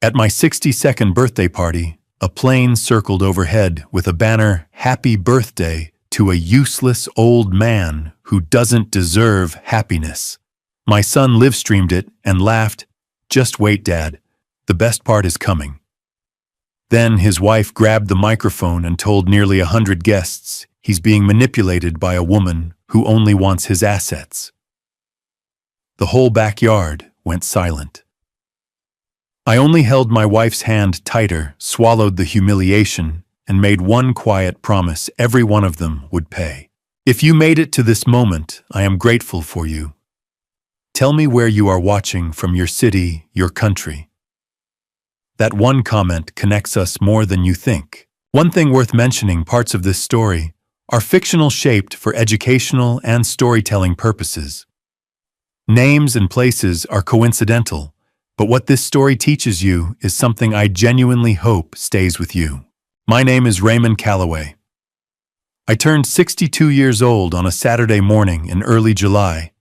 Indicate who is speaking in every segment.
Speaker 1: At my 62nd birthday party, a plane circled overhead with a banner, "Happy Birthday to a useless old man who doesn't deserve happiness." My son live-streamed it and laughed, "Just wait, Dad. The best part is coming." Then his wife grabbed the microphone and told nearly 100 guests he's being manipulated by a woman who only wants his assets. The whole backyard went silent. I only held my wife's hand tighter, swallowed the humiliation, and made one quiet promise every one of them would pay. "If you made it to this moment, I am grateful for you. Tell me where you are watching from, your city, your country." That one comment connects us more than you think. One thing worth mentioning, parts of this story are fictional, shaped for educational and storytelling purposes. Names and places are coincidental, but what this story teaches you is something I genuinely hope stays with you. My name is Raymond Calloway. I turned 62 years old on a Saturday morning in early July,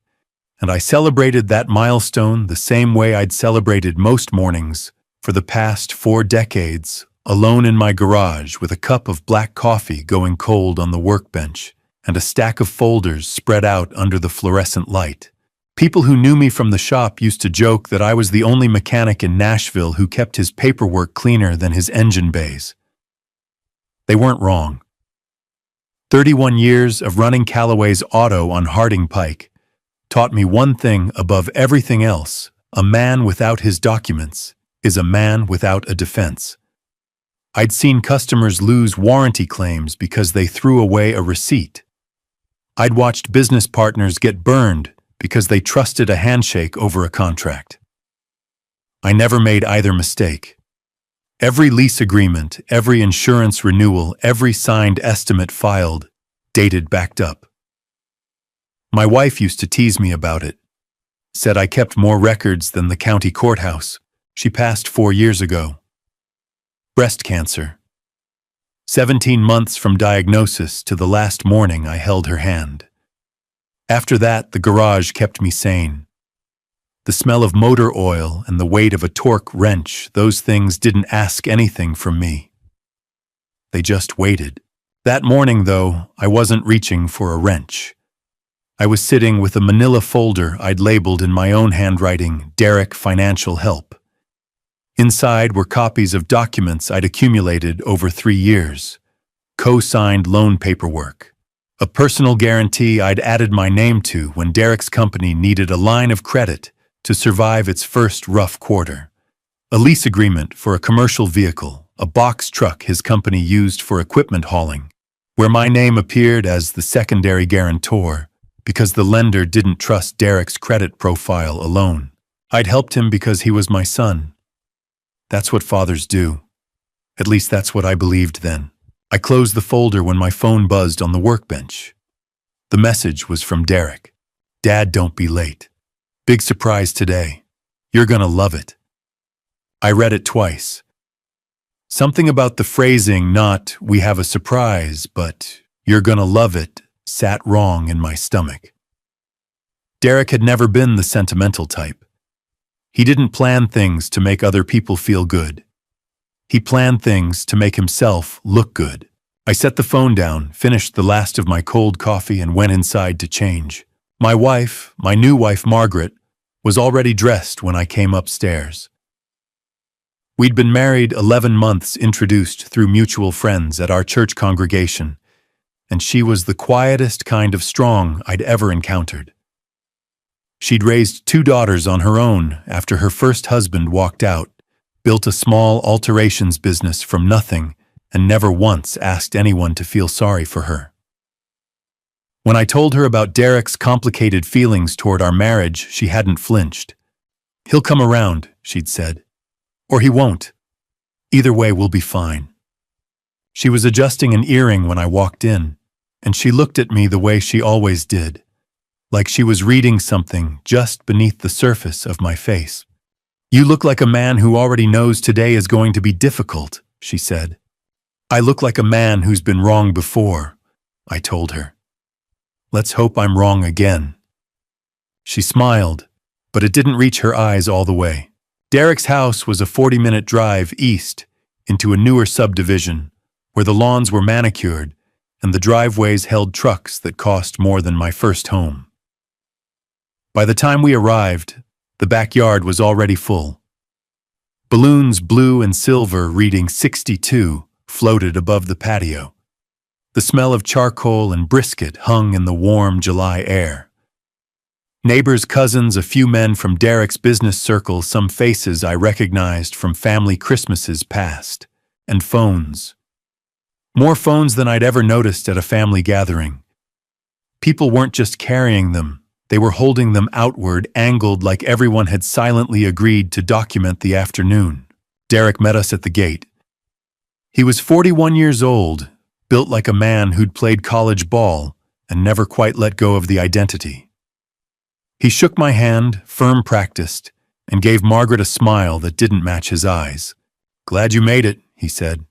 Speaker 1: and I celebrated that milestone the same way I'd celebrated most mornings for the past 4 decades, alone in my garage with a cup of black coffee going cold on the workbench and a stack of folders spread out under the fluorescent light. People who knew me from the shop used to joke that I was the only mechanic in Nashville who kept his paperwork cleaner than his engine bays. They weren't wrong. 31 years of running Calloway's Auto on Harding Pike taught me one thing above everything else: a man without his documents is a man without a defense. I'd seen customers lose warranty claims because they threw away a receipt. I'd watched business partners get burned because they trusted a handshake over a contract. I never made either mistake. Every lease agreement, every insurance renewal, every signed estimate filed, dated, backed up. My wife used to tease me about it. Said I kept more records than the county courthouse. She passed 4 years ago. Breast cancer. 17 months from diagnosis to the last morning I held her hand. After that, the garage kept me sane. The smell of motor oil and the weight of a torque wrench, those things didn't ask anything from me. They just waited. That morning, though, I wasn't reaching for a wrench. I was sitting with a manila folder I'd labeled in my own handwriting, "Derek Financial Help." Inside were copies of documents I'd accumulated over 3 years, co-signed loan paperwork, a personal guarantee I'd added my name to when Derek's company needed a line of credit to survive its first rough quarter, a lease agreement for a commercial vehicle, a box truck his company used for equipment hauling, where my name appeared as the secondary guarantor because the lender didn't trust Derek's credit profile alone. I'd helped him because he was my son. That's what fathers do. At least that's what I believed then. I closed the folder when my phone buzzed on the workbench. The message was from Derek. "Dad, don't be late. Big surprise today. You're gonna love it." I read it twice. Something about the phrasing, not "we have a surprise," but "you're gonna love it," sat wrong in my stomach. Derek had never been the sentimental type. He didn't plan things to make other people feel good. He planned things to make himself look good. I set the phone down, finished the last of my cold coffee, and went inside to change. My wife, my new wife Margaret, was already dressed when I came upstairs. We'd been married 11 months, introduced through mutual friends at our church congregation, and she was the quietest kind of strong I'd ever encountered. She'd raised 2 daughters on her own after her first husband walked out, built a small alterations business from nothing, and never once asked anyone to feel sorry for her. When I told her about Derek's complicated feelings toward our marriage, she hadn't flinched. "He'll come around," she'd said. "Or he won't. Either way, we'll be fine." She was adjusting an earring when I walked in, and she looked at me the way she always did, like she was reading something just beneath the surface of my face. "You look like a man who already knows today is going to be difficult," she said. "I look like a man who's been wrong before," I told her. "Let's hope I'm wrong again." She smiled, but it didn't reach her eyes all the way. Derek's house was a 40-minute drive east into a newer subdivision where the lawns were manicured and the driveways held trucks that cost more than my first home. By the time we arrived, the backyard was already full. Balloons blue and silver reading 62 floated above the patio. The smell of charcoal and brisket hung in the warm July air. Neighbors, cousins, a few men from Derek's business circle, some faces I recognized from family Christmases past, and phones. More phones than I'd ever noticed at a family gathering. People weren't just carrying them, they were holding them outward, angled like everyone had silently agreed to document the afternoon. Derek met us at the gate. He was 41 years old, built like a man who'd played college ball and never quite let go of the identity. He shook my hand, firm practiced, and gave Margaret a smile that didn't match his eyes. "Glad you made it," he said.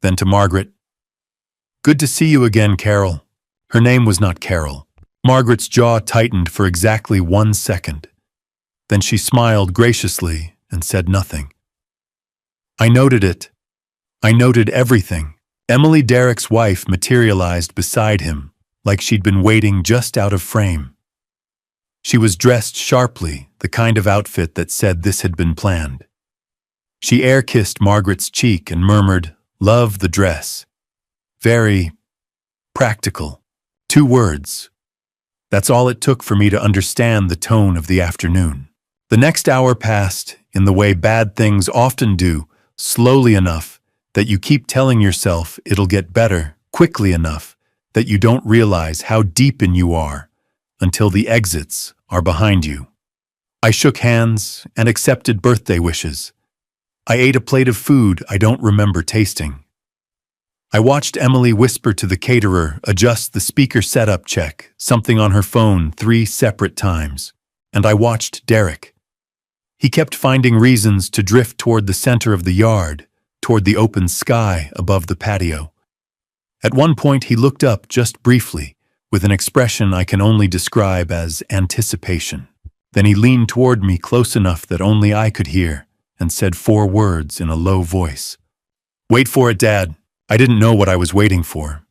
Speaker 1: Then to Margaret, "Good to see you again, Carol." Her name was not Carol. Margaret's jaw tightened for exactly 1 second. Then she smiled graciously and said nothing. I noted it. I noted everything. Emily, Derek's wife, materialized beside him, like she'd been waiting just out of frame. She was dressed sharply, the kind of outfit that said this had been planned. She air-kissed Margaret's cheek and murmured, "Love the dress." Very practical. 2 words. That's all it took for me to understand the tone of the afternoon. The next hour passed in the way bad things often do, slowly enough that you keep telling yourself it'll get better, quickly enough that you don't realize how deep in you are until the exits are behind you. I shook hands and accepted birthday wishes. I ate a plate of food I don't remember tasting. I watched Emily whisper to the caterer, adjust the speaker setup, check something on her phone 3 separate times. And I watched Derek. He kept finding reasons to drift toward the center of the yard, toward the open sky above the patio. At one point he looked up just briefly, with an expression I can only describe as anticipation. Then he leaned toward me close enough that only I could hear, and said 4 words in a low voice. "Wait for it, Dad." I didn't know what I was waiting for,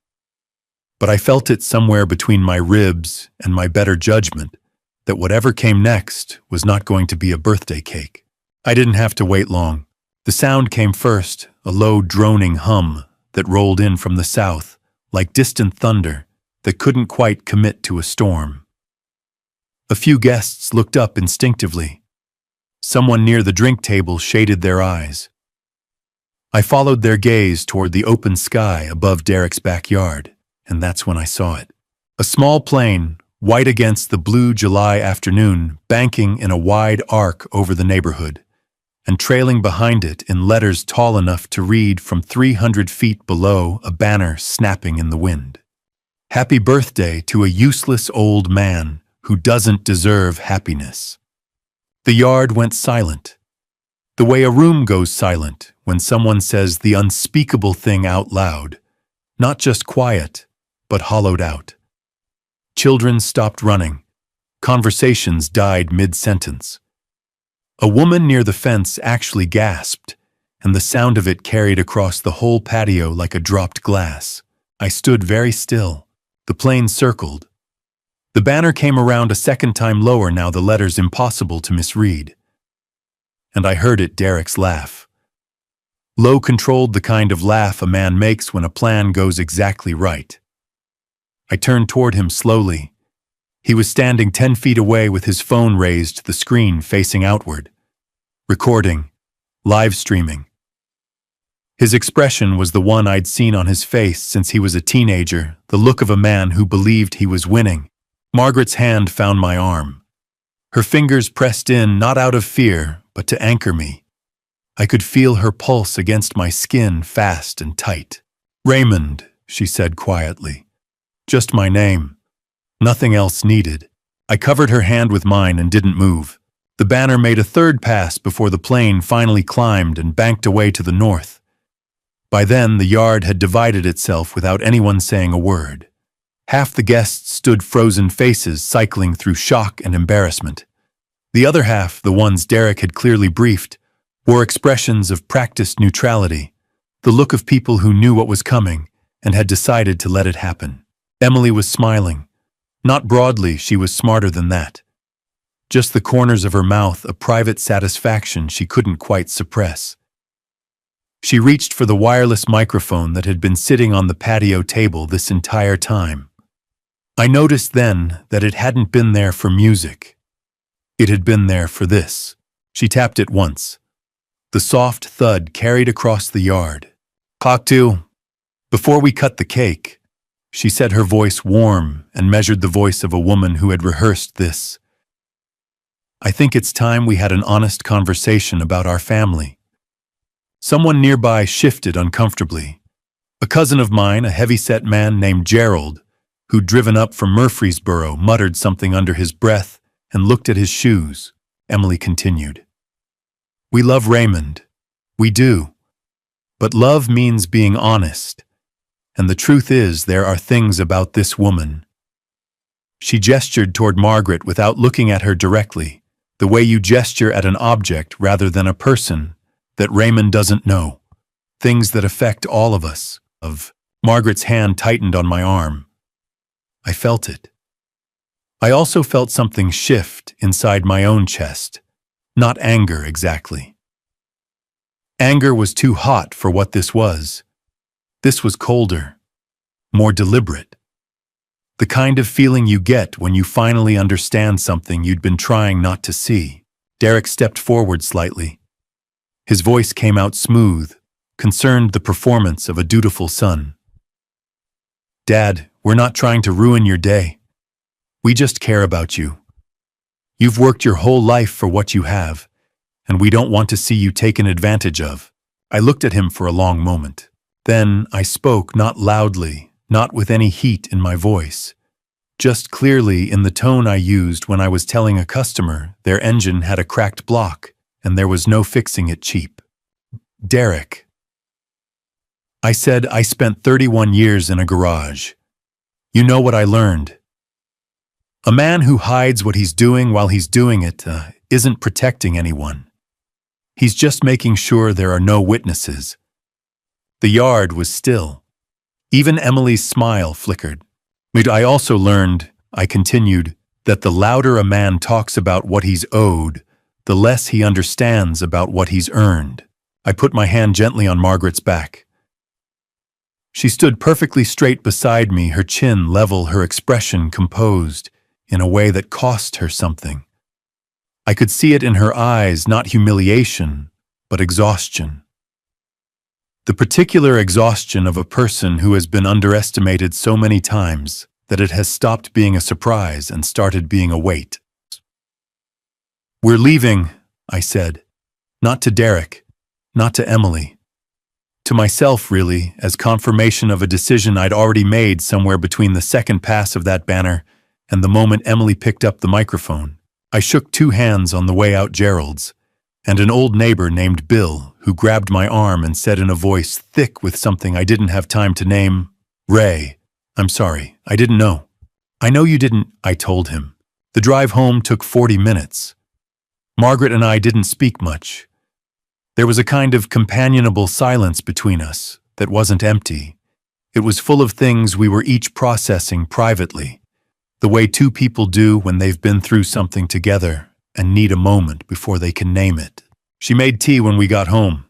Speaker 1: but I felt it somewhere between my ribs and my better judgment that whatever came next was not going to be a birthday cake. I didn't have to wait long. The sound came first, a low droning hum that rolled in from the south, like distant thunder that couldn't quite commit to a storm. A few guests looked up instinctively. Someone near the drink table shaded their eyes. I followed their gaze toward the open sky above Derek's backyard, and that's when I saw it. A small plane, white against the blue July afternoon, banking in a wide arc over the neighborhood, and trailing behind it in letters tall enough to read from 300 feet below, a banner snapping in the wind. "Happy birthday to a useless old man who doesn't deserve happiness." The yard went silent, the way a room goes silent when someone says the unspeakable thing out loud, not just quiet, but hollowed out. Children stopped running. Conversations died mid-sentence. A woman near the fence actually gasped, and the sound of it carried across the whole patio like a dropped glass. I stood very still. The plane circled. The banner came around a second time lower, now the letters impossible to misread. And I heard it, Derek's laugh. Low, controlled, the kind of laugh a man makes when a plan goes exactly right. I turned toward him slowly. He was standing 10 feet away with his phone raised, the screen facing outward. Recording. Live streaming. His expression was the one I'd seen on his face since he was a teenager, the look of a man who believed he was winning. Margaret's hand found my arm. Her fingers pressed in, not out of fear, but to anchor me. I could feel her pulse against my skin, fast and tight. "Raymond," she said quietly. "Just my name. Nothing else needed." I covered her hand with mine and didn't move. The banner made a third pass before the plane finally climbed and banked away to the north. By then, the yard had divided itself without anyone saying a word. Half the guests stood frozen faces, cycling through shock and embarrassment. The other half, the ones Derek had clearly briefed, wore expressions of practiced neutrality, the look of people who knew what was coming and had decided to let it happen. Emily was smiling. Not broadly, she was smarter than that. Just the corners of her mouth, a private satisfaction she couldn't quite suppress. She reached for the wireless microphone that had been sitting on the patio table this entire time. I noticed then that it hadn't been there for music. It had been there for this. She tapped it once. The soft thud carried across the yard. "Cocktail, before we cut the cake," she said, her voice warm and measured the voice of a woman who had rehearsed this. "I think it's time we had an honest conversation about our family." Someone nearby shifted uncomfortably. A cousin of mine, a heavy-set man named Gerald, who'd driven up from Murfreesboro, muttered something under his breath and looked at his shoes. Emily continued. "We love Raymond. We do. But love means being honest. And the truth is, there are things about this woman." She gestured toward Margaret without looking at her directly, the way you gesture at an object rather than a person, that Raymond doesn't know. Things that affect all of us. Margaret's hand tightened on my arm. I felt it. I also felt something shift inside my own chest. Not anger exactly. Anger was too hot for what this was. This was colder, more deliberate. The kind of feeling you get when you finally understand something you'd been trying not to see. Derek stepped forward slightly. His voice came out smooth, concerned the performance of a dutiful son. "Dad, we're not trying to ruin your day. We just care about you. You've worked your whole life for what you have, and we don't want to see you taken advantage of." I looked at him for a long moment. Then I spoke, not loudly, not with any heat in my voice, just clearly in the tone I used when I was telling a customer their engine had a cracked block and there was no fixing it cheap. "Derek," I said, "I spent 31 years in a garage. You know what I learned? A man who hides what he's doing while he's doing it isn't protecting anyone. He's just making sure there are no witnesses." The yard was still. Even Emily's smile flickered. "I also learned," I continued, "that the louder a man talks about what he's owed, the less he understands about what he's earned." I put my hand gently on Margaret's back. She stood perfectly straight beside me, her chin level, her expression composed, in a way that cost her something. I could see it in her eyes, not humiliation, but exhaustion. The particular exhaustion of a person who has been underestimated so many times that it has stopped being a surprise and started being a weight. "We're leaving," I said. Not to Derek, not to Emily. To myself, really, as confirmation of a decision I'd already made somewhere between the second pass of that banner and the moment Emily picked up the microphone. I shook two hands on the way out, Gerald's, and an old neighbor named Bill, who grabbed my arm and said in a voice thick with something I didn't have time to name, "Ray, I'm sorry, I didn't know." "I know you didn't," I told him. The drive home took 40 minutes. Margaret and I didn't speak much. There was a kind of companionable silence between us that wasn't empty. It was full of things we were each processing privately, the way two people do when they've been through something together and need a moment before they can name it. She made tea when we got home.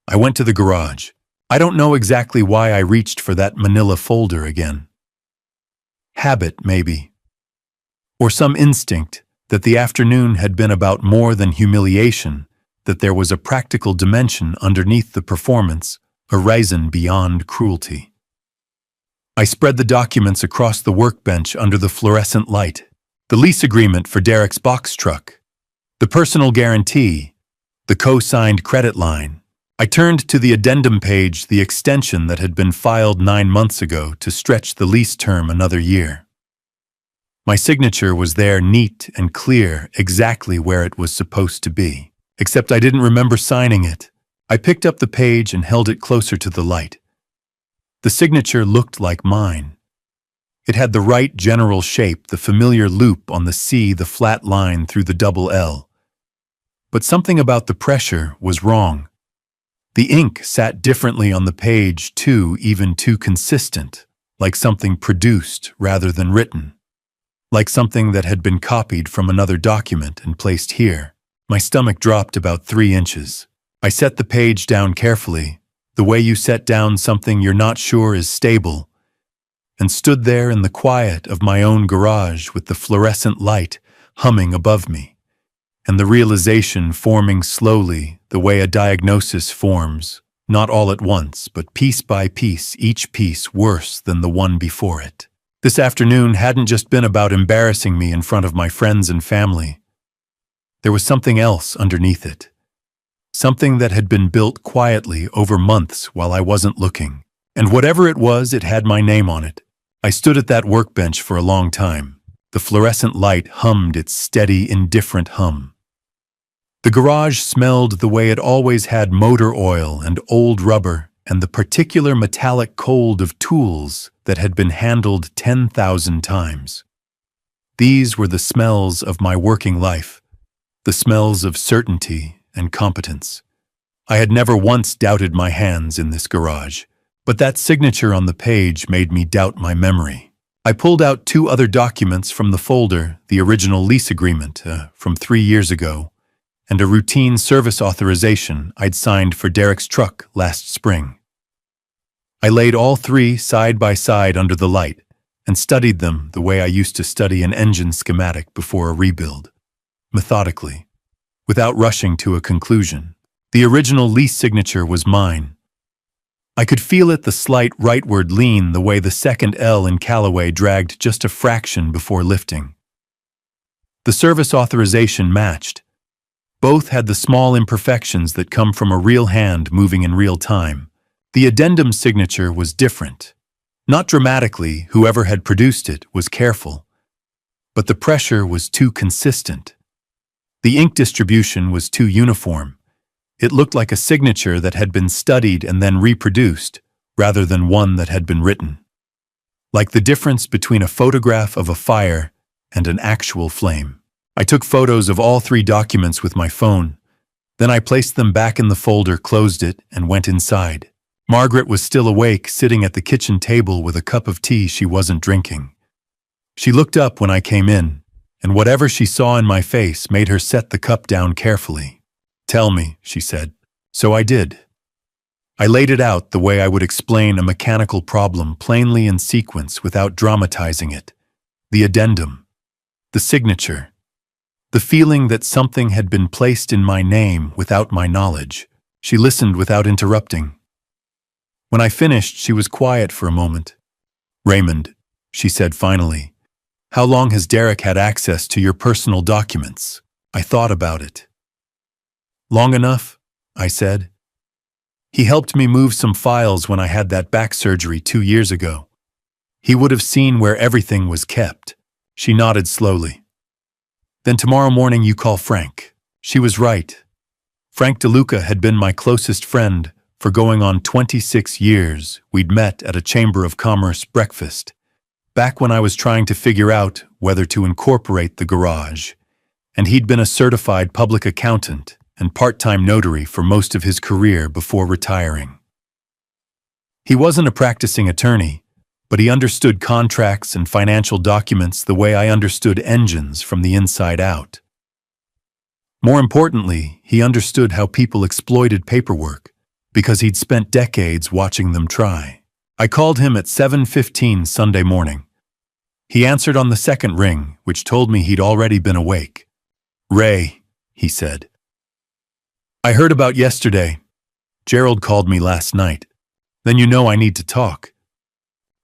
Speaker 1: I went to the garage. I don't know exactly why I reached for that manila folder again. Habit, maybe. Or some instinct that the afternoon had been about more than humiliation, that there was a practical dimension underneath the performance, a reason beyond cruelty. I spread the documents across the workbench under the fluorescent light. The lease agreement for Derek's box truck, the personal guarantee, the co-signed credit line. I turned to the addendum page, the extension that had been filed 9 months ago to stretch the lease term another year. My signature was there, neat and clear, exactly where it was supposed to be. Except I didn't remember signing it. I picked up the page and held it closer to the light. The signature looked like mine. It had the right general shape, the familiar loop on the C, the flat line through the double L. But something about the pressure was wrong. The ink sat differently on the page, too, even too consistent, like something produced rather than written, like something that had been copied from another document and placed here. My stomach dropped about 3 inches. I set the page down carefully, the way you set down something you're not sure is stable, and stood there in the quiet of my own garage with the fluorescent light humming above me, and the realization forming slowly the way a diagnosis forms, not all at once, but piece by piece, each piece worse than the one before it. This afternoon hadn't just been about embarrassing me in front of my friends and family. There was something else underneath it. Something that had been built quietly over months while I wasn't looking. And whatever it was, it had my name on it. I stood at that workbench for a long time. The fluorescent light hummed its steady, indifferent hum. The garage smelled the way it always had: motor oil and old rubber and the particular metallic cold of tools that had been handled 10,000 times. These were the smells of my working life, the smells of certainty and competence. I had never once doubted my hands in this garage, but that signature on the page made me doubt my memory. I pulled out 2 other documents from the folder, the original lease agreement from 3 years ago, and a routine service authorization I'd signed for Derek's truck last spring. I laid all 3 side by side under the light and studied them the way I used to study an engine schematic before a rebuild, methodically, without rushing to a conclusion. The original lease signature was mine. I could feel it, the slight rightward lean, the way the second L in Callaway dragged just a fraction before lifting. The service authorization matched. Both had the small imperfections that come from a real hand moving in real time. The addendum signature was different. Not dramatically, whoever had produced it was careful. But the pressure was too consistent. The ink distribution was too uniform. It looked like a signature that had been studied and then reproduced, rather than one that had been written. Like the difference between a photograph of a fire and an actual flame. I took photos of all 3 documents with my phone. Then I placed them back in the folder, closed it, and went inside. Margaret was still awake, sitting at the kitchen table with a cup of tea she wasn't drinking. She looked up when I came in, and whatever she saw in my face made her set the cup down carefully. "Tell me," she said. So I did. I laid it out the way I would explain a mechanical problem, plainly in sequence without dramatizing it. The addendum. The signature. The feeling that something had been placed in my name without my knowledge. She listened without interrupting. When I finished, she was quiet for a moment. "Raymond," she said finally, "how long has Derek had access to your personal documents?" I thought about it. "Long enough," I said. "He helped me move some files when I had that back surgery 2 years ago. He would have seen where everything was kept." She nodded slowly. "Then tomorrow morning you call Frank." She was right. Frank DeLuca had been my closest friend for going on 26 years. We'd met at a Chamber of Commerce breakfast, back when I was trying to figure out whether to incorporate the garage, and he'd been a certified public accountant and part-time notary for most of his career before retiring. He wasn't a practicing attorney, but he understood contracts and financial documents the way I understood engines from the inside out. More importantly, he understood how people exploited paperwork, because he'd spent decades watching them try. I called him at 7:15 Sunday morning. He answered on the second ring, which told me he'd already been awake. "Ray," he said. "I heard about yesterday. Gerald called me last night. Then you know I need to talk.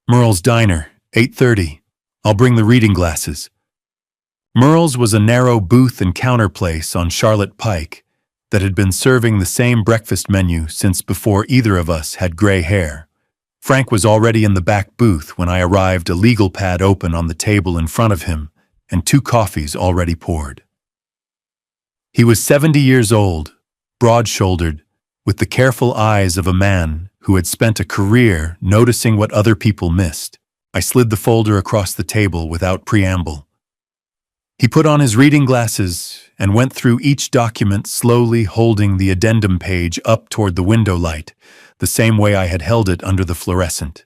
Speaker 1: Merle's Diner, 8:30. I'll bring the reading glasses." Merle's was a narrow booth and counter place on Charlotte Pike that had been serving the same breakfast menu since before either of us had gray hair. Frank was already in the back booth when I arrived, a legal pad open on the table in front of him and 2 coffees already poured. He was 70 years old, broad-shouldered, with the careful eyes of a man who had spent a career noticing what other people missed. I slid the folder across the table without preamble. He put on his reading glasses and went through each document, slowly holding the addendum page up toward the window light, the same way I had held it under the fluorescent.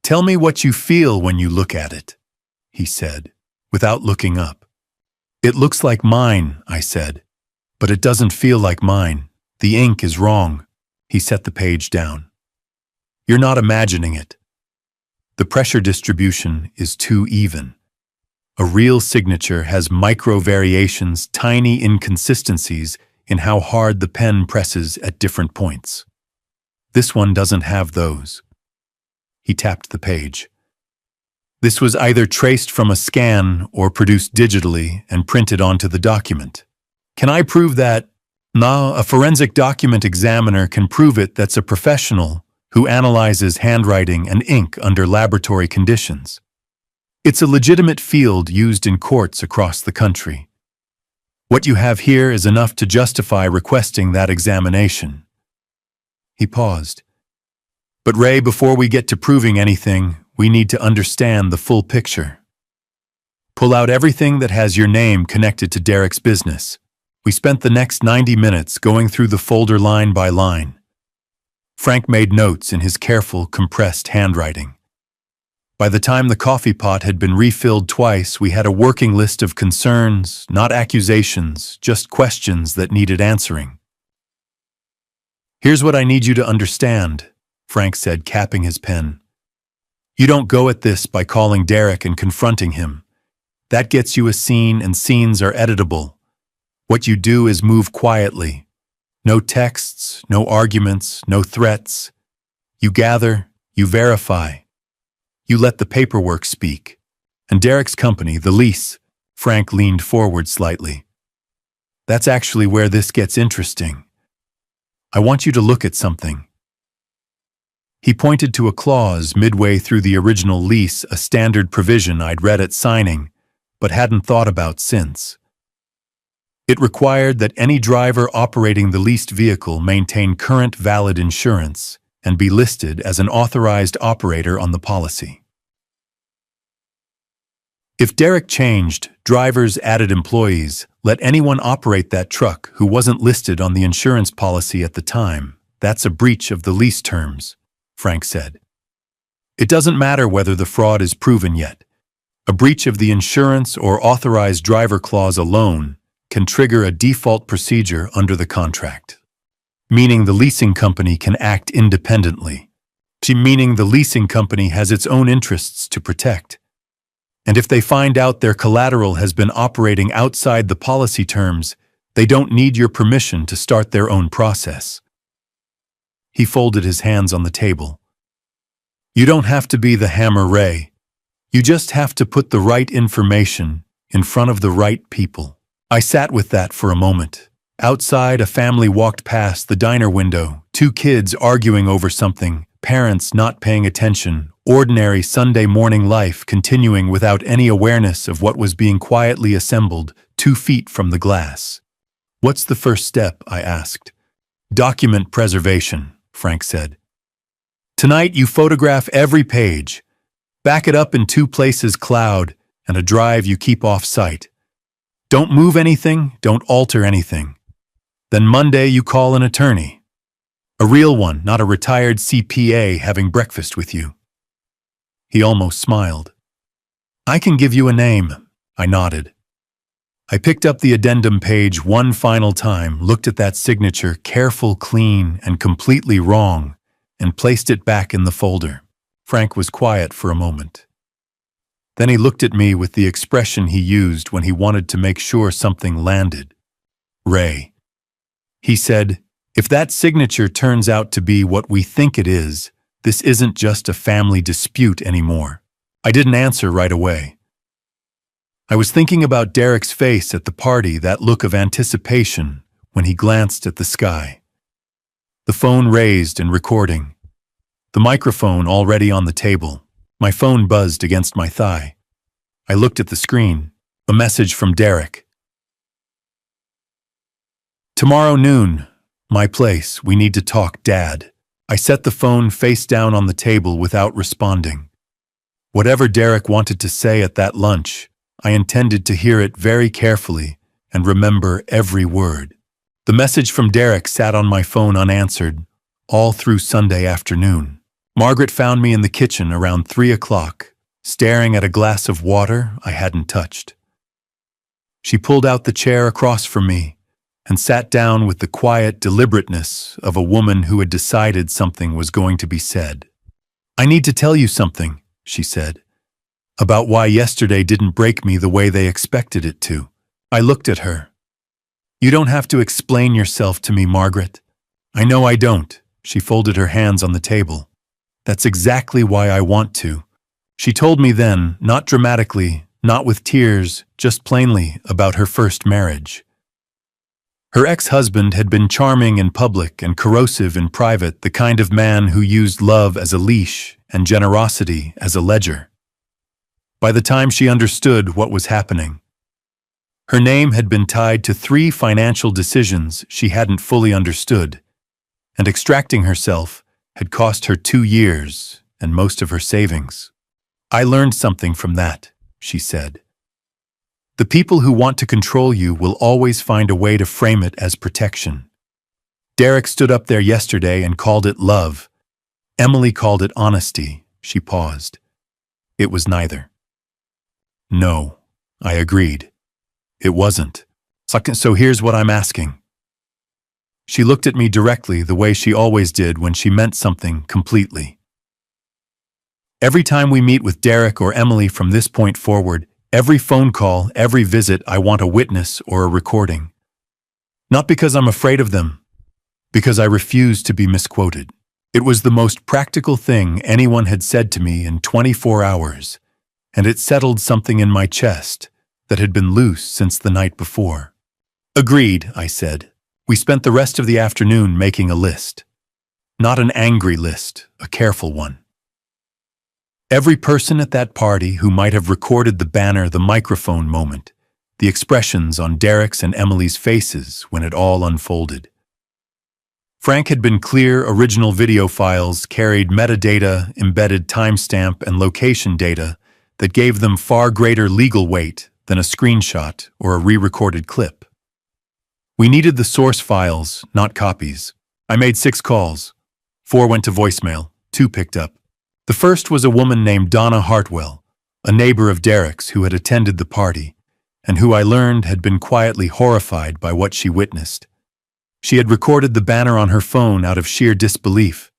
Speaker 1: "Tell me what you feel when you look at it," he said, without looking up. "It looks like mine," I said, "but it doesn't feel like mine. The ink is wrong." He set the page down. "You're not imagining it. The pressure distribution is too even. A real signature has micro-variations, tiny inconsistencies in how hard the pen presses at different points. This one doesn't have those." He tapped the page. "This was either traced from a scan or produced digitally and printed onto the document. Can I prove that? No, a forensic document examiner can prove it. That's a professional who analyzes handwriting and ink under laboratory conditions. It's a legitimate field used in courts across the country. What you have here is enough to justify requesting that examination." He paused. "But Ray, before we get to proving anything, we need to understand the full picture. Pull out everything that has your name connected to Derek's business." We spent the next 90 minutes going through the folder line by line. Frank made notes in his careful, compressed handwriting. By the time the coffee pot had been refilled twice, we had a working list of concerns, not accusations, just questions that needed answering. "Here's what I need you to understand," Frank said, capping his pen. "You don't go at this by calling Derek and confronting him. That gets you a scene, and scenes are editable. What you do is move quietly. No texts, no arguments, no threats. You gather, you verify. You let the paperwork speak. And Derek's company, the lease," Frank leaned forward slightly. "That's actually where this gets interesting. I want you to look at something." He pointed to a clause midway through the original lease, a standard provision I'd read at signing, but hadn't thought about since. It required that any driver operating the leased vehicle maintain current valid insurance and be listed as an authorized operator on the policy. If Derek changed, drivers added employees, let anyone operate that truck who wasn't listed on the insurance policy at the time, that's a breach of the lease terms, Frank said. It doesn't matter whether the fraud is proven yet. A breach of the insurance or authorized driver clause alone can trigger a default procedure under the contract, meaning the leasing company can act independently, meaning the leasing company has its own interests to protect. And if they find out their collateral has been operating outside the policy terms, they don't need your permission to start their own process. He folded his hands on the table. You don't have to be the hammer, Ray. You just have to put the right information in front of the right people. I sat with that for a moment. Outside, a family walked past the diner window, two kids arguing over something, parents not paying attention, ordinary Sunday morning life continuing without any awareness of what was being quietly assembled 2 feet from the glass. What's the first step? I asked. Document preservation, Frank said. Tonight you photograph every page. Back it up in 2 places, cloud, and a drive you keep off-site. Don't move anything, don't alter anything. Then Monday you call an attorney. A real one, not a retired CPA having breakfast with you. He almost smiled. I can give you a name, I nodded. I picked up the addendum page one final time, looked at that signature, careful, clean, and completely wrong, and placed it back in the folder. Frank was quiet for a moment. Then he looked at me with the expression he used when he wanted to make sure something landed. Ray. He said, if that signature turns out to be what we think it is, this isn't just a family dispute anymore. I didn't answer right away. I was thinking about Derek's face at the party, that look of anticipation when he glanced at the sky. The phone raised and recording. The microphone already on the table. My phone buzzed against my thigh. I looked at the screen. A message from Derek. Tomorrow noon, my place, we need to talk, Dad. I set the phone face down on the table without responding. Whatever Derek wanted to say at that lunch, I intended to hear it very carefully and remember every word. The message from Derek sat on my phone unanswered, all through Sunday afternoon. Margaret found me in the kitchen around 3 o'clock, staring at a glass of water I hadn't touched. She pulled out the chair across from me and sat down with the quiet deliberateness of a woman who had decided something was going to be said. "I need to tell you something," she said, "about why yesterday didn't break me the way they expected it to." I looked at her. "You don't have to explain yourself to me, Margaret." "I know I don't." She folded her hands on the table. "That's exactly why I want to." She told me then, not dramatically, not with tears, just plainly, about her first marriage. Her ex-husband had been charming in public and corrosive in private, the kind of man who used love as a leash and generosity as a ledger. By the time she understood what was happening, her name had been tied to 3 financial decisions she hadn't fully understood, and extracting herself had cost her 2 years and most of her savings. "I learned something from that," she said. "The people who want to control you will always find a way to frame it as protection. Derek stood up there yesterday and called it love. Emily called it honesty." She paused. "It was neither." "No," I agreed. "It wasn't. So here's what I'm asking." She looked at me directly the way she always did when she meant something completely. "Every time we meet with Derek or Emily from this point forward, every phone call, every visit, I want a witness or a recording. Not because I'm afraid of them, because I refuse to be misquoted." It was the most practical thing anyone had said to me in 24 hours, and it settled something in my chest that had been loose since the night before. "Agreed," I said. We spent the rest of the afternoon making a list. Not an angry list, a careful one. Every person at that party who might have recorded the banner, the microphone moment, the expressions on Derek's and Emily's faces when it all unfolded. Frank had been clear. Original video files carried metadata, embedded timestamp, and location data that gave them far greater legal weight than a screenshot or a re-recorded clip. We needed the source files, not copies. I made 6 calls. 4 went to voicemail, 2 picked up. The first was a woman named Donna Hartwell, a neighbor of Derek's who had attended the party, and who I learned had been quietly horrified by what she witnessed. She had recorded the banner on her phone out of sheer disbelief.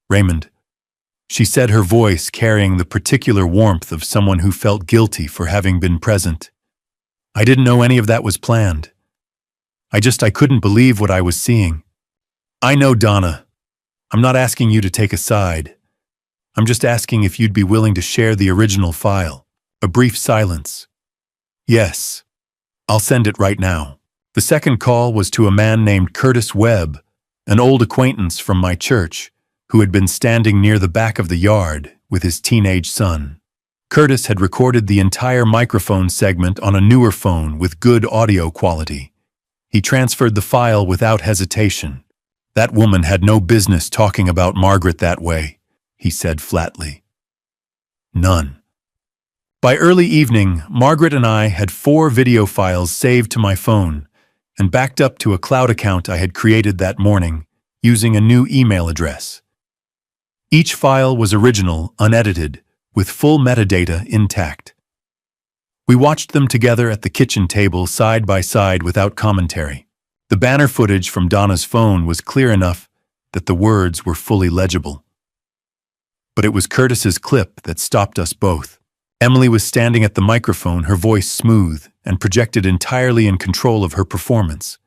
Speaker 1: "Raymond," she said, her voice carrying the particular warmth of someone who felt guilty for having been present. "I didn't know any of that was planned. I couldn't believe what I was seeing." "I know, Donna. I'm not asking you to take a side. I'm just asking if you'd be willing to share the original file." A brief silence. "Yes. I'll send it right now." The second call was to a man named Curtis Webb, an old acquaintance from my church, who had been standing near the back of the yard with his teenage son. Curtis had recorded the entire microphone segment on a newer phone with good audio quality. He transferred the file without hesitation. "That woman had no business talking about Margaret that way," he said flatly. "None." By early evening, Margaret and I had 4 video files saved to my phone and backed up to a cloud account I had created that morning using a new email address. Each file was original, unedited, with full metadata intact. We watched them together at the kitchen table side by side without commentary. The banner footage from Donna's phone was clear enough that the words were fully legible. But it was Curtis's clip that stopped us both. Emily was standing at the microphone, her voice smooth and projected entirely in control of her performance.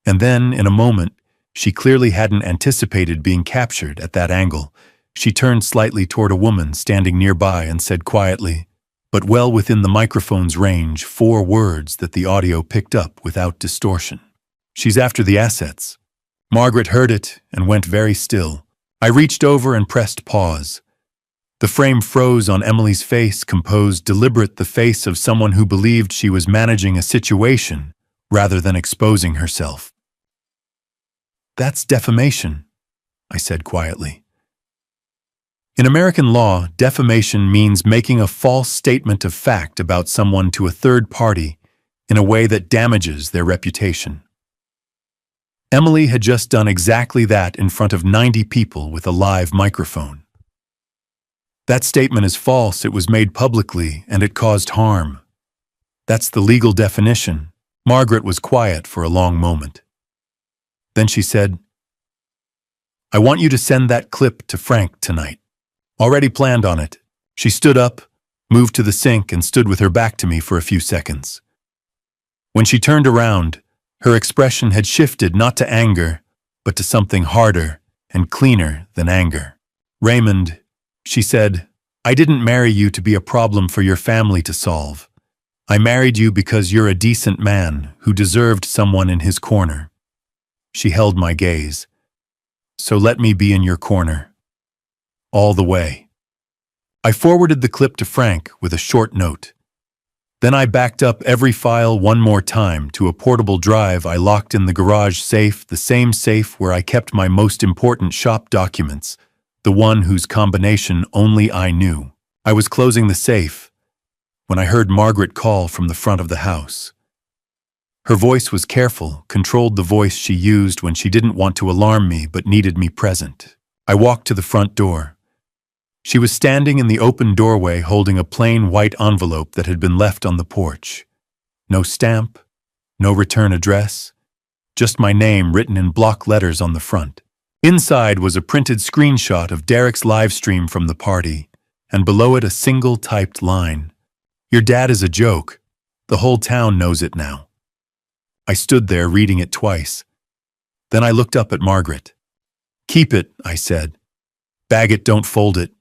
Speaker 1: And then, in a moment, she clearly hadn't anticipated being captured at that angle. She turned slightly toward a woman standing nearby and said quietly, but well within the microphone's range, 4 words that the audio picked up without distortion. "She's after the assets." Margaret heard it and went very still. I reached over and pressed pause. The frame froze on Emily's face, composed, deliberate, the face of someone who believed she was managing a situation rather than exposing herself. "That's defamation," I said quietly. In American law, defamation means making a false statement of fact about someone to a third party in a way that damages their reputation. Emily had just done exactly that in front of 90 people with a live microphone. That statement is false, it was made publicly, and it caused harm. That's the legal definition. Margaret was quiet for a long moment. Then she said, "I want you to send that clip to Frank tonight." Already planned on it. She stood up, moved to the sink, and stood with her back to me for a few seconds. When she turned around, her expression had shifted not to anger, but to something harder and cleaner than anger. "Raymond," she said, "I didn't marry you to be a problem for your family to solve. I married you because you're a decent man who deserved someone in his corner." She held my gaze. "So let me be in your corner. All the way." I forwarded the clip to Frank with a short note. Then I backed up every file one more time to a portable drive I locked in the garage safe, the same safe where I kept my most important shop documents, the one whose combination only I knew. I was closing the safe when I heard Margaret call from the front of the house. Her voice was careful, controlled the voice she used when she didn't want to alarm me but needed me present. I walked to the front door. She was standing in the open doorway holding a plain white envelope that had been left on the porch. No stamp, no return address, just my name written in block letters on the front. Inside was a printed screenshot of Derek's live stream from the party, and below it a single typed line. "Your dad is a joke. The whole town knows it now." I stood there reading it twice. Then I looked up at Margaret. "Keep it," I said. "Bag it, don't fold it.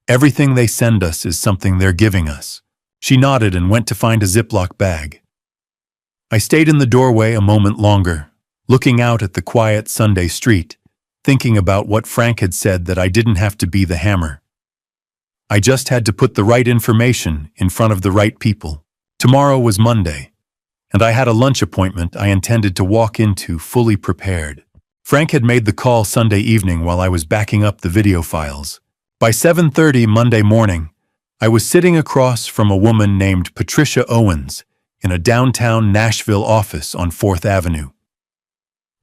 Speaker 1: Everything they send us is something they're giving us." She nodded and went to find a Ziploc bag. I stayed in the doorway a moment longer, looking out at the quiet Sunday street, thinking about what Frank had said, that I didn't have to be the hammer. I just had to put the right information in front of the right people. Tomorrow was Monday, and I had a lunch appointment I intended to walk into fully prepared. Frank had made the call Sunday evening while I was backing up the video files. By 7:30 Monday morning, I was sitting across from a woman named Patricia Owens in a downtown Nashville office on 4th Avenue.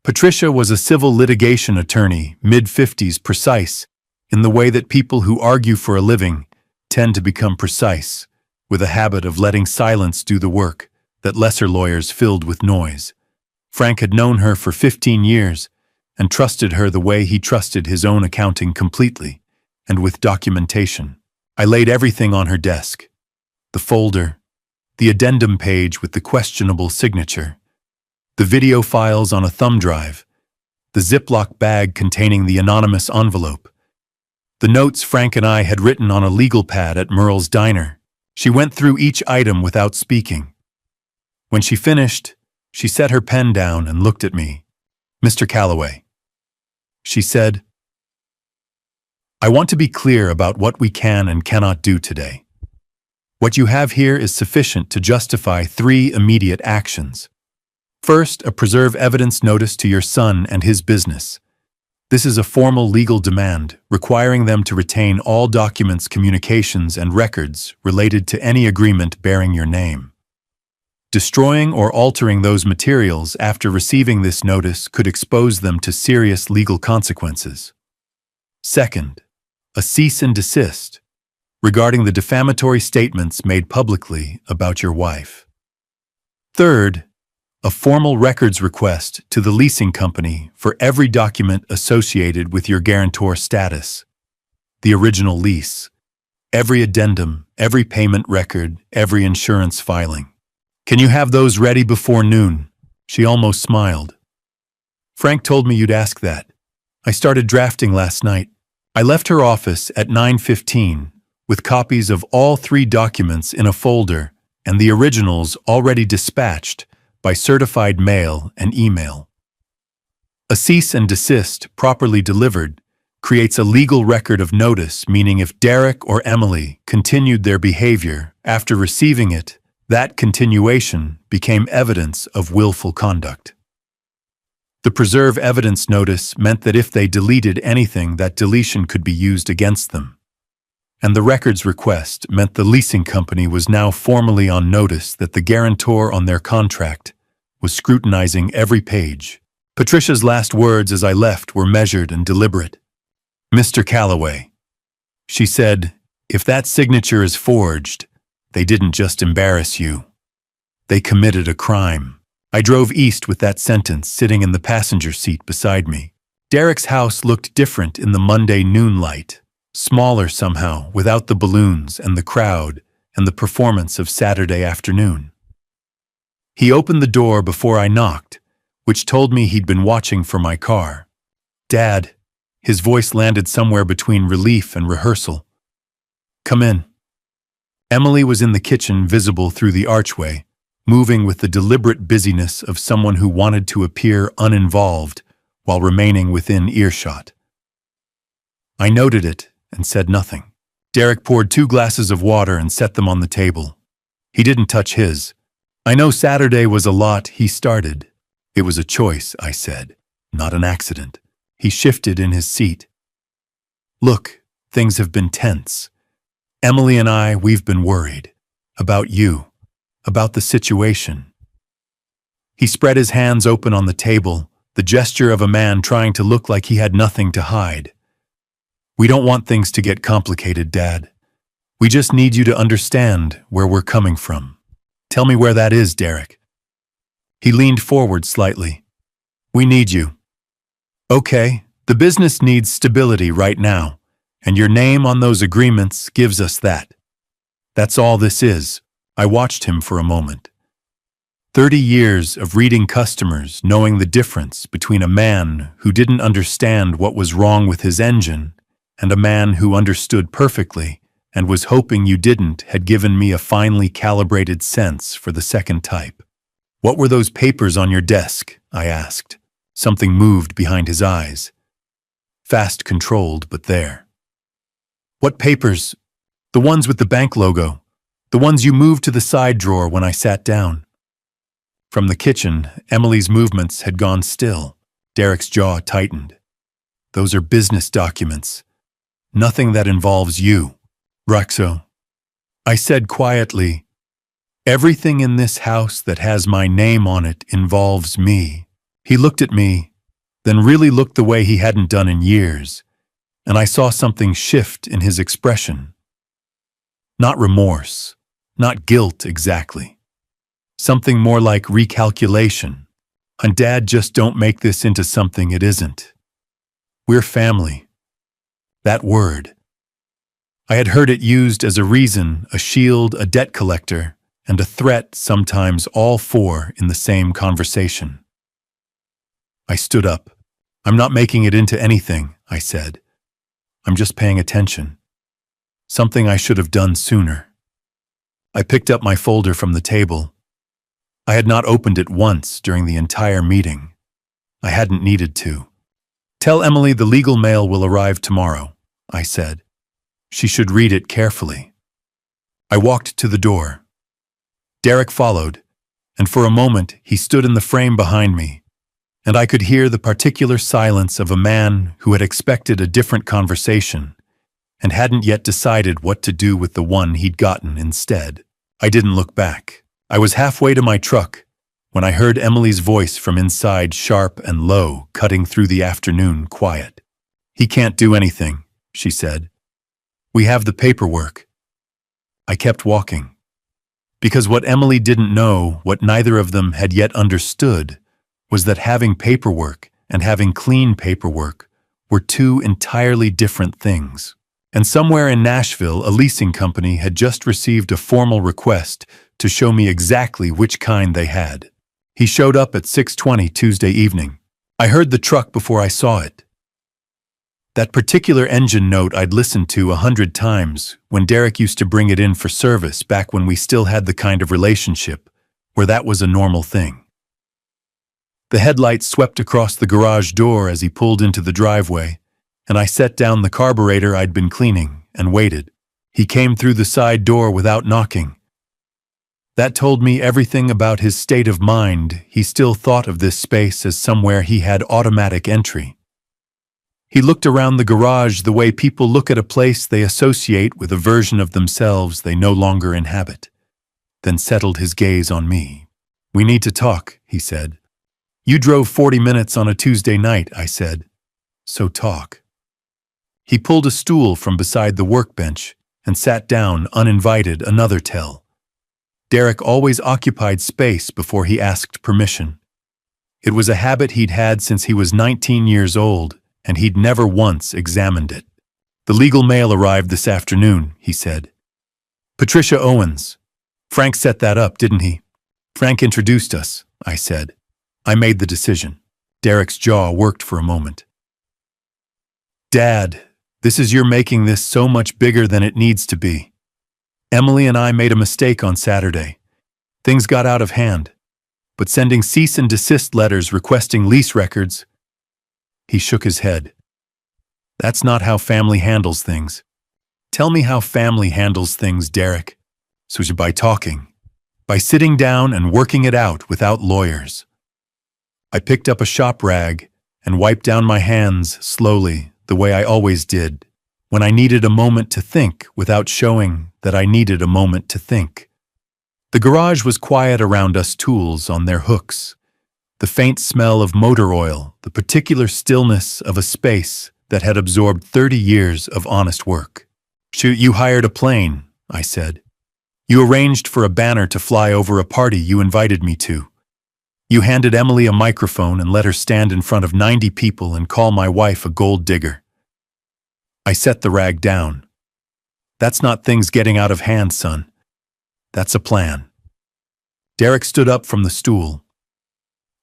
Speaker 1: Patricia was a civil litigation attorney, mid-50s, precise, in the way that people who argue for a living tend to become precise, with a habit of letting silence do the work that lesser lawyers filled with noise. Frank had known her for 15 years and trusted her the way he trusted his own accounting completely, and with documentation. I laid everything on her desk. The folder, the addendum page with the questionable signature, the video files on a thumb drive, the Ziploc bag containing the anonymous envelope, the notes Frank and I had written on a legal pad at Merle's Diner. She went through each item without speaking. When she finished, she set her pen down and looked at me. "Mr. Calloway," she said, "I want to be clear about what we can and cannot do today. What you have here is sufficient to justify 3 immediate actions. First, a preserve evidence notice to your son and his business. This is a formal legal demand requiring them to retain all documents, communications, and records related to any agreement bearing your name. Destroying or altering those materials after receiving this notice could expose them to serious legal consequences. Second, a cease and desist regarding the defamatory statements made publicly about your wife. Third, a formal records request to the leasing company for every document associated with your guarantor status, the original lease, every addendum, every payment record, every insurance filing. Can you have those ready before noon?" She almost smiled. "Frank told me you'd ask that. I started drafting last night." I left her office at 9:15 with copies of all 3 documents in a folder and the originals already dispatched by certified mail and email. A cease and desist, properly delivered, creates a legal record of notice, meaning if Derek or Emily continued their behavior after receiving it, that continuation became evidence of willful conduct. The preserve evidence notice meant that if they deleted anything, that deletion could be used against them. And the records request meant the leasing company was now formally on notice that the guarantor on their contract was scrutinizing every page. Patricia's last words as I left were measured and deliberate. "Mr. Calloway," she said, "if that signature is forged, they didn't just embarrass you. They committed a crime." I drove east with that sentence sitting in the passenger seat beside me. Derek's house looked different in the Monday noon light, smaller somehow, without the balloons and the crowd and the performance of Saturday afternoon. He opened the door before I knocked, which told me he'd been watching for my car. "Dad," his voice landed somewhere between relief and rehearsal. "Come in." Emily was in the kitchen, visible through the archway, moving with the deliberate busyness of someone who wanted to appear uninvolved while remaining within earshot. I noted it and said nothing. Derek poured 2 glasses of water and set them on the table. He didn't touch his. "I know Saturday was a lot," he started. "It was a choice," I said, "not an accident." He shifted in his seat. "Look, things have been tense. Emily and we've been worried. About you. About the situation." He spread his hands open on the table, the gesture of a man trying to look like he had nothing to hide. "We don't want things to get complicated, Dad. We just need you to understand where we're coming from." "Tell me where that is, Derek." He leaned forward slightly. "We need you." "Okay, the business needs stability right now, and your name on those agreements gives us that. That's all this is." I watched him for a moment. 30 years of reading customers, knowing the difference between a man who didn't understand what was wrong with his engine and a man who understood perfectly and was hoping you didn't, had given me a finely calibrated sense for the second type. "What were those papers on your desk?" I asked. Something moved behind his eyes. Fast controlled, but there. "What papers?" "The ones with the bank logo. The ones you moved to the side drawer when I sat down." From the kitchen, Emily's movements had gone still. Derek's jaw tightened. "Those are business documents. Nothing that involves you, Roxo." I said quietly, "Everything in this house that has my name on it involves me." He looked at me, then really looked the way he hadn't done in years, and I saw something shift in his expression. Not remorse. Not guilt exactly. Something more like recalculation. And Dad, just don't make this into something it isn't. We're family. That word. I had heard it used as a reason, a shield, a debt collector, and a threat, sometimes all 4 in the same conversation. I stood up. "I'm not making it into anything," I said. "I'm just paying attention. Something I should have done sooner." I picked up my folder from the table. I had not opened it once during the entire meeting. I hadn't needed to. "Tell Emily the legal mail will arrive tomorrow," I said. "She should read it carefully." I walked to the door. Derek followed, and for a moment he stood in the frame behind me, and I could hear the particular silence of a man who had expected a different conversation and hadn't yet decided what to do with the one he'd gotten instead. I didn't look back. I was halfway to my truck when I heard Emily's voice from inside, sharp and low, cutting through the afternoon quiet. "He can't do anything," she said. "We have the paperwork." I kept walking. Because what Emily didn't know, what neither of them had yet understood, was that having paperwork and having clean paperwork were 2 entirely different things. And somewhere in Nashville, a leasing company had just received a formal request to show me exactly which kind they had. He showed up at 6:20 Tuesday evening. I heard the truck before I saw it. That particular engine note I'd listened to 100 times when Derek used to bring it in for service back when we still had the kind of relationship where that was a normal thing. The headlights swept across the garage door as he pulled into the driveway, and I set down the carburetor I'd been cleaning and waited. He came through the side door without knocking. That told me everything about his state of mind. He still thought of this space as somewhere he had automatic entry. He looked around the garage the way people look at a place they associate with a version of themselves they no longer inhabit, then settled his gaze on me. "We need to talk," he said. "You drove 40 minutes on a Tuesday night," I said. "So talk." He pulled a stool from beside the workbench and sat down uninvited, another tell. Derek always occupied space before he asked permission. It was a habit he'd had since he was 19 years old, and he'd never once examined it. "The legal mail arrived this afternoon," he said. "Patricia Owens. Frank set that up, didn't he?" "Frank introduced us," I said. "I made the decision." Derek's jaw worked for a moment. "Dad, this is you're making this so much bigger than it needs to be. Emily and I made a mistake on Saturday. Things got out of hand. But sending cease and desist letters requesting lease records..." He shook his head. "That's not how family handles things." "Tell me how family handles things, Derek." "So by talking. By sitting down and working it out without lawyers." I picked up a shop rag and wiped down my hands slowly, the way I always did, when I needed a moment to think without showing that I needed a moment to think. The garage was quiet around us, tools on their hooks. The faint smell of motor oil, the particular stillness of a space that had absorbed 30 years of honest work. "Shoot, you hired a plane," I said. "You arranged for a banner to fly over a party you invited me to. You handed Emily a microphone and let her stand in front of 90 people and call my wife a gold digger." I set the rag down. "That's not things getting out of hand, son. That's a plan." Derek stood up from the stool.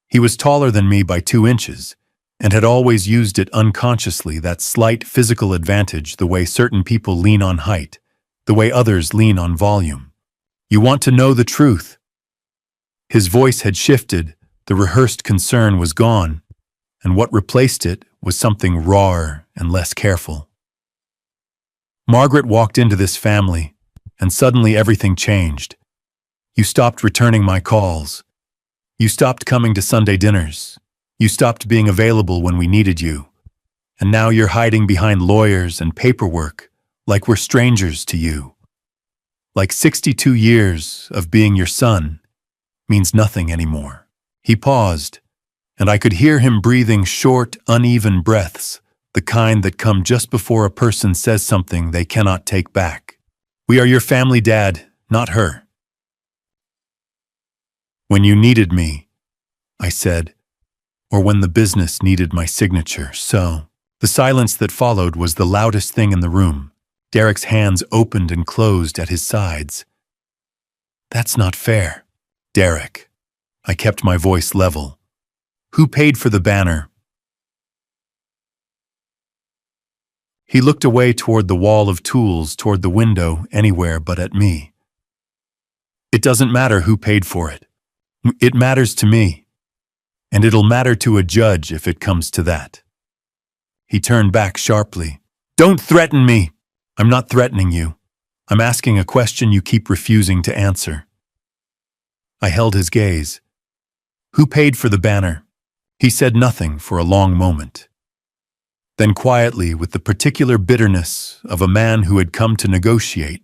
Speaker 1: He was taller than me by 2 inches, and had always used it unconsciously, that slight physical advantage, the way certain people lean on height, the way others lean on volume. "You want to know the truth?" His voice had shifted, the rehearsed concern was gone, and what replaced it was something rawer and less careful. "Margaret walked into this family, and suddenly everything changed. You stopped returning my calls. You stopped coming to Sunday dinners. You stopped being available when we needed you. And now you're hiding behind lawyers and paperwork, like we're strangers to you. Like 62 years of being your son means nothing anymore." He paused, and I could hear him breathing short, uneven breaths, the kind that come just before a person says something they cannot take back. "We are your family, Dad, not her." "When you needed me," I said, "or when the business needed my signature, so..." The silence that followed was the loudest thing in the room. Derek's hands opened and closed at his sides. "That's not fair." "Derek." I kept my voice level. "Who paid for the banner?" He looked away toward the wall of tools, toward the window, anywhere but at me. "It doesn't matter who paid for it. It matters to me. And it'll matter to a judge if it comes to that." He turned back sharply. "Don't threaten me!" "I'm not threatening you. I'm asking a question you keep refusing to answer." I held his gaze. "Who paid for the banner?" He said nothing for a long moment. Then quietly, with the particular bitterness of a man who had come to negotiate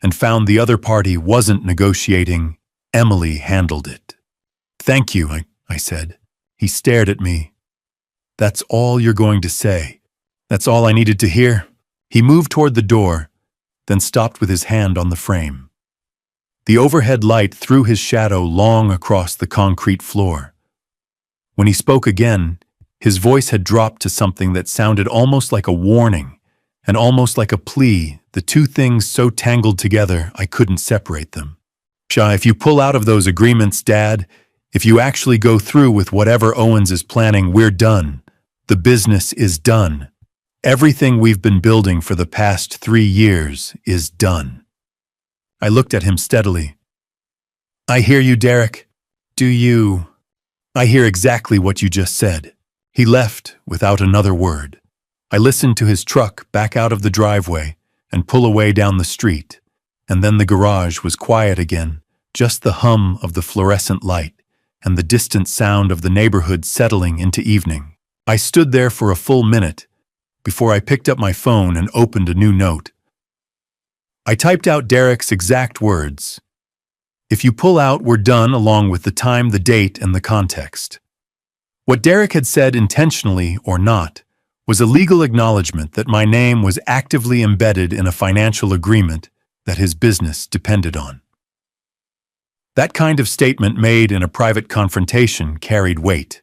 Speaker 1: and found the other party wasn't negotiating, "Emily handled it." "Thank you," I said. He stared at me. "That's all you're going to say? That's all I needed to hear?" He moved toward the door, then stopped with his hand on the frame. The overhead light threw his shadow long across the concrete floor. When he spoke again, his voice had dropped to something that sounded almost like a warning and almost like a plea, the two things so tangled together I couldn't separate them. "If you pull out of those agreements, Dad, if you actually go through with whatever Owens is planning, we're done. The business is done. Everything we've been building for the past 3 years is done." I looked at him steadily. "I hear you, Derek. Do you?" "I hear exactly what you just said." He left without another word. I listened to his truck back out of the driveway and pull away down the street, and then the garage was quiet again, just the hum of the fluorescent light and the distant sound of the neighborhood settling into evening. I stood there for a full minute before I picked up my phone and opened a new note. I typed out Derek's exact words. "If you pull out, we're done," along with the time, the date, and the context. What Derek had said, intentionally or not, was a legal acknowledgement that my name was actively embedded in a financial agreement that his business depended on. That kind of statement made in a private confrontation carried weight.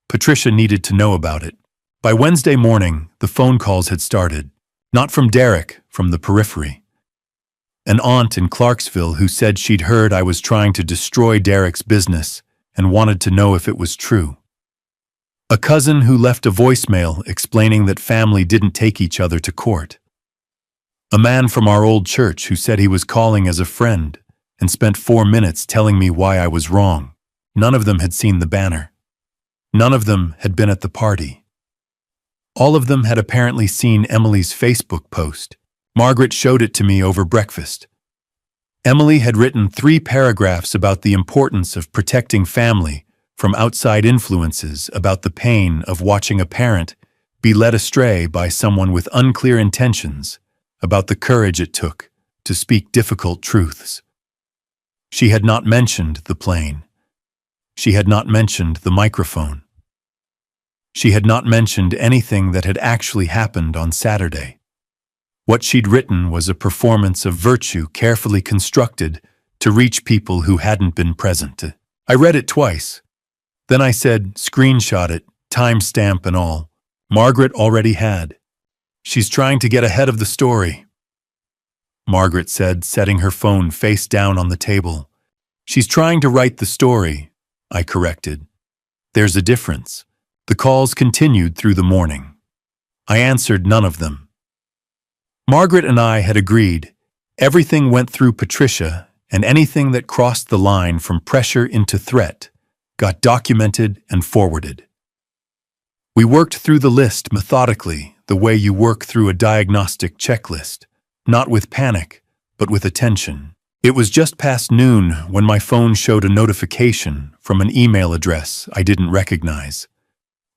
Speaker 1: Patricia needed to know about it. By Wednesday morning, the phone calls had started. Not from Derek, from the periphery. An aunt in Clarksville who said she'd heard I was trying to destroy Derek's business and wanted to know if it was true. A cousin who left a voicemail explaining that family didn't take each other to court. A man from our old church who said he was calling as a friend and spent 4 minutes telling me why I was wrong. None of them had seen the banner. None of them had been at the party. All of them had apparently seen Emily's Facebook post. Margaret showed it to me over breakfast. Emily had written 3 paragraphs about the importance of protecting family from outside influences, about the pain of watching a parent be led astray by someone with unclear intentions, about the courage it took to speak difficult truths. She had not mentioned the plane. She had not mentioned the microphone. She had not mentioned anything that had actually happened on Saturday. What she'd written was a performance of virtue carefully constructed to reach people who hadn't been present. I read it twice. Then I said, "Screenshot it, timestamp and all." Margaret already had. "She's trying to get ahead of the story," Margaret said, setting her phone face down on the table. "She's trying to write the story," I corrected. "There's a difference." The calls continued through the morning. I answered none of them. Margaret and I had agreed. Everything went through Patricia, and anything that crossed the line from pressure into threat got documented and forwarded. We worked through the list methodically, the way you work through a diagnostic checklist, not with panic, but with attention. It was just past noon when my phone showed a notification from an email address I didn't recognize.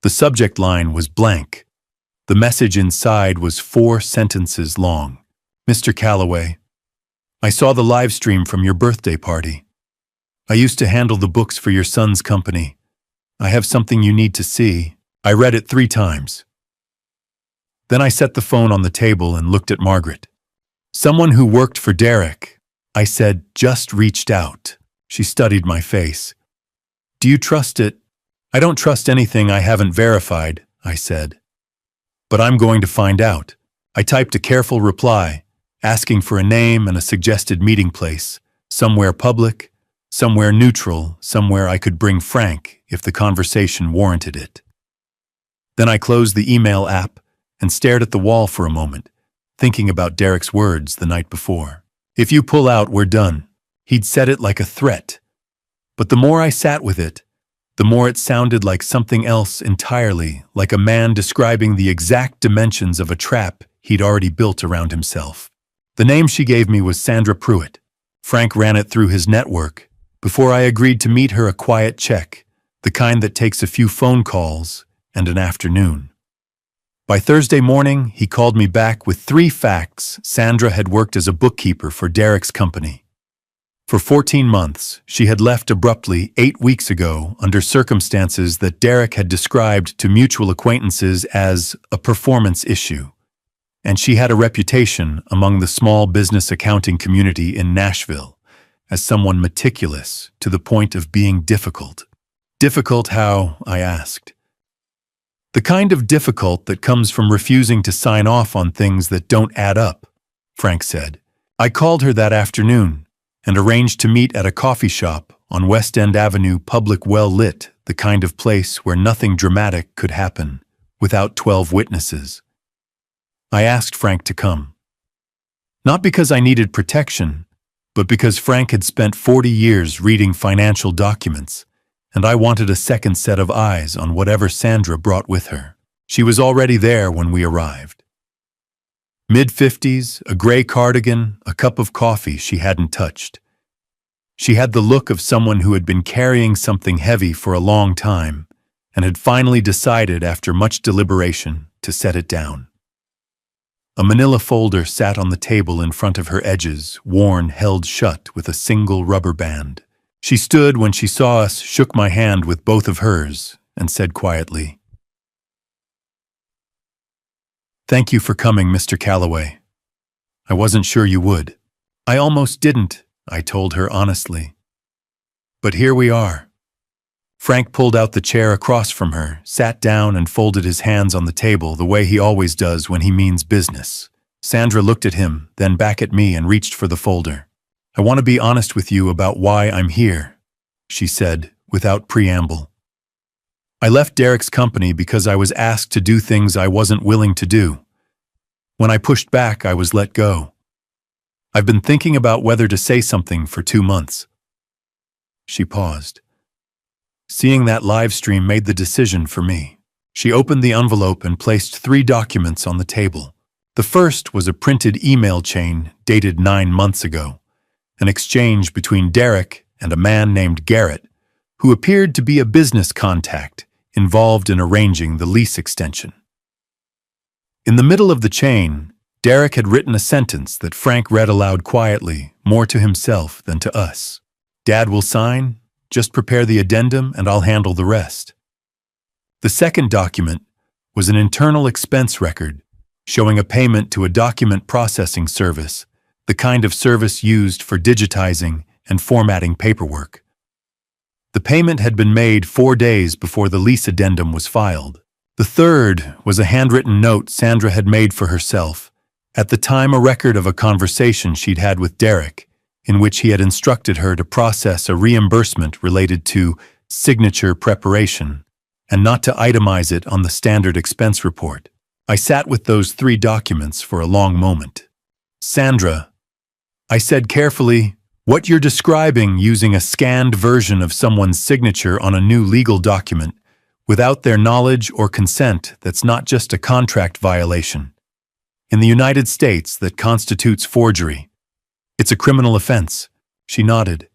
Speaker 1: The subject line was blank. The message inside was 4 sentences long. "Mr. Calloway, I saw the live stream from your birthday party. I used to handle the books for your son's company. I have something you need to see." I read it 3 times. Then I set the phone on the table and looked at Margaret. "Someone who worked for Derek," I said, "just reached out." She studied my face. "Do you trust it?" "I don't trust anything I haven't verified," I said. "But I'm going to find out." I typed a careful reply, asking for a name and a suggested meeting place, somewhere public, somewhere neutral, somewhere I could bring Frank if the conversation warranted it. Then I closed the email app and stared at the wall for a moment, thinking about Derek's words the night before. "If you pull out, we're done." He'd said it like a threat. But the more I sat with it, the more it sounded like something else entirely, like a man describing the exact dimensions of a trap he'd already built around himself. The name she gave me was Sandra Pruitt. Frank ran it through his network before I agreed to meet her, a quiet check, the kind that takes a few phone calls and an afternoon. By Thursday morning, he called me back with 3 facts. Sandra had worked as a bookkeeper for Derek's company. For 14 months, she had left abruptly 8 weeks ago under circumstances that Derek had described to mutual acquaintances as a performance issue. And she had a reputation among the small business accounting community in Nashville as someone meticulous to the point of being difficult. Difficult how? I asked. The kind of difficult that comes from refusing to sign off on things that don't add up, Frank said. I called her that afternoon and arranged to meet at a coffee shop on West End Avenue, public, well-lit, the kind of place where nothing dramatic could happen without 12 witnesses. I asked Frank to come. Not because I needed protection, but because Frank had spent 40 years reading financial documents, and I wanted a second set of eyes on whatever Sandra brought with her. She was already there when we arrived. Mid-50s, a gray cardigan, a cup of coffee she hadn't touched. She had the look of someone who had been carrying something heavy for a long time and had finally decided, after much deliberation, to set it down. A manila folder sat on the table in front of her edges, worn, held shut with a single rubber band. She stood when she saw us, shook my hand with both of hers, and said quietly, "Thank you for coming, Mr. Calloway. I wasn't sure you would." "I almost didn't," I told her honestly. "But here we are." Frank pulled out the chair across from her, sat down and folded his hands on the table the way he always does when he means business. Sandra looked at him, then back at me, and reached for the folder. "I want to be honest with you about why I'm here," she said, without preamble. "I left Derek's company because I was asked to do things I wasn't willing to do. When I pushed back, I was let go. I've been thinking about whether to say something for 2 months." She paused. Seeing that live stream made the decision for me. She opened the envelope and placed 3 documents on the table. The first was a printed email chain dated 9 months ago, an exchange between Derek and a man named Garrett, who appeared to be a business contact involved in arranging the lease extension. In the middle of the chain, Derek had written a sentence that Frank read aloud quietly, more to himself than to us. "Dad will sign, just prepare the addendum and I'll handle the rest." The second document was an internal expense record showing a payment to a document processing service, the kind of service used for digitizing and formatting paperwork. The payment had been made 4 days before the lease addendum was filed. The third was a handwritten note Sandra had made for herself, at the time a record of a conversation she'd had with Derek, in which he had instructed her to process a reimbursement related to signature preparation, and not to itemize it on the standard expense report. I sat with those 3 documents for a long moment. "Sandra," I said carefully, "what you're describing, using a scanned version of someone's signature on a new legal document, without their knowledge or consent, that's not just a contract violation. In the United States, that constitutes forgery. It's a criminal offense." She nodded.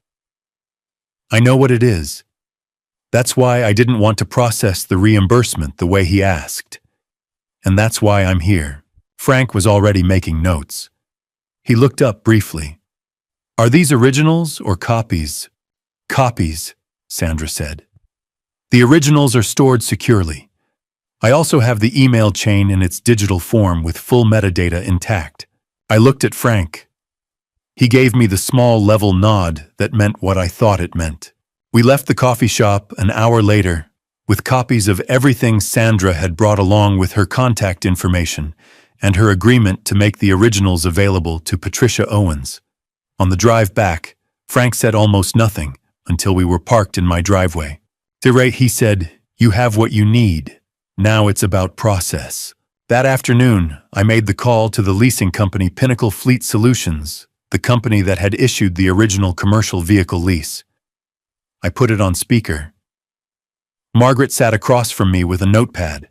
Speaker 1: "I know what it is. That's why I didn't want to process the reimbursement the way he asked. And that's why I'm here." Frank was already making notes. He looked up briefly. "Are these originals or copies?" "Copies," Sandra said. "The originals are stored securely. I also have the email chain in its digital form with full metadata intact." I looked at Frank. He gave me the small level nod that meant what I thought it meant. We left the coffee shop an hour later, with copies of everything Sandra had brought along with her contact information and her agreement to make the originals available to Patricia Owens. On the drive back, Frank said almost nothing until we were parked in my driveway. "Tere," he said, "you have what you need. Now it's about process." That afternoon, I made the call to the leasing company Pinnacle Fleet Solutions, the company that had issued the original commercial vehicle lease. I put it on speaker. Margaret sat across from me with a notepad.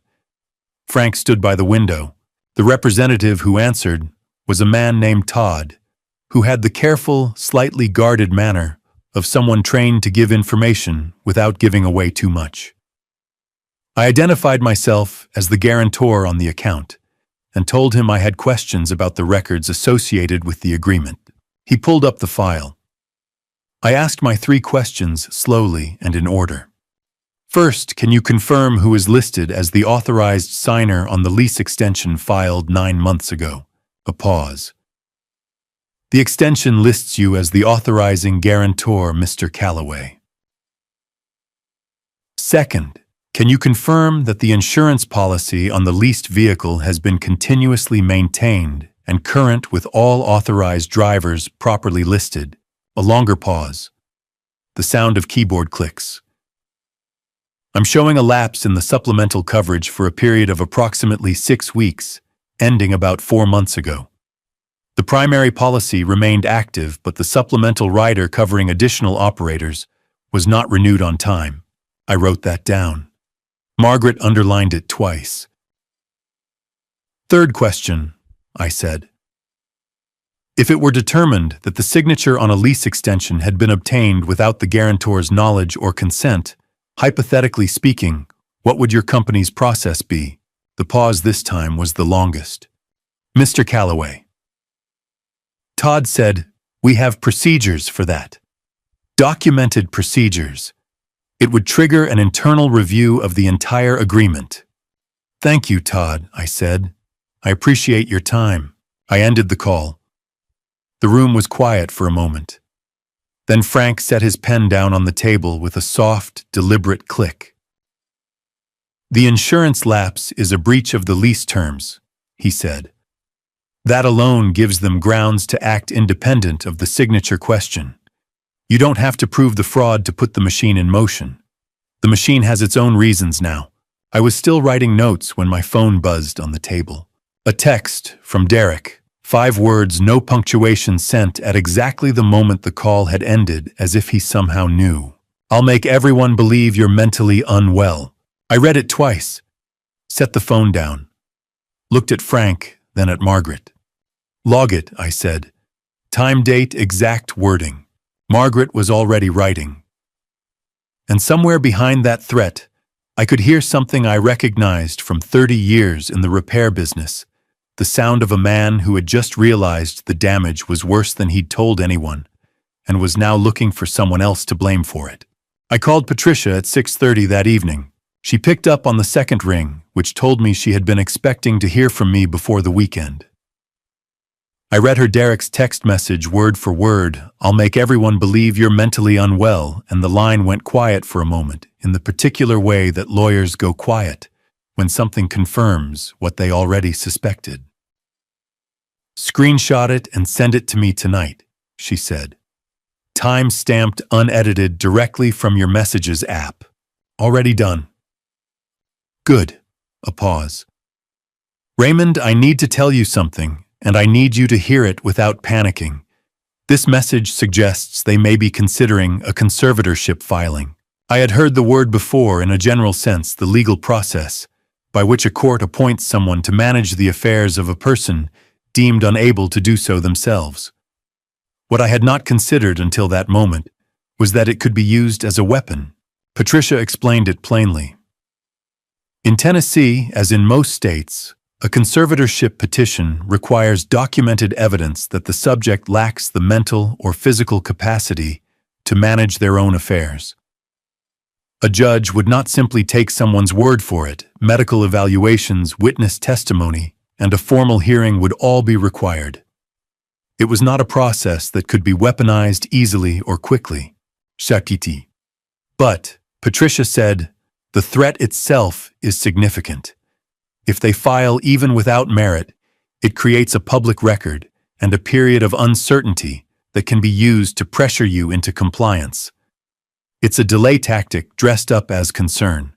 Speaker 1: Frank stood by the window. The representative who answered was a man named Todd, who had the careful, slightly guarded manner of someone trained to give information without giving away too much. I identified myself as the guarantor on the account and told him I had questions about the records associated with the agreement. He pulled up the file. I asked my 3 questions slowly and in order. "First, can you confirm who is listed as the authorized signer on the lease extension filed 9 months ago?" A pause. "The extension lists you as the authorizing guarantor, Mr. Calloway." "Second, can you confirm that the insurance policy on the leased vehicle has been continuously maintained and current with all authorized drivers properly listed?" A longer pause. The sound of keyboard clicks. "I'm showing a lapse in the supplemental coverage for a period of approximately 6 weeks, ending about 4 months ago. The primary policy remained active, but the supplemental rider covering additional operators was not renewed on time." I wrote that down. Margaret underlined it twice. "Third question," I said. If it were determined that the signature on a lease extension had been obtained without the guarantor's knowledge or consent, hypothetically speaking, what would your company's process be? The pause this time was the longest. Mr. Calloway. Todd said, "We have procedures for that. Documented procedures. It would trigger an internal review of the entire agreement." "Thank you, Todd," I said. "I appreciate your time." I ended the call. The room was quiet for a moment. Then Frank set his pen down on the table with a soft, deliberate click. "The insurance lapse is a breach of the lease terms," he said. "That alone gives them grounds to act independent of the signature question. You don't have to prove the fraud to put the machine in motion. The machine has its own reasons now." I was still writing notes when my phone buzzed on the table. A text from Derek. 5 words, no punctuation, sent at exactly the moment the call had ended, as if he somehow knew. "I'll make everyone believe you're mentally unwell." I read it twice, set the phone down, looked at Frank, then at Margaret. "Log it," I said. Time, date, exact wording. Margaret was already writing. And somewhere behind that threat, I could hear something I recognized from 30 years in the repair business. The sound of a man who had just realized the damage was worse than he'd told anyone, and was now looking for someone else to blame for it. I called Patricia at 6:30 that evening. She picked up on the second ring, which told me she had been expecting to hear from me before the weekend. I read her Derek's text message word for word. "I'll make everyone believe you're mentally unwell," and the line went quiet for a moment, in the particular way that lawyers go quiet when something confirms what they already suspected. "Screenshot it and send it to me tonight," she said. "Time-stamped, unedited, directly from your Messages app. Already done." "Good." A pause. "Raymond, I need to tell you something, and I need you to hear it without panicking. This message suggests they may be considering a conservatorship filing. I had heard the word before in a general sense, the legal process, by which a court appoints someone to manage the affairs of a person deemed unable to do so themselves. What I had not considered until that moment was that it could be used as a weapon. Patricia explained it plainly. In Tennessee, as in most states, a conservatorship petition requires documented evidence that the subject lacks the mental or physical capacity to manage their own affairs. A judge would not simply take someone's word for it. Medical evaluations, witness testimony, and a formal hearing would all be required. It was not a process that could be weaponized easily or quickly. Shakiti. But, Patricia said, the threat itself is significant. If they file even without merit, it creates a public record and a period of uncertainty that can be used to pressure you into compliance. It's a delay tactic dressed up as concern.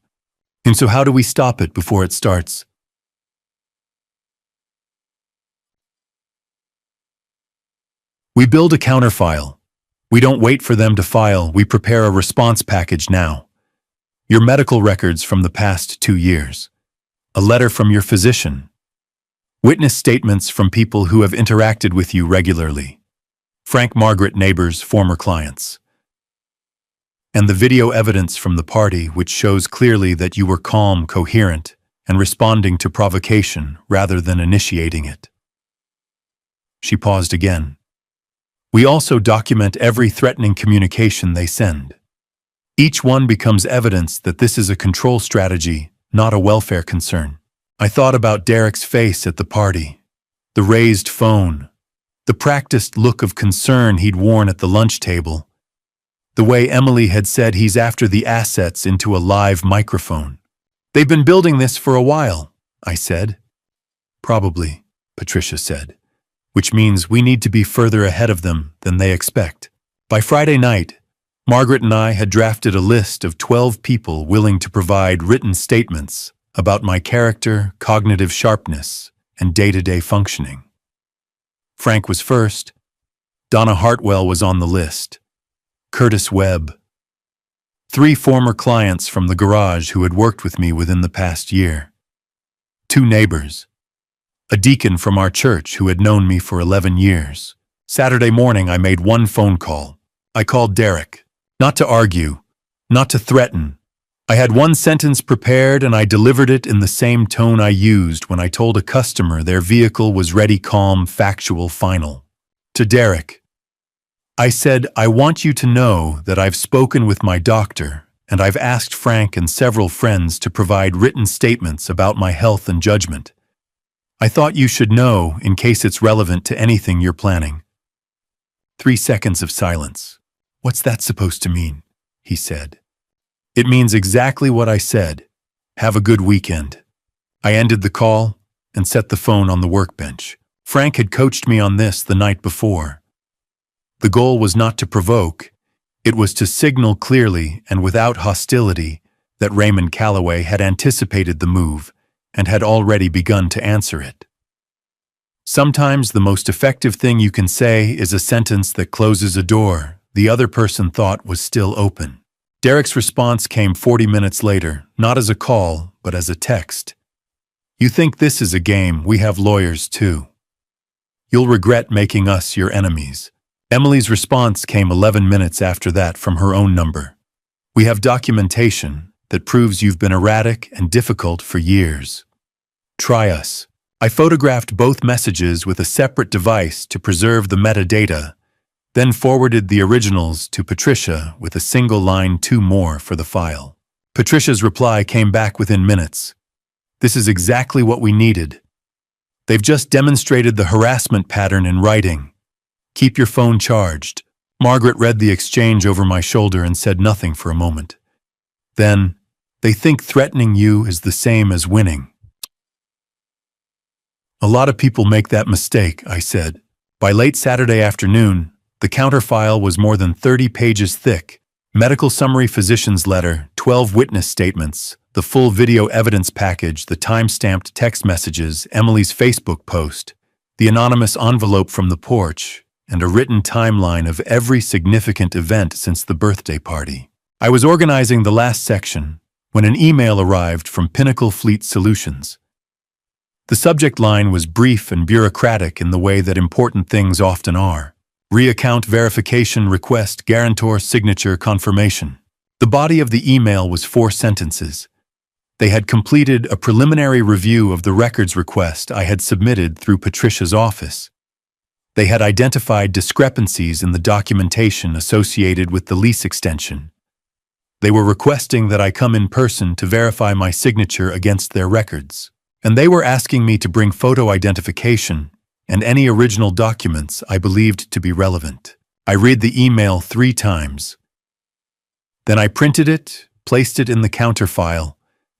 Speaker 1: And so how do we stop it before it starts? We build a counterfile. We don't wait for them to file, we prepare a response package now. Your medical records from the past 2 years. A letter from your physician. Witness statements from people who have interacted with you regularly. Frank Margaret neighbors, former clients. And the video evidence from the party which shows clearly that you were calm, coherent, and responding to provocation rather than initiating it. She paused again. We also document every threatening communication they send. Each one becomes evidence that this is a control strategy, not a welfare concern. I thought about Derek's face at the party, the raised phone, the practiced look of concern he'd worn at the lunch table, the way Emily had said he's after the assets into a live microphone. They've been building this for a while, I said. Probably, Patricia said, which means we need to be further ahead of them than they expect. By Friday night, Margaret and I had drafted a list of 12 people willing to provide written statements about my character, cognitive sharpness, and day-to-day functioning. Frank was first. Donna Hartwell was on the list. Curtis Webb. 3 former clients from the garage who had worked with me within the past year. 2 neighbors. A deacon from our church who had known me for 11 years. Saturday morning, I made one phone call. I called Derek. Not to argue, not to threaten. I had one sentence prepared and I delivered it in the same tone I used when I told a customer their vehicle was ready, calm, factual, final. To Derek, I said, I want you to know that I've spoken with my doctor and I've asked Frank and several friends to provide written statements about my health and judgment. I thought you should know in case it's relevant to anything you're planning. 3 seconds of silence. What's that supposed to mean? He said. It means exactly what I said. Have a good weekend. I ended the call and set the phone on the workbench. Frank had coached me on this the night before. The goal was not to provoke. It was to signal clearly and without hostility that Raymond Calloway had anticipated the move and had already begun to answer it. Sometimes the most effective thing you can say is a sentence that closes a door the other person thought was still open. Derek's response came 40 minutes later, not as a call, but as a text. You think this is a game? We have lawyers too. You'll regret making us your enemies. Emily's response came 11 minutes after that from her own number. We have documentation that proves you've been erratic and difficult for years. Try us. I photographed both messages with a separate device to preserve the metadata, then forwarded the originals to Patricia with a single line, 2 more for the file. Patricia's reply came back within minutes. This is exactly what we needed. They've just demonstrated the harassment pattern in writing. Keep your phone charged. Margaret read the exchange over my shoulder and said nothing for a moment. Then, they think threatening you is the same as winning. A lot of people make that mistake, I said. By late Saturday afternoon, the counterfile was more than 30 pages thick. Medical summary, physician's letter, 12 witness statements, the full video evidence package, the time-stamped text messages, Emily's Facebook post, the anonymous envelope from the porch, and a written timeline of every significant event since the birthday party. I was organizing the last section when an email arrived from Pinnacle Fleet Solutions. The subject line was brief and bureaucratic in the way that important things often are. Reaccount verification request, guarantor signature confirmation. The body of the email was 4 sentences. They had completed a preliminary review of the records request I had submitted through Patricia's office. They had identified discrepancies in the documentation associated with the lease extension. They were requesting that I come in person to verify my signature against their records. And they were asking me to bring photo identification and any original documents I believed to be relevant. I read the email 3 times. Then I printed it, placed it in the counterfile,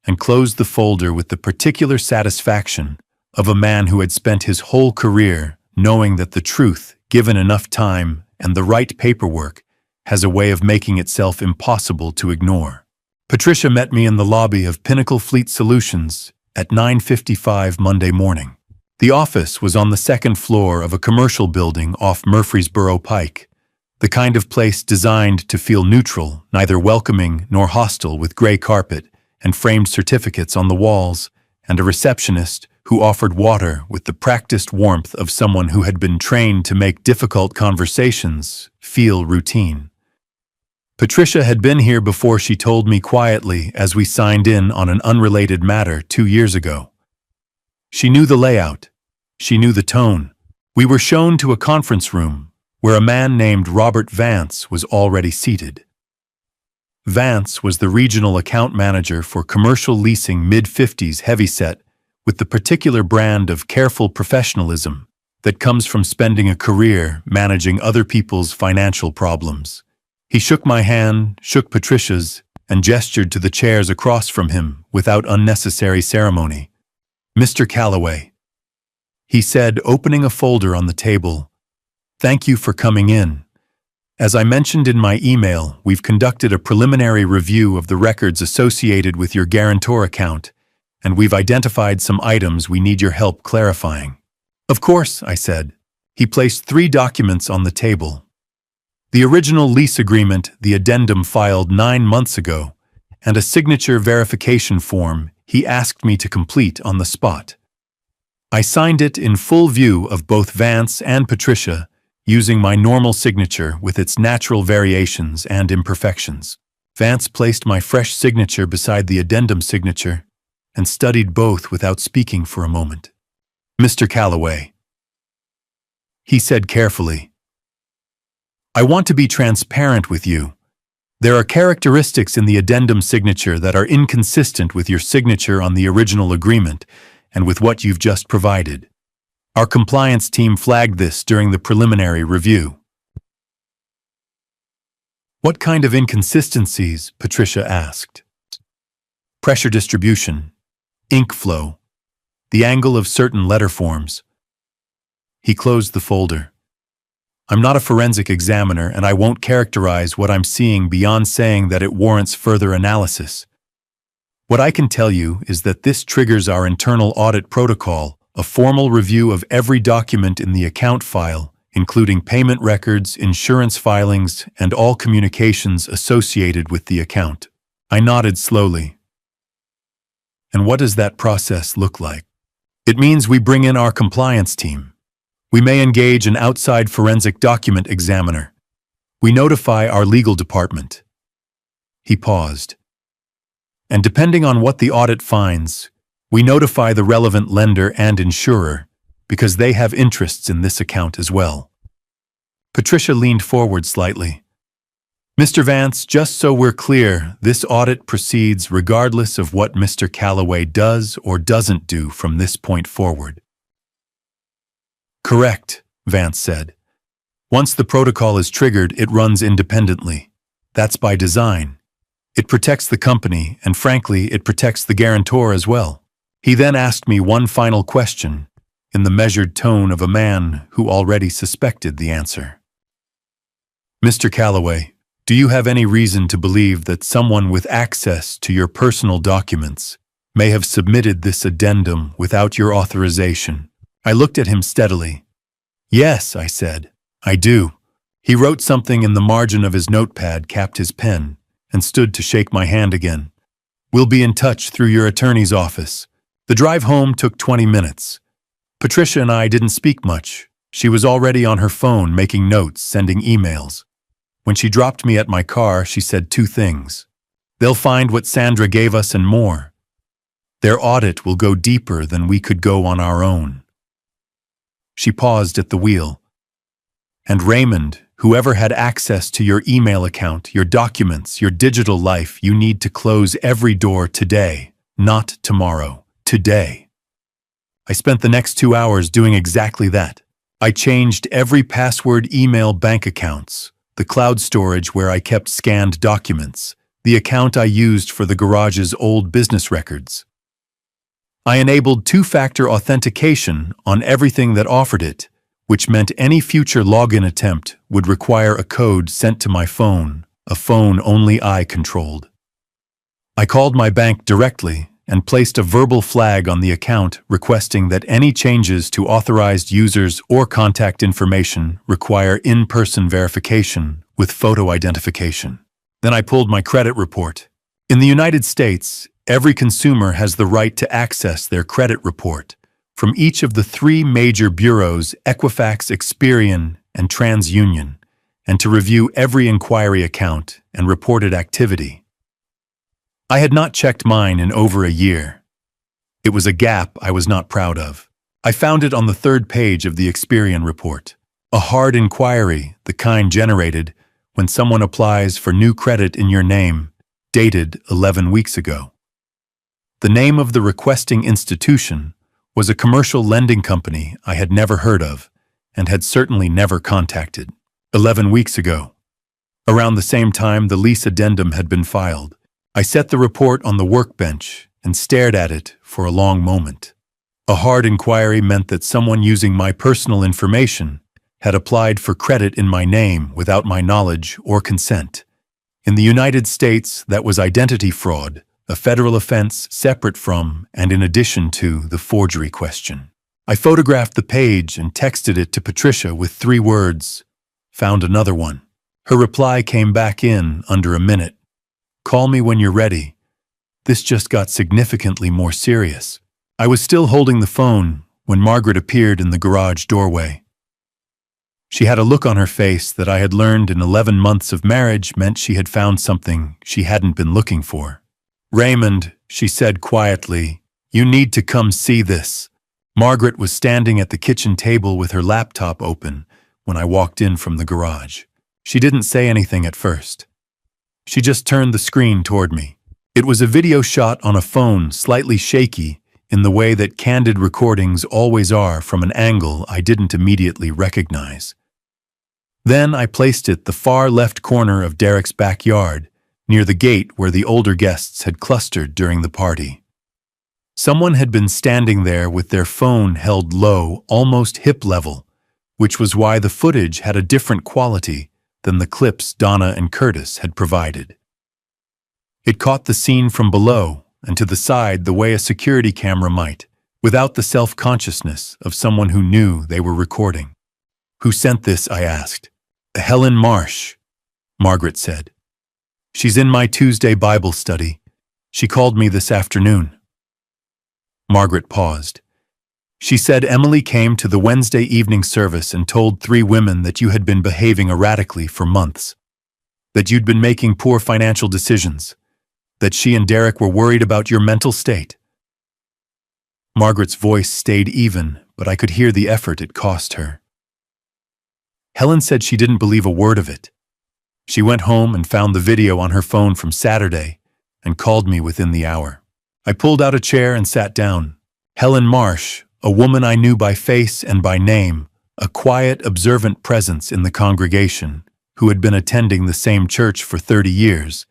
Speaker 1: and closed the folder with the particular satisfaction of a man who had spent his whole career knowing that the truth, given enough time and the right paperwork, has a way of making itself impossible to ignore. Patricia met me in the lobby of Pinnacle Fleet Solutions at 9:55 Monday morning. The office was on the 2nd floor of a commercial building off Murfreesboro Pike, the kind of place designed to feel neutral, neither welcoming nor hostile, with gray carpet and framed certificates on the walls, and a receptionist who offered water with the practiced warmth of someone who had been trained to make difficult conversations feel routine. Patricia had been here before, she told me quietly as we signed in on an unrelated matter 2 years ago. She knew the layout. She knew the tone. We were shown to a conference room where a man named Robert Vance was already seated. Vance was the regional account manager for commercial leasing, mid-50s, heavyset, with the particular brand of careful professionalism that comes from spending a career managing other people's financial problems. He shook my hand, shook Patricia's, and gestured to the chairs across from him without unnecessary ceremony. Mr. Calloway, he said, opening a folder on the table. Thank you for coming in. As I mentioned in my email, we've conducted a preliminary review of the records associated with your guarantor account, and we've identified some items we need your help clarifying. Of course, I said. He placed 3 documents on the table. The original lease agreement, the addendum filed 9 months ago, and a signature verification form he asked me to complete on the spot. I signed it in full view of both Vance and Patricia, using my normal signature with its natural variations and imperfections. Vance placed my fresh signature beside the addendum signature and studied both without speaking for a moment. "Mr. Calloway," he said carefully, "I want to be transparent with you. There are characteristics in the addendum signature that are inconsistent with your signature on the original agreement and with what you've just provided. Our compliance team flagged this during the preliminary review." "What kind of inconsistencies?" Patricia asked. "Pressure distribution, ink flow, the angle of certain letter forms." He closed the folder. "I'm not a forensic examiner, and I won't characterize what I'm seeing beyond saying that it warrants further analysis. What I can tell you is that this triggers our internal audit protocol, a formal review of every document in the account file, including payment records, insurance filings, and all communications associated with the account." I nodded slowly. "And what does that process look like?" "It means we bring in our compliance team. We may engage an outside forensic document examiner. We notify our legal department." He paused. "And depending on what the audit finds, we notify the relevant lender and insurer, because they have interests in this account as well." Patricia leaned forward slightly. "Mr. Vance, just so we're clear, this audit proceeds regardless of what Mr. Calloway does or doesn't do from this point forward." "Correct," Vance said. "Once the protocol is triggered, it runs independently. That's by design. It protects the company, and frankly, it protects the guarantor as well." He then asked me one final question, in the measured tone of a man who already suspected the answer. "Mr. Calloway, do you have any reason to believe that someone with access to your personal documents may have submitted this addendum without your authorization?" I looked at him steadily. "Yes," I said, "I do." He wrote something in the margin of his notepad, capped his pen, and stood to shake my hand again. "We'll be in touch through your attorney's office." The drive home took 20 minutes. Patricia and I didn't speak much. She was already on her phone making notes, sending emails. When she dropped me at my car, she said two things. "They'll find what Sandra gave us and more. Their audit will go deeper than we could go on our own." She paused at the wheel. "And Raymond, whoever had access to your email account, your documents, your digital life, you need to close every door today, not tomorrow, today." I spent the next 2 hours doing exactly that. I changed every password, email, bank accounts, the cloud storage where I kept scanned documents, the account I used for the garage's old business records. I enabled two-factor authentication on everything that offered it, which meant any future login attempt would require a code sent to my phone, a phone only I controlled. I called my bank directly and placed a verbal flag on the account requesting that any changes to authorized users or contact information require in-person verification with photo identification. Then I pulled my credit report. In the United States, every consumer has the right to access their credit report from each of the 3 major bureaus, Equifax, Experian, and TransUnion, and to review every inquiry account and reported activity. I had not checked mine in over a year. It was a gap I was not proud of. I found it on the 3rd page of the Experian report. A hard inquiry, the kind generated when someone applies for new credit in your name, dated 11 weeks ago. The name of the requesting institution was a commercial lending company I had never heard of and had certainly never contacted. 11 weeks ago. Around the same time the lease addendum had been filed. I set the report on the workbench and stared at it for a long moment. A hard inquiry meant that someone using my personal information had applied for credit in my name without my knowledge or consent. In the United States, that was identity fraud, a federal offense separate from and in addition to the forgery question. I photographed the page and texted it to Patricia with 3 words, "Found another one." Her reply came back in under a minute. "Call me when you're ready." This just got significantly more serious. I was still holding the phone when Margaret appeared in the garage doorway. She had a look on her face that I had learned in 11 months of marriage meant she had found something she hadn't been looking for. "Raymond," she said quietly, "you need to come see this." Margaret was standing at the kitchen table with her laptop open when I walked in from the garage. She didn't say anything at first. She just turned the screen toward me. It was a video shot on a phone, slightly shaky, in the way that candid recordings always are from an angle I didn't immediately recognize. Then I placed it the far left corner of Derek's backyard, near the gate where the older guests had clustered during the party. Someone had been standing there with their phone held low, almost hip level, which was why the footage had a different quality than the clips Donna and Curtis had provided. It caught the scene from below and to the side the way a security camera might, without the self-consciousness of someone who knew they were recording. "Who sent this?" I asked. "Helen Marsh," Margaret said. "She's in my Tuesday Bible study. She called me this afternoon." Margaret paused. "She said Emily came to the Wednesday evening service and told 3 women that you had been behaving erratically for months, that you'd been making poor financial decisions, that she and Derek were worried about your mental state." Margaret's voice stayed even, but I could hear the effort it cost her. "Helen said she didn't believe a word of it. She went home and found the video on her phone from Saturday and called me within the hour." I pulled out a chair and sat down. Helen Marsh, a woman I knew by face and by name, a quiet, observant presence in the congregation, who had been attending the same church for 30 years,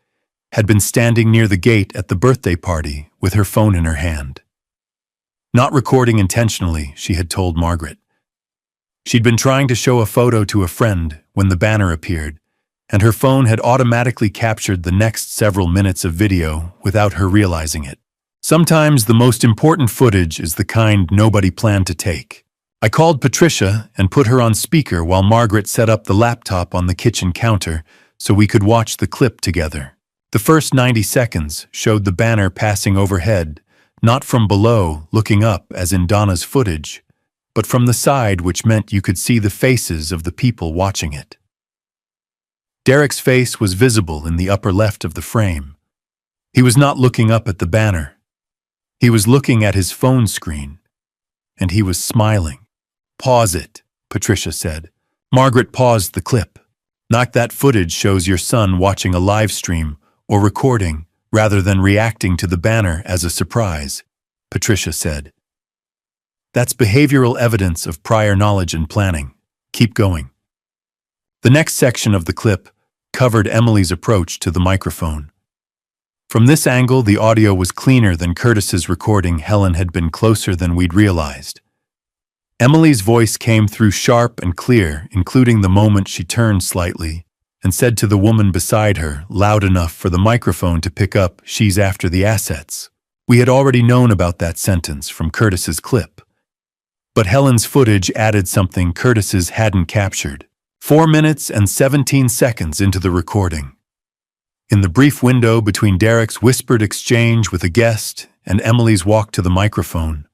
Speaker 1: had been standing near the gate at the birthday party with her phone in her hand. Not recording intentionally, she had told Margaret. She'd been trying to show a photo to a friend when the banner appeared, and her phone had automatically captured the next several minutes of video without her realizing it. Sometimes the most important footage is the kind nobody planned to take. I called Patricia and put her on speaker while Margaret set up the laptop on the kitchen counter so we could watch the clip together. The first 90 seconds showed the banner passing overhead, not from below, looking up as in Donna's footage, but from the side, which meant you could see the faces of the people watching it. Derek's face was visible in the upper left of the frame. He was not looking up at the banner. He was looking at his phone screen, and he was smiling. "Pause it," Patricia said. Margaret paused the clip. "Not that footage shows your son watching a live stream or recording rather than reacting to the banner as a surprise," Patricia said. "That's behavioral evidence of prior knowledge and planning. Keep going." The next section of the clip covered Emily's approach to the microphone. From this angle, the audio was cleaner than Curtis's recording. Helen had been closer than we'd realized. Emily's voice came through sharp and clear, including the moment she turned slightly and said to the woman beside her, loud enough for the microphone to pick up, "She's after the assets." We had already known about that sentence from Curtis's clip. But Helen's footage added something Curtis's hadn't captured. 4 minutes and 17 seconds into the recording. In the brief window between Derek's whispered exchange with a guest and Emily's walk to the microphone,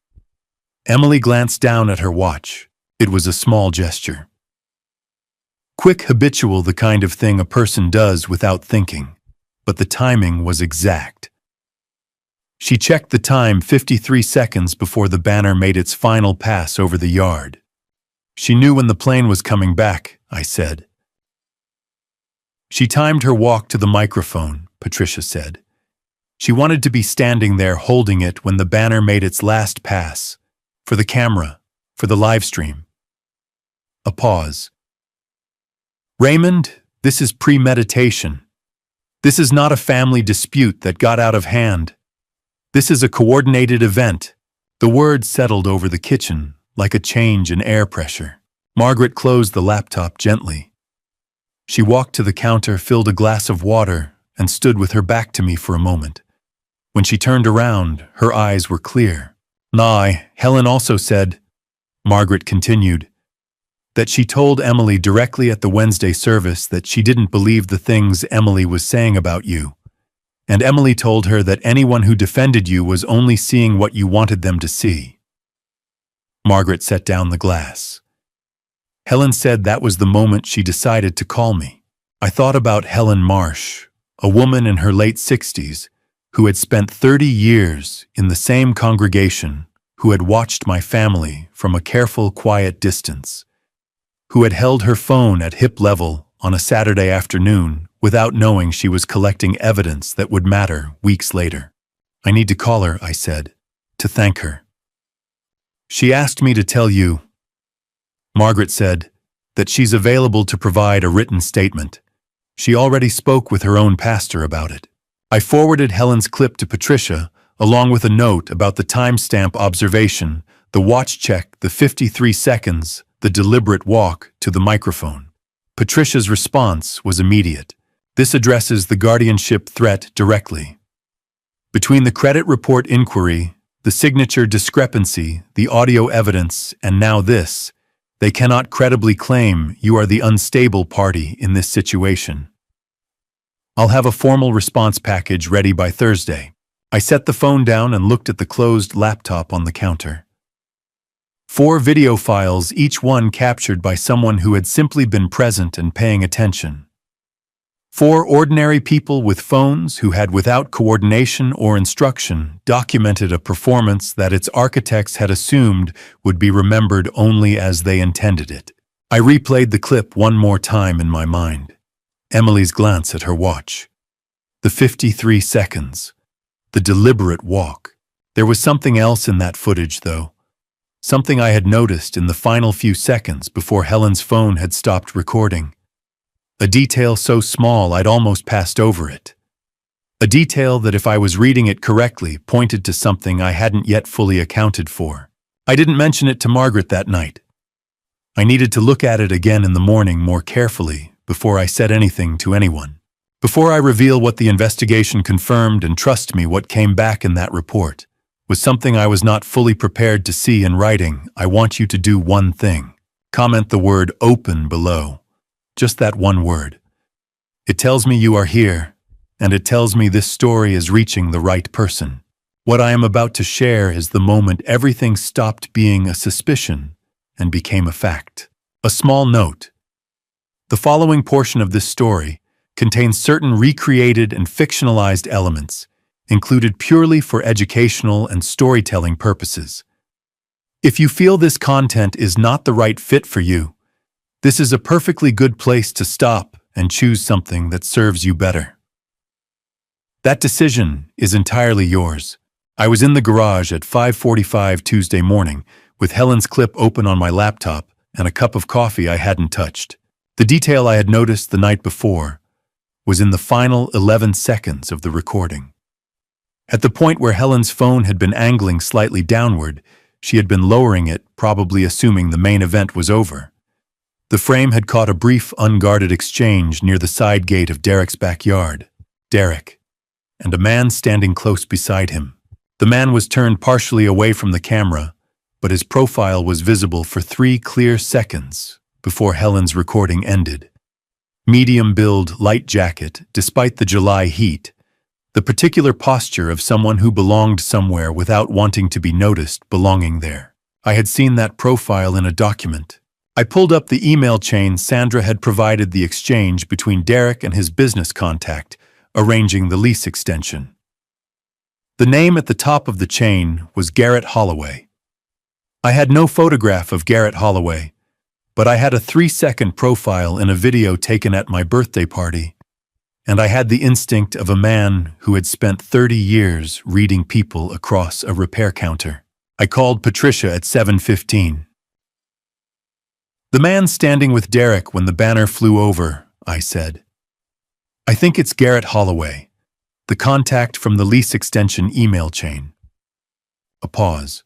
Speaker 1: Emily glanced down at her watch. It was a small gesture. Quick, habitual, the kind of thing a person does without thinking, but the timing was exact. She checked the time 53 seconds before the banner made its final pass over the yard. "She knew when the plane was coming back," I said. "She timed her walk to the microphone," Patricia said. "She wanted to be standing there holding it when the banner made its last pass. For the camera, for the live stream." A pause. "Raymond, this is premeditation. This is not a family dispute that got out of hand. This is a coordinated event." The words settled over the kitchen like a change in air pressure. Margaret closed the laptop gently. She walked to the counter, filled a glass of water, and stood with her back to me for a moment. When she turned around, her eyes were clear. Helen also said," Margaret continued, "that she told Emily directly at the Wednesday service that she didn't believe the things Emily was saying about you. And Emily told her that anyone who defended you was only seeing what you wanted them to see." Margaret set down the glass. Helen said that was the moment she decided to call me. I thought about Helen Marsh, a woman in her late 60s, who had spent 30 years in the same congregation, who had watched my family from a careful, quiet distance, who had held her phone at hip level on a Saturday afternoon without knowing she was collecting evidence that would matter weeks later. I need to call her, I said, to thank her. She asked me to tell you, Margaret said, that she's available to provide a written statement. She already spoke with her own pastor about it. I forwarded Helen's clip to Patricia, along with a note about the timestamp observation, the watch check, the 53 seconds, the deliberate walk to the microphone. Patricia's response was immediate. This addresses the guardianship threat directly. Between the credit report inquiry, the signature discrepancy, the audio evidence, and now this, they cannot credibly claim you are the unstable party in this situation. I'll have a formal response package ready by Thursday. I set the phone down and looked at the closed laptop on the counter. 4 video files, each one captured by someone who had simply been present and paying attention. 4 ordinary people with phones who had, without coordination or instruction, documented a performance that its architects had assumed would be remembered only as they intended it. I replayed the clip one more time in my mind. Emily's glance at her watch. The 53 seconds. The deliberate walk. There was something else in that footage, though. Something I had noticed in the final few seconds before Helen's phone had stopped recording. A detail so small I'd almost passed over it. A detail that, if I was reading it correctly, pointed to something I hadn't yet fully accounted for. I didn't mention it to Margaret that night. I needed to look at it again in the morning more carefully before I said anything to anyone. Before I reveal what the investigation confirmed, and trust me, what came back in that report was something I was not fully prepared to see in writing. I want you to do one thing. Comment the word "open" below. Just that one word. It tells me you are here, and it tells me this story is reaching the right person. What I am about to share is the moment everything stopped being a suspicion and became a fact. A small note. The following portion of this story contains certain recreated and fictionalized elements, included purely for educational and storytelling purposes. If you feel this content is not the right fit for you, this is a perfectly good place to stop and choose something that serves you better. That decision is entirely yours. I was in the garage at 5:45 Tuesday morning with Helen's clip open on my laptop and a cup of coffee I hadn't touched. The detail I had noticed the night before was in the final 11 seconds of the recording. At the point where Helen's phone had been angling slightly downward, she had been lowering it, probably assuming the main event was over. The frame had caught a brief, unguarded exchange near the side gate of Derek's backyard. Derek, and a man standing close beside him. The man was turned partially away from the camera, but his profile was visible for 3 clear seconds before Helen's recording ended. Medium build, light jacket, despite the July heat, the particular posture of someone who belonged somewhere without wanting to be noticed belonging there. I had seen that profile in a document. I pulled up the email chain Sandra had provided the exchange between Derek and his business contact, arranging the lease extension. The name at the top of the chain was Garrett Holloway. I had no photograph of Garrett Holloway, but I had a 3-second profile in a video taken at my birthday party, and I had the instinct of a man who had spent 30 years reading people across a repair counter. I called Patricia at 7:15. "The man standing with Derek when the banner flew over," I said. "I think it's Garrett Holloway, the contact from the lease extension email chain." A pause.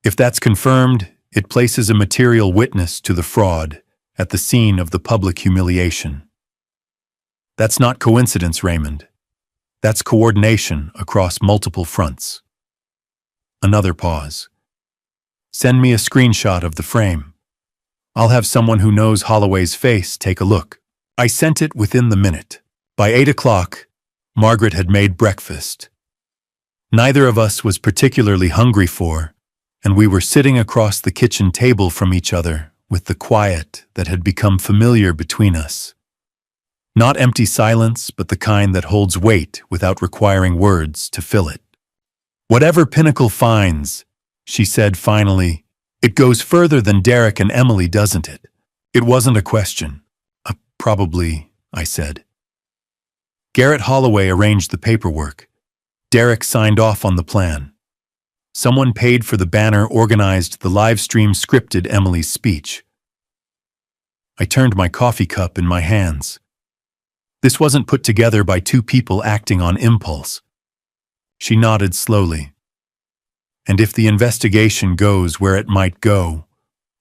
Speaker 1: "If that's confirmed, it places a material witness to the fraud at the scene of the public humiliation." "That's not coincidence, Raymond. That's coordination across multiple fronts." Another pause. "Send me a screenshot of the frame. I'll have someone who knows Holloway's face take a look." I sent it within the minute. By 8 o'clock, Margaret had made breakfast. Neither of us was particularly hungry and we were sitting across the kitchen table from each other with the quiet that had become familiar between us. Not empty silence, but the kind that holds weight without requiring words to fill it. "Whatever Pinnacle finds," she said finally, "it goes further than Derek and Emily, doesn't it?" It wasn't a question. Probably, I said. Garrett Holloway arranged the paperwork. Derek signed off on the plan. Someone paid for the banner, organized the live stream, scripted Emily's speech. I turned my coffee cup in my hands. This wasn't put together by two people acting on impulse. She nodded slowly. And if the investigation goes where it might go,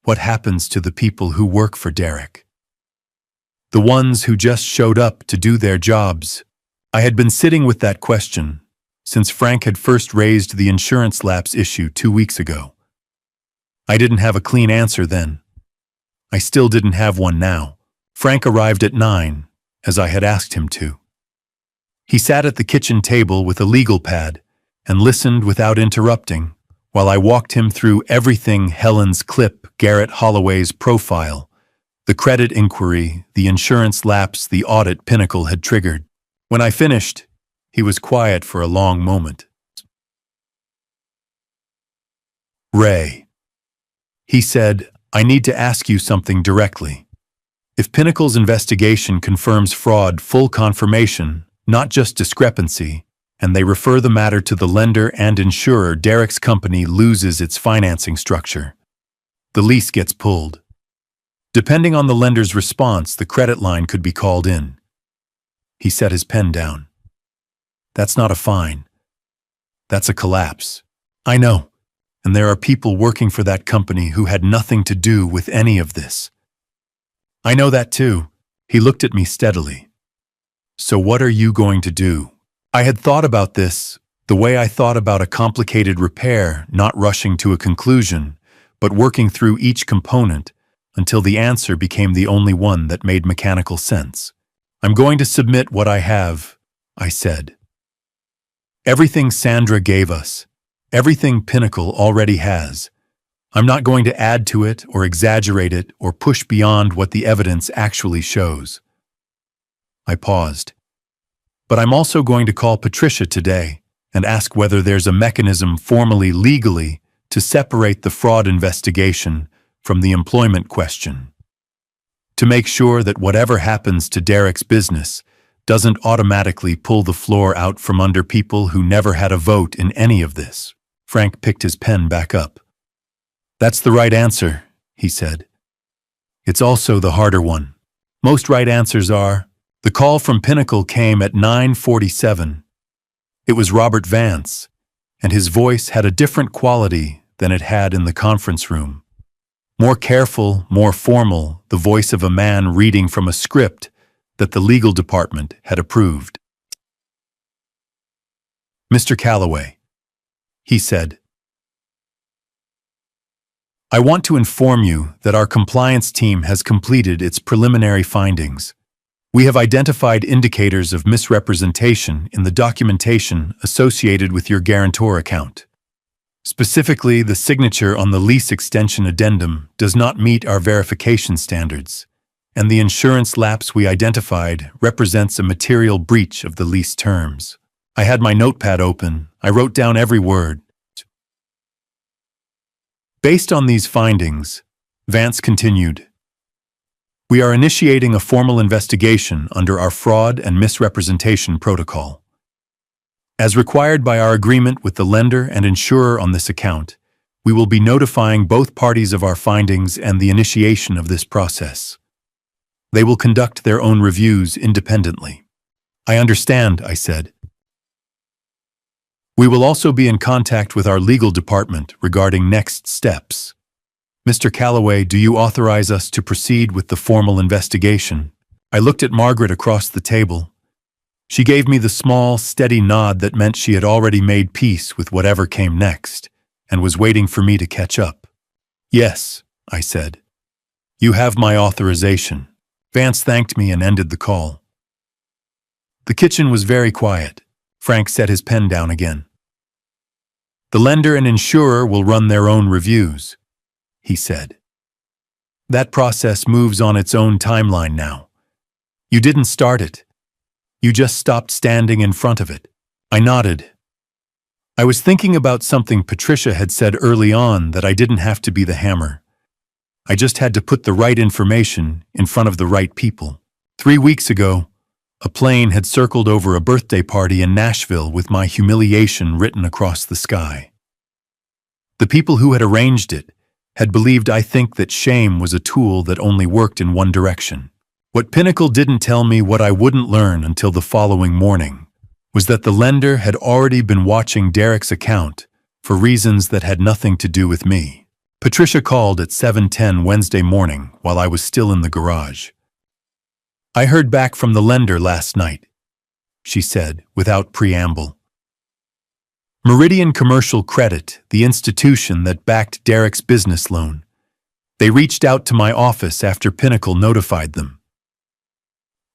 Speaker 1: what happens to the people who work for Derek? The ones who just showed up to do their jobs? I had been sitting with that question since Frank had first raised the insurance lapse issue 2 weeks ago. I didn't have a clean answer then. I still didn't have one now. Frank arrived at 9, as I had asked him to. He sat at the kitchen table with a legal pad and listened without interrupting while I walked him through everything: Helen's clip, Garrett Holloway's profile, the credit inquiry, the insurance lapse, the audit Pinnacle had triggered. When I finished, he was quiet for a long moment. "Ray," he said, "I need to ask you something directly. If Pinnacle's investigation confirms fraud, full confirmation, not just discrepancy, and they refer the matter to the lender and insurer, Derek's company loses its financing structure. The lease gets pulled. Depending on the lender's response, the credit line could be called in." He set his pen down. "That's not a fine. That's a collapse. I know, and there are people working for that company who had nothing to do with any of this." "I know that too." He looked at me steadily. "So what are you going to do?" I had thought about this the way I thought about a complicated repair, not rushing to a conclusion, but working through each component until the answer became the only one that made mechanical sense. "I'm going to submit what I have," I said. "Everything Sandra gave us, everything Pinnacle already has. I'm not going to add to it or exaggerate it or push beyond what the evidence actually shows." I paused. "But I'm also going to call Patricia today and ask whether there's a mechanism formally, legally, to separate the fraud investigation from the employment question. To make sure that whatever happens to Derek's business doesn't automatically pull the floor out from under people who never had a vote in any of this." Frank picked his pen back up. "That's the right answer," he said. "It's also the harder one. Most right answers are." The call from Pinnacle came at 9:47. It was Robert Vance, and his voice had a different quality than it had in the conference room. More careful, more formal, the voice of a man reading from a script that the legal department had approved. "Mr. Calloway," he said, "I want to inform you that our compliance team has completed its preliminary findings. We have identified indicators of misrepresentation in the documentation associated with your guarantor account. Specifically, the signature on the lease extension addendum does not meet our verification standards, and the insurance lapse we identified represents a material breach of the lease terms." I had my notepad open. I wrote down every word. "Based on these findings," Vance continued, "we are initiating a formal investigation under our fraud and misrepresentation protocol. As required by our agreement with the lender and insurer on this account, we will be notifying both parties of our findings and the initiation of this process. They will conduct their own reviews independently." "I understand," I said. "We will also be in contact with our legal department regarding next steps. Mr. Calloway, do you authorize us to proceed with the formal investigation?" I looked at Margaret across the table. She gave me the small, steady nod that meant she had already made peace with whatever came next and was waiting for me to catch up. "Yes," I said. "You have my authorization." Vance thanked me and ended the call. The kitchen was very quiet. Frank set his pen down again. "The lender and insurer will run their own reviews," he said. That process moves on its own timeline now. You didn't start it. You just stopped standing in front of it. I nodded. I was thinking about something Patricia had said early on, that I didn't have to be the hammer. I just had to put the right information in front of the right people. 3 weeks ago, a plane had circled over a birthday party in Nashville with my humiliation written across the sky. The people who had arranged it had believed I think that shame was a tool that only worked in one direction. What Pinnacle didn't tell me, what I wouldn't learn until the following morning, was that the lender had already been watching Derek's account for reasons that had nothing to do with me. Patricia called at 7:10 Wednesday morning while I was still in the garage. "I heard back from the lender last night," she said without preamble. Meridian Commercial Credit, the institution that backed Derek's business loan. They reached out to my office after Pinnacle notified them.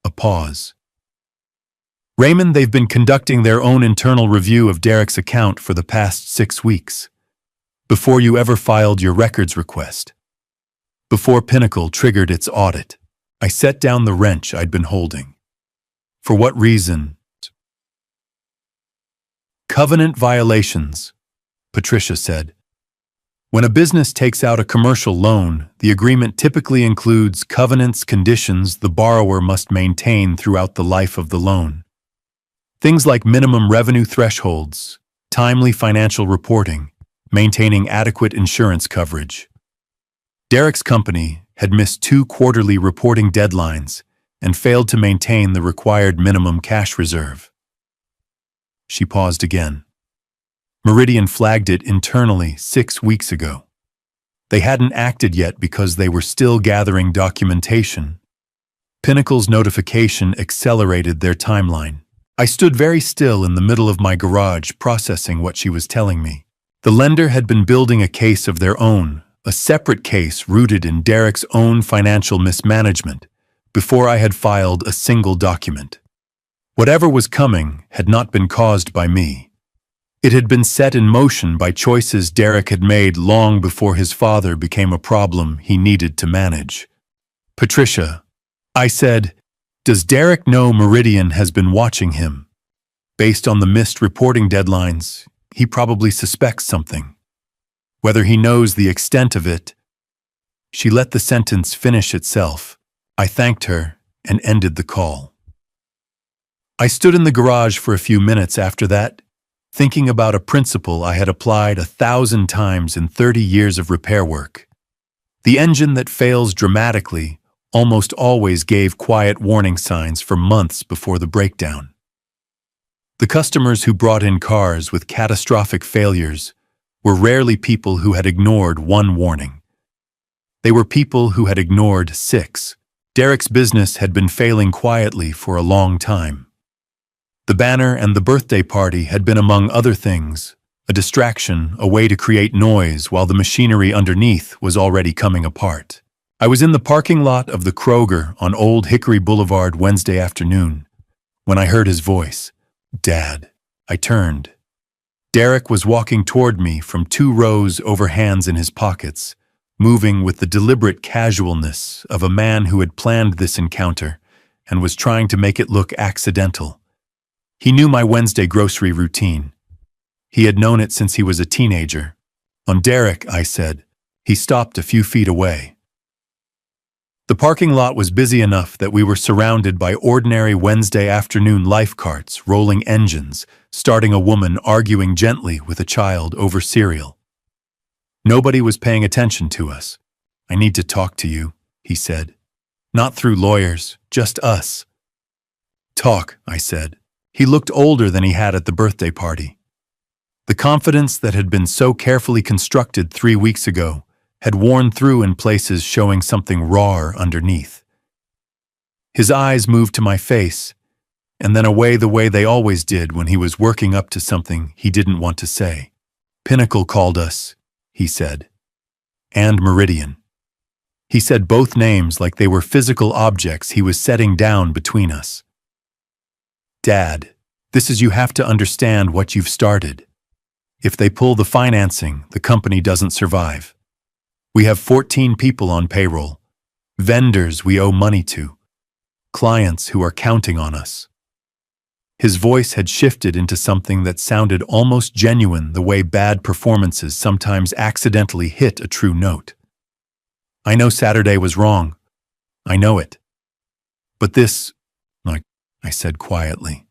Speaker 1: A pause. "Raymond, they've been conducting their own internal review of Derek's account for the past 6 weeks. Before you ever filed your records request. Before Pinnacle triggered its audit." I set down the wrench I'd been holding. "For what reason?" "Covenant violations," Patricia said. "When a business takes out a commercial loan, the agreement typically includes covenants, conditions the borrower must maintain throughout the life of the loan. Things like minimum revenue thresholds, timely financial reporting, maintaining adequate insurance coverage. Derek's company had missed 2 quarterly reporting deadlines and failed to maintain the required minimum cash reserve." She paused again. "Meridian flagged it internally 6 weeks ago. They hadn't acted yet because they were still gathering documentation. Pinnacle's notification accelerated their timeline." I stood very still in the middle of my garage, processing what she was telling me. The lender had been building a case of their own, a separate case rooted in Derek's own financial mismanagement, before I had filed a single document. Whatever was coming had not been caused by me. It had been set in motion by choices Derek had made long before his father became a problem he needed to manage. "Patricia," I said, "does Derek know Meridian has been watching him? Based on the missed reporting deadlines, he probably suspects something. Whether he knows the extent of it..." She let the sentence finish itself. I thanked her and ended the call. I stood in the garage for a few minutes after that, thinking about a principle I had applied 1,000 times in 30 years of repair work. The engine that fails dramatically almost always gave quiet warning signs for months before the breakdown. The customers who brought in cars with catastrophic failures were rarely people who had ignored one warning. They were people who had ignored 6. Derek's business had been failing quietly for a long time. The banner and the birthday party had been, among other things, a distraction, a way to create noise while the machinery underneath was already coming apart. I was in the parking lot of the Kroger on Old Hickory Boulevard Wednesday afternoon when I heard his voice. "Dad." I turned. Derek was walking toward me from 2 rows over, hands in his pockets, moving with the deliberate casualness of a man who had planned this encounter and was trying to make it look accidental. He knew my Wednesday grocery routine. He had known it since he was a teenager. "On Derek," I said. He stopped a few feet away. The parking lot was busy enough that we were surrounded by ordinary Wednesday afternoon life carts, rolling engines, starting a woman arguing gently with a child over cereal. Nobody was paying attention to us. "I need to talk to you," he said. "Not through lawyers, just us." "Talk," I said. He looked older than he had at the birthday party. The confidence that had been so carefully constructed 3 weeks ago had worn through in places, showing something rawer underneath. His eyes moved to my face, and then away the way they always did when he was working up to something he didn't want to say. "Pinnacle called us," he said. "And Meridian." He said both names like they were physical objects he was setting down between us. "Dad, this is, you have to understand what you've started. If they pull the financing, the company doesn't survive. We have 14 people on payroll, vendors we owe money to, clients who are counting on us. His voice had shifted into something that sounded almost genuine, the way bad performances sometimes accidentally hit a true note. I know Saturday was wrong. I know it. But this, I said quietly.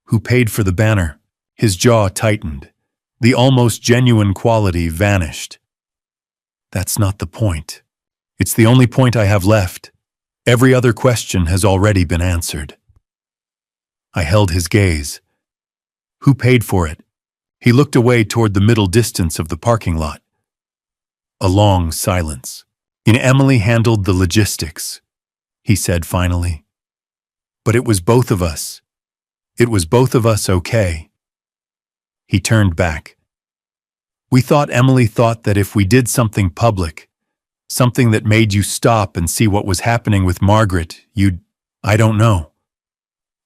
Speaker 1: Who paid for the banner? His jaw tightened. The almost genuine quality vanished. That's not the point. It's the only point I have left. Every other question has already been answered. I held his gaze. Who paid for it? He looked away toward the middle distance of the parking lot. A long silence. Emily handled the logistics, he said finally. But it was both of us. It was both of us, okay? He turned back. Emily thought that if we did something public, something that made you stop and see what was happening with Margaret, I don't know.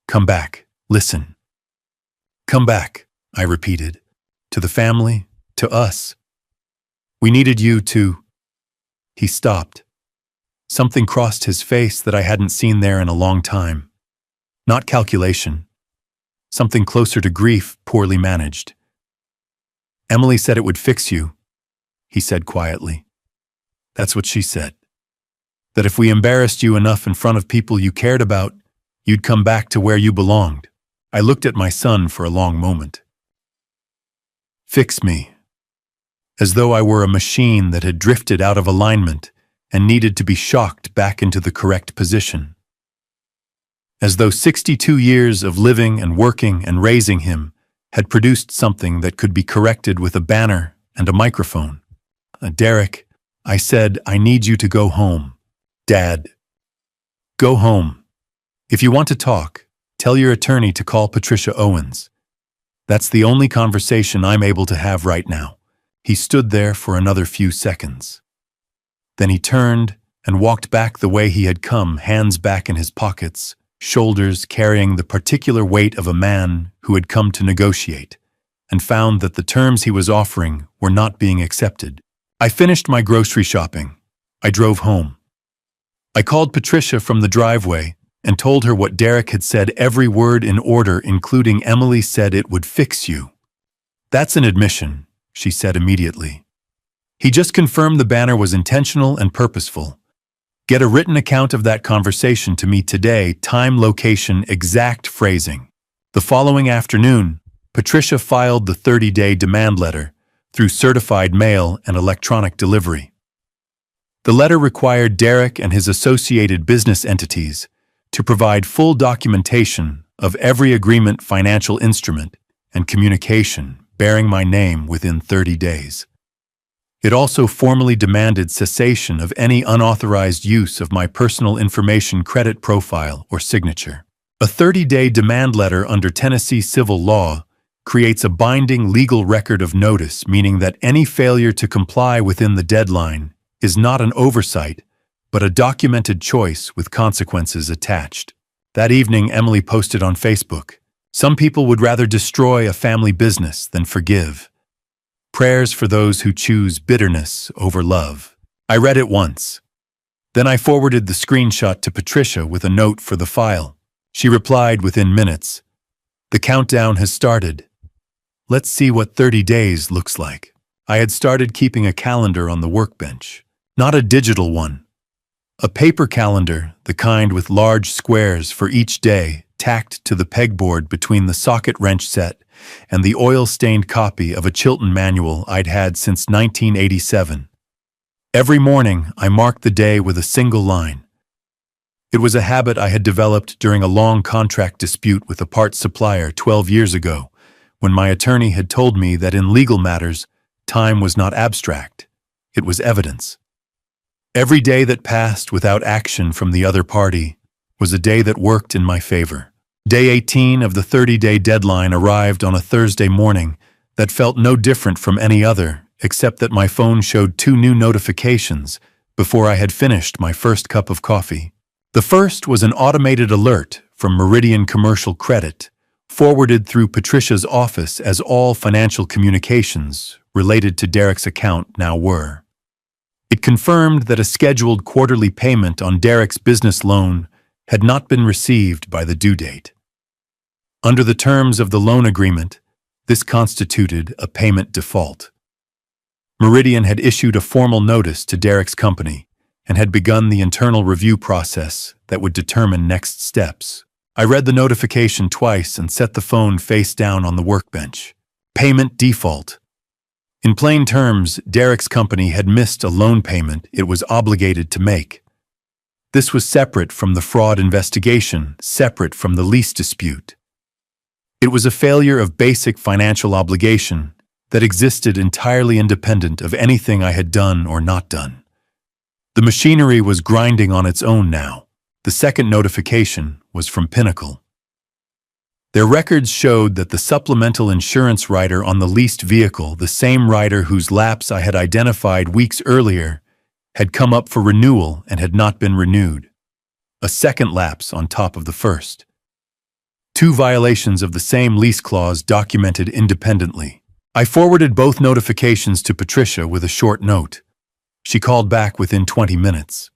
Speaker 1: Come back, listen. Come back, I repeated. To the family, to us. We needed you to... He stopped. Something crossed his face that I hadn't seen there in a long time. Not calculation. Something closer to grief, poorly managed. Emily said it would fix you, he said quietly. That's what she said. That if we embarrassed you enough in front of people you cared about, you'd come back to where you belonged. I looked at my son for a long moment. Fix me. As though I were a machine that had drifted out of alignment and needed to be shocked back into the correct position. As though 62 years of living and working and raising him had produced something that could be corrected with a banner and a microphone. Derek, I said, I need you to go home. Dad. Go home. If you want to talk, tell your attorney to call Patricia Owens. That's the only conversation I'm able to have right now. He stood there for another few seconds. Then he turned and walked back the way he had come, hands back in his pockets, shoulders carrying the particular weight of a man who had come to negotiate, and found that the terms he was offering were not being accepted. I finished my grocery shopping. I drove home. I called Patricia from the driveway and told her what Derek had said, every word in order, including Emily said it would fix you. That's an admission, she said immediately. He just confirmed the banner was intentional and purposeful. Get a written account of that conversation to me today, time, location, exact phrasing. The following afternoon, Patricia filed the 30-day demand letter through certified mail and electronic delivery. The letter required Derek and his associated business entities to provide full documentation of every agreement, financial instrument, and communication bearing my name within 30 days. It also formally demanded cessation of any unauthorized use of my personal information, credit profile, or signature. A 30-day demand letter under Tennessee civil law creates a binding legal record of notice, meaning that any failure to comply within the deadline is not an oversight, but a documented choice with consequences attached. That evening, Emily posted on Facebook, "Some people would rather destroy a family business than forgive. Prayers for those who choose bitterness over love." I read it once. Then I forwarded the screenshot to Patricia with a note for the file. She replied within minutes, "The countdown has started. Let's see what 30 days looks like." I had started keeping a calendar on the workbench. Not a digital one. A paper calendar, the kind with large squares for each day, tacked to the pegboard between the socket wrench set and the oil-stained copy of a Chilton manual I'd had since 1987. Every morning, I marked the day with a single line. It was a habit I had developed during a long contract dispute with a parts supplier 12 years ago, when my attorney had told me that in legal matters, time was not abstract. It was evidence. Every day that passed without action from the other party was a day that worked in my favor. Day 18 of the 30-day deadline arrived on a Thursday morning that felt no different from any other, except that my phone showed 2 new notifications before I had finished my first cup of coffee. The first was an automated alert from Meridian Commercial Credit, forwarded through Patricia's office, as all financial communications related to Derek's account now were. It confirmed that a scheduled quarterly payment on Derek's business loan had not been received by the due date. Under the terms of the loan agreement, this constituted a payment default. Meridian had issued a formal notice to Derek's company and had begun the internal review process that would determine next steps. I read the notification twice and set the phone face down on the workbench. Payment default. In plain terms, Derek's company had missed a loan payment it was obligated to make. This was separate from the fraud investigation, separate from the lease dispute. It was a failure of basic financial obligation that existed entirely independent of anything I had done or not done. The machinery was grinding on its own now. The second notification was from Pinnacle. Their records showed that the supplemental insurance rider on the leased vehicle, the same rider whose lapse I had identified weeks earlier, had come up for renewal and had not been renewed. A second lapse on top of the first. 2 violations of the same lease clause documented independently. I forwarded both notifications to Patricia with a short note. She called back within 20 minutes.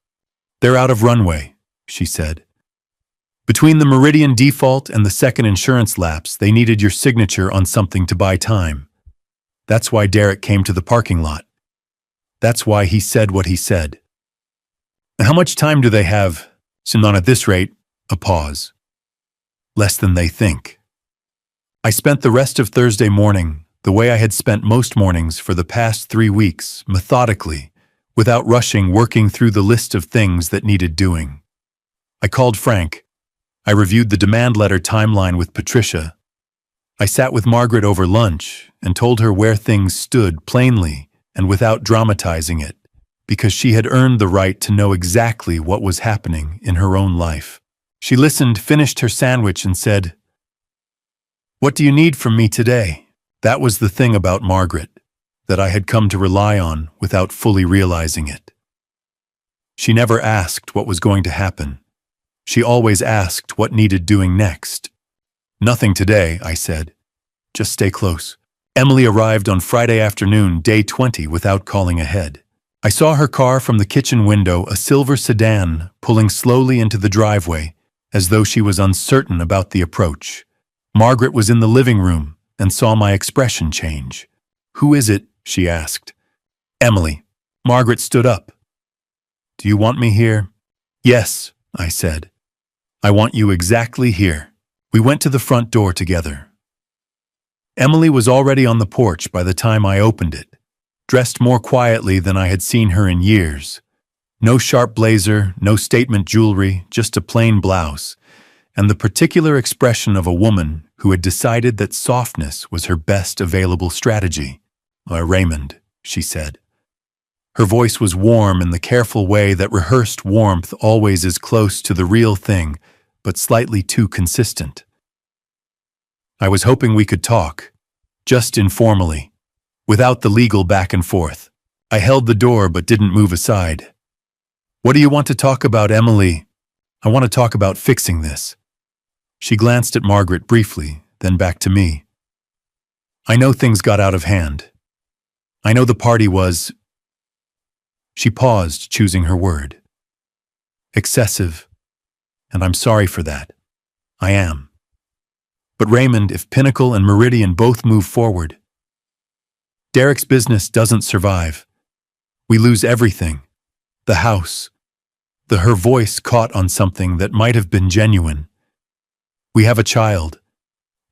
Speaker 1: "They're out of runway," she said. "Between the Meridian default and the second insurance lapse, they needed your signature on something to buy time. That's why Derek came to the parking lot. That's why he said what he said." "How much time do they have?" "Not at this rate." A pause. "Less than they think." I spent the rest of Thursday morning the way I had spent most mornings for the past 3 weeks, methodically, without rushing, working through the list of things that needed doing. I called Frank. I reviewed the demand letter timeline with Patricia. I sat with Margaret over lunch and told her where things stood plainly and without dramatizing it, because she had earned the right to know exactly what was happening in her own life. She listened, finished her sandwich, and said, "What do you need from me today?" That was the thing about Margaret that I had come to rely on without fully realizing it. She never asked what was going to happen. She always asked what needed doing next. "Nothing today," I said. "Just stay close." Emily arrived on Friday afternoon, day 20, without calling ahead. I saw her car from the kitchen window, a silver sedan, pulling slowly into the driveway, as though she was uncertain about the approach. Margaret was in the living room and saw my expression change. "Who is it?" she asked. "Emily." Margaret stood up. "Do you want me here?" "Yes," I said. "I want you exactly here." We went to the front door together. Emily was already on the porch by the time I opened it, dressed more quietly than I had seen her in years. No sharp blazer, no statement jewelry, just a plain blouse, and the particular expression of a woman who had decided that softness was her best available strategy. "Raymond," she said. Her voice was warm in the careful way that rehearsed warmth always is, close to the real thing, but slightly too consistent. I was hoping we could talk, just informally, without the legal back and forth. I held the door but didn't move aside. "What do you want to talk about, Emily?" "I want to talk about fixing this." She glanced at Margaret briefly, then back to me. "I know things got out of hand. I know the party was—" She paused, choosing her word. "Excessive. And I'm sorry for that. I am. But Raymond, if Pinnacle and Meridian both move forward, Derek's business doesn't survive. We lose everything. The house." Her voice caught on something that might have been genuine. "We have a child.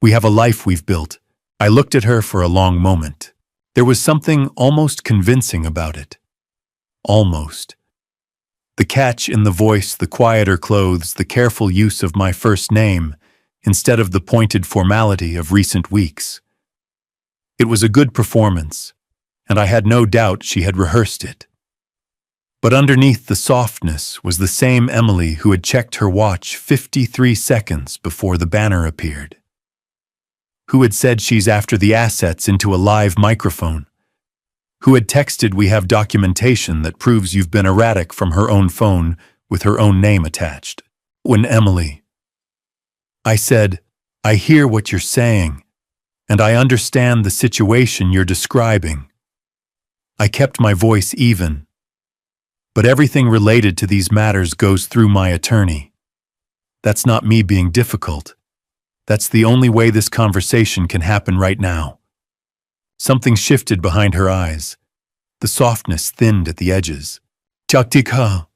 Speaker 1: We have a life we've built." I looked at her for a long moment. There was something almost convincing about it. Almost. The catch in the voice, the quieter clothes, the careful use of my first name, instead of the pointed formality of recent weeks. It was a good performance, and I had no doubt she had rehearsed it. But underneath the softness was the same Emily who had checked her watch 53 seconds before the banner appeared. Who had said she's after the assets into a live microphone. Who had texted, "We have documentation that proves you've been erratic," from her own phone with her own name attached. When Emily. I said, "I hear what you're saying, and I understand the situation you're describing." I kept my voice even, But everything related to these matters goes through my attorney. That's not me being difficult. That's the only way this conversation can happen right now. Something shifted behind her eyes. The softness thinned at the edges. Chaktika.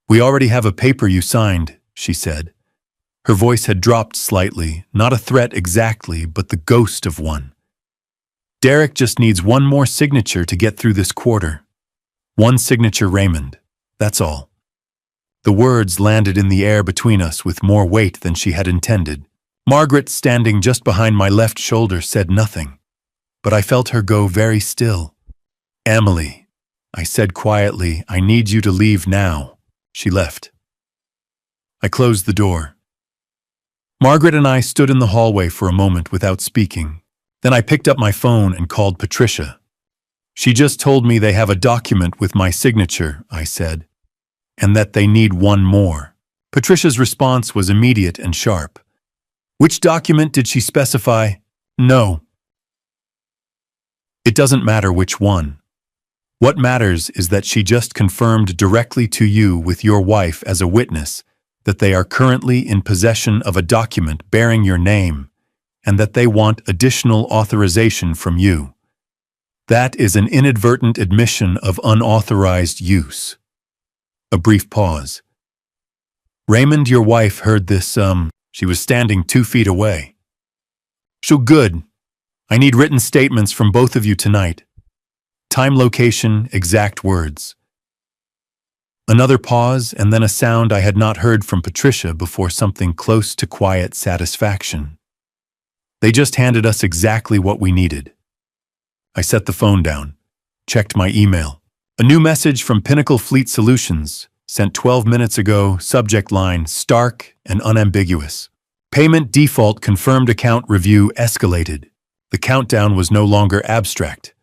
Speaker 1: We already have a paper you signed, she said. Her voice had dropped slightly, not a threat exactly, but the ghost of one. Derek just needs one more signature to get through this quarter. One signature, Raymond. That's all. The words landed in the air between us with more weight than she had intended. Margaret, standing just behind my left shoulder, said nothing, but I felt her go very still. Emily, I said quietly, I need you to leave now. She left. I closed the door. Margaret and I stood in the hallway for a moment without speaking. Then I picked up my phone and called Patricia. She just told me they have a document with my signature, I said, and that they need one more. Patricia's response was immediate and sharp. Which document did she specify? No. It doesn't matter which one. What matters is that she just confirmed directly to you with your wife as a witness that they are currently in possession of a document bearing your name and that they want additional authorization from you. That is an inadvertent admission of unauthorized use. A brief pause. Raymond, your wife heard this, She was standing 2 feet away. So good. I need written statements from both of you tonight. Time, location, exact words. Another pause, and then a sound I had not heard from Patricia before, something close to quiet satisfaction. They just handed us exactly what we needed. I set the phone down, checked my email. A new message from Pinnacle Fleet Solutions, sent 12 minutes ago, subject line, stark and unambiguous. Payment default confirmed, account review escalated. The countdown was no longer abstract.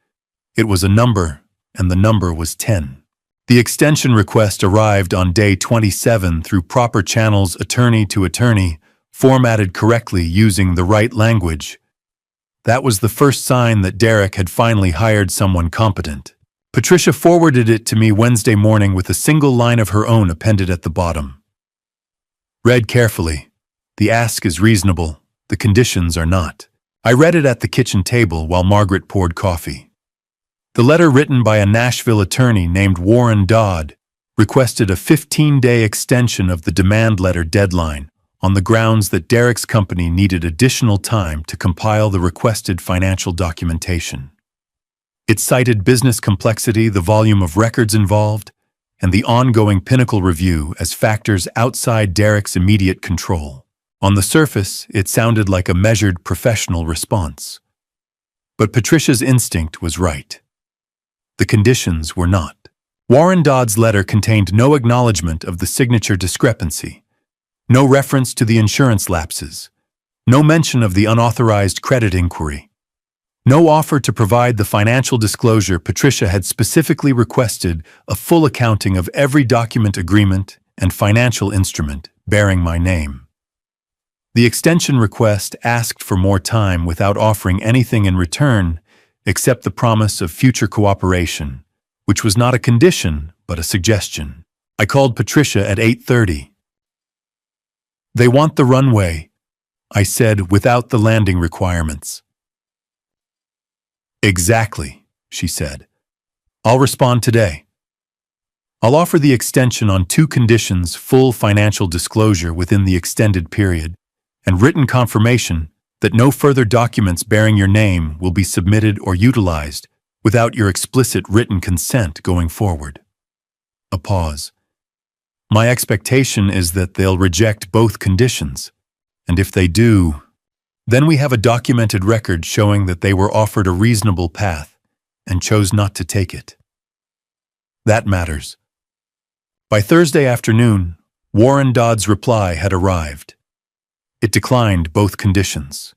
Speaker 1: It was a number, and the number was 10. The extension request arrived on day 27 through proper channels, attorney to attorney, formatted correctly using the right language. That was the first sign that Derek had finally hired someone competent. Patricia forwarded it to me Wednesday morning with a single line of her own appended at the bottom. Read carefully. The ask is reasonable. The conditions are not. I read it at the kitchen table while Margaret poured coffee. The letter, written by a Nashville attorney named Warren Dodd, requested a 15-day extension of the demand letter deadline on the grounds that Derek's company needed additional time to compile the requested financial documentation. It cited business complexity, the volume of records involved, and the ongoing Pinnacle review as factors outside Derek's immediate control. On the surface, it sounded like a measured professional response. But Patricia's instinct was right. The conditions were not. Warren Dodd's letter contained no acknowledgement of the signature discrepancy, no reference to the insurance lapses, no mention of the unauthorized credit inquiry, no offer to provide the financial disclosure. Patricia had specifically requested a full accounting of every document, agreement, and financial instrument bearing my name. The extension request asked for more time without offering anything in return except the promise of future cooperation, which was not a condition but a suggestion. I called Patricia at 8:30. They want the runway, I said, without the landing requirements. Exactly, she said. I'll respond today. I'll offer the extension on 2 conditions: full financial disclosure within the extended period, and written confirmation that no further documents bearing your name will be submitted or utilized without your explicit written consent going forward. A pause. My expectation is that they'll reject both conditions, and if they do, then we have a documented record showing that they were offered a reasonable path and chose not to take it. That matters. By Thursday afternoon, Warren Dodd's reply had arrived. It declined both conditions.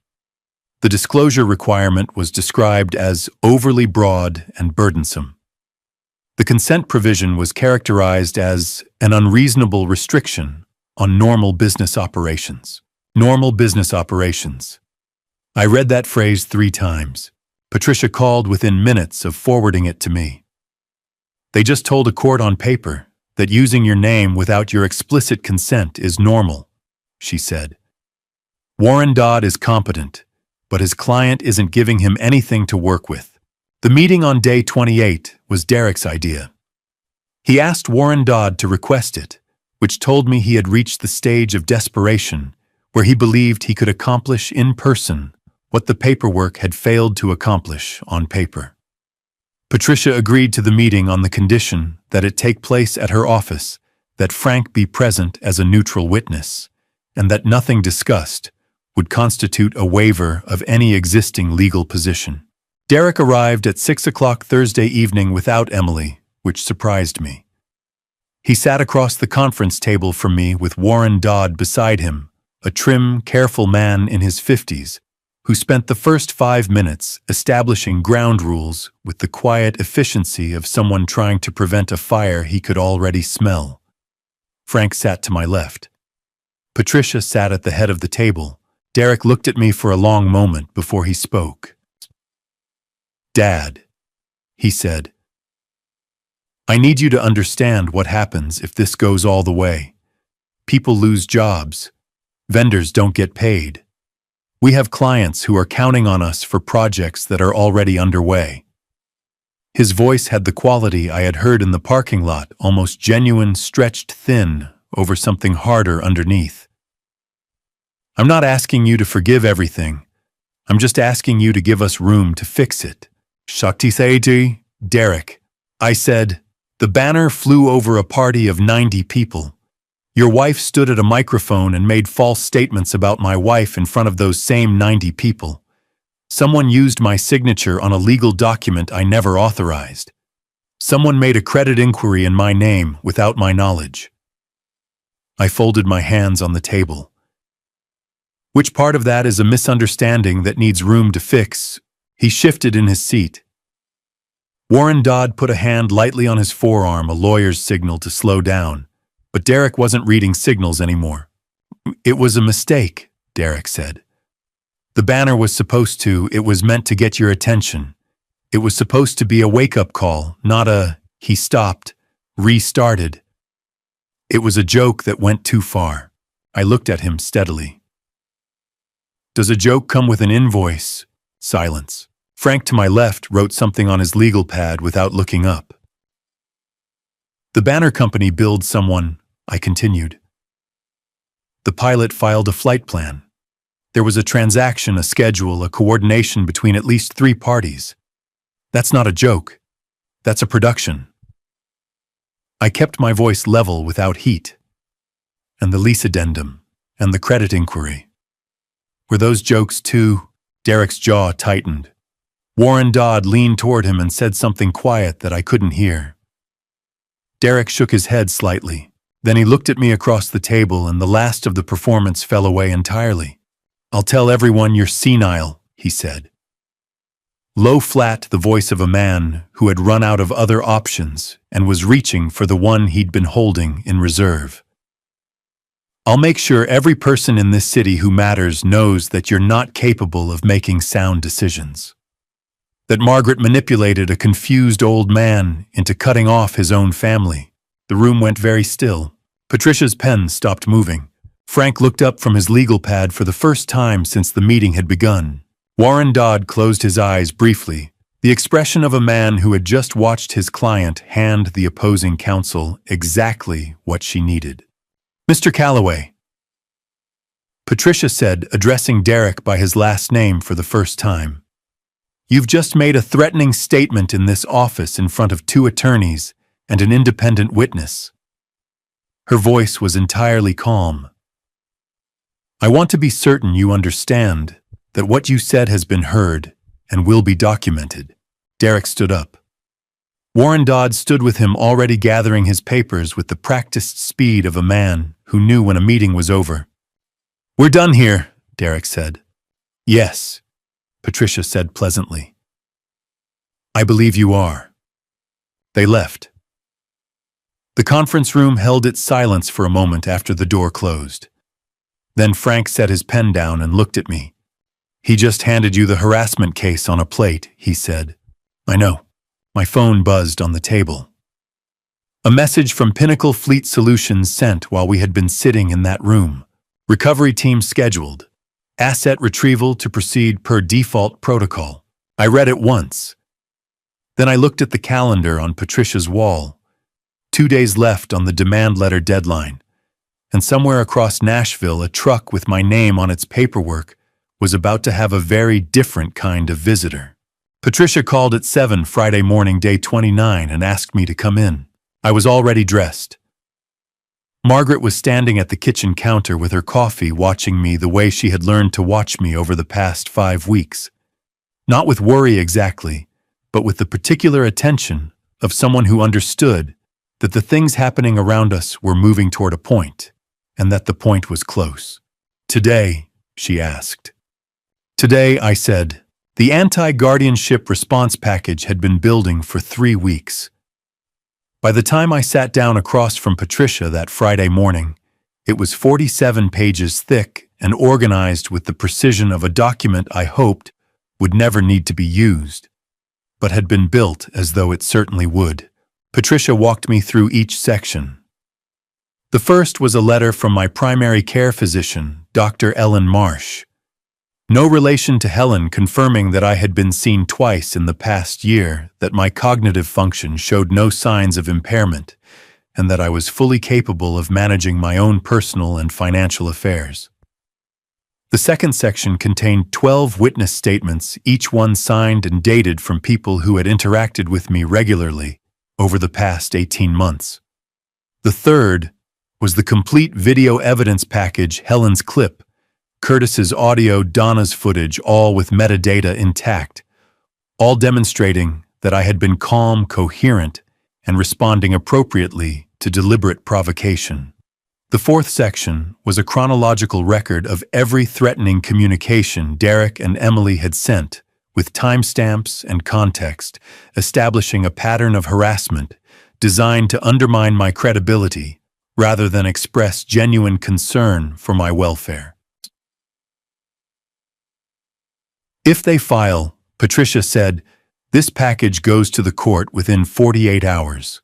Speaker 1: The disclosure requirement was described as overly broad and burdensome. The consent provision was characterized as an unreasonable restriction on normal business operations. Normal business operations. I read that phrase 3 times. Patricia called within minutes of forwarding it to me. They just told a court on paper that using your name without your explicit consent is normal, she said. Warren Dodd is competent, but his client isn't giving him anything to work with. The meeting on day 28 was Derek's idea. He asked Warren Dodd to request it, which told me he had reached the stage of desperation where he believed he could accomplish in person what the paperwork had failed to accomplish on paper. Patricia agreed to the meeting on the condition that it take place at her office, that Frank be present as a neutral witness, and that nothing discussed would constitute a waiver of any existing legal position. Derek arrived at 6 o'clock Thursday evening without Emily, which surprised me. He sat across the conference table from me with Warren Dodd beside him, a trim, careful man in his 50s, who spent the first 5 minutes establishing ground rules with the quiet efficiency of someone trying to prevent a fire he could already smell. Frank sat to my left. Patricia sat at the head of the table. Derek looked at me for a long moment before he spoke. "Dad," he said, "I need you to understand what happens if this goes all the way. People lose jobs. Vendors don't get paid. We have clients who are counting on us for projects that are already underway." His voice had the quality I had heard in the parking lot, almost genuine, stretched thin over something harder underneath. "I'm not asking you to forgive everything. I'm just asking you to give us room to fix it." Shakti Saiti, Derek, I said. The banner flew over a party of 90 people. Your wife stood at a microphone and made false statements about my wife in front of those same 90 people. Someone used my signature on a legal document I never authorized. Someone made a credit inquiry in my name without my knowledge. I folded my hands on the table. Which part of that is a misunderstanding that needs room to fix? He shifted in his seat. Warren Dodd put a hand lightly on his forearm, a lawyer's signal to slow down. But Derek wasn't reading signals anymore. "It was a mistake," Derek said. "The banner was it was meant to get your attention. It was supposed to be a wake-up call, not a," he stopped, restarted. "It was a joke that went too far." I looked at him steadily. "Does a joke come with an invoice?" Silence. Frank to my left wrote something on his legal pad without looking up. "The banner company billed someone," I continued. "The pilot filed a flight plan. There was a transaction, a schedule, a coordination between at least 3 parties. That's not a joke. That's a production." I kept my voice level without heat. "And the lease addendum, and the credit inquiry. Were those jokes too?" Derek's jaw tightened. Warren Dodd leaned toward him and said something quiet that I couldn't hear. Derek shook his head slightly. Then he looked at me across the table and the last of the performance fell away entirely. "I'll tell everyone you're senile," he said. Low flat, the voice of a man who had run out of other options and was reaching for the one he'd been holding in reserve. "I'll make sure every person in this city who matters knows that you're not capable of making sound decisions. That Margaret manipulated a confused old man into cutting off his own family." The room went very still. Patricia's pen stopped moving. Frank looked up from his legal pad for the first time since the meeting had begun. Warren Dodd closed his eyes briefly, the expression of a man who had just watched his client hand the opposing counsel exactly what she needed. "Mr. Calloway," Patricia said, addressing Derek by his last name for the first time. "You've just made a threatening statement in this office in front of 2 attorneys and an independent witness." Her voice was entirely calm. "I want to be certain you understand that what you said has been heard and will be documented." Derek stood up. Warren Dodd stood with him, already gathering his papers with the practiced speed of a man who knew when a meeting was over. "We're done here," Derek said. "Yes," Patricia said pleasantly. "I believe you are." They left. The conference room held its silence for a moment after the door closed. Then Frank set his pen down and looked at me. "He just handed you the harassment case on a plate," he said. "I know." My phone buzzed on the table. A message from Pinnacle Fleet Solutions sent while we had been sitting in that room. Recovery team scheduled. Asset retrieval to proceed per default protocol. I read it once. Then I looked at the calendar on Patricia's wall. 2 days left on the demand letter deadline. And somewhere across Nashville, a truck with my name on its paperwork was about to have a very different kind of visitor. Patricia called at 7 Friday morning, day 29, and asked me to come in. I was already dressed. Margaret was standing at the kitchen counter with her coffee, watching me the way she had learned to watch me over the past 5 weeks. Not with worry exactly, but with the particular attention of someone who understood that the things happening around us were moving toward a point, and that the point was close. Today, she asked. Today, I said. The anti-guardianship response package had been building for 3 weeks. By the time I sat down across from Patricia that Friday morning, it was 47 pages thick and organized with the precision of a document I hoped would never need to be used, but had been built as though it certainly would. Patricia walked me through each section. The first was a letter from my primary care physician, Dr. Ellen Marsh. No relation to Helen, confirming that I had been seen twice in the past year, that my cognitive function showed no signs of impairment, and that I was fully capable of managing my own personal and financial affairs. The second section contained 12 witness statements, each one signed and dated from people who had interacted with me regularly over the past 18 months. The third was the complete video evidence package, Helen's clip, Curtis's audio, Donna's footage, all with metadata intact, all demonstrating that I had been calm, coherent, and responding appropriately to deliberate provocation. The fourth section was a chronological record of every threatening communication Derek and Emily had sent, with timestamps and context, establishing a pattern of harassment designed to undermine my credibility rather than express genuine concern for my welfare. If they file, Patricia said, this package goes to the court within 48 hours.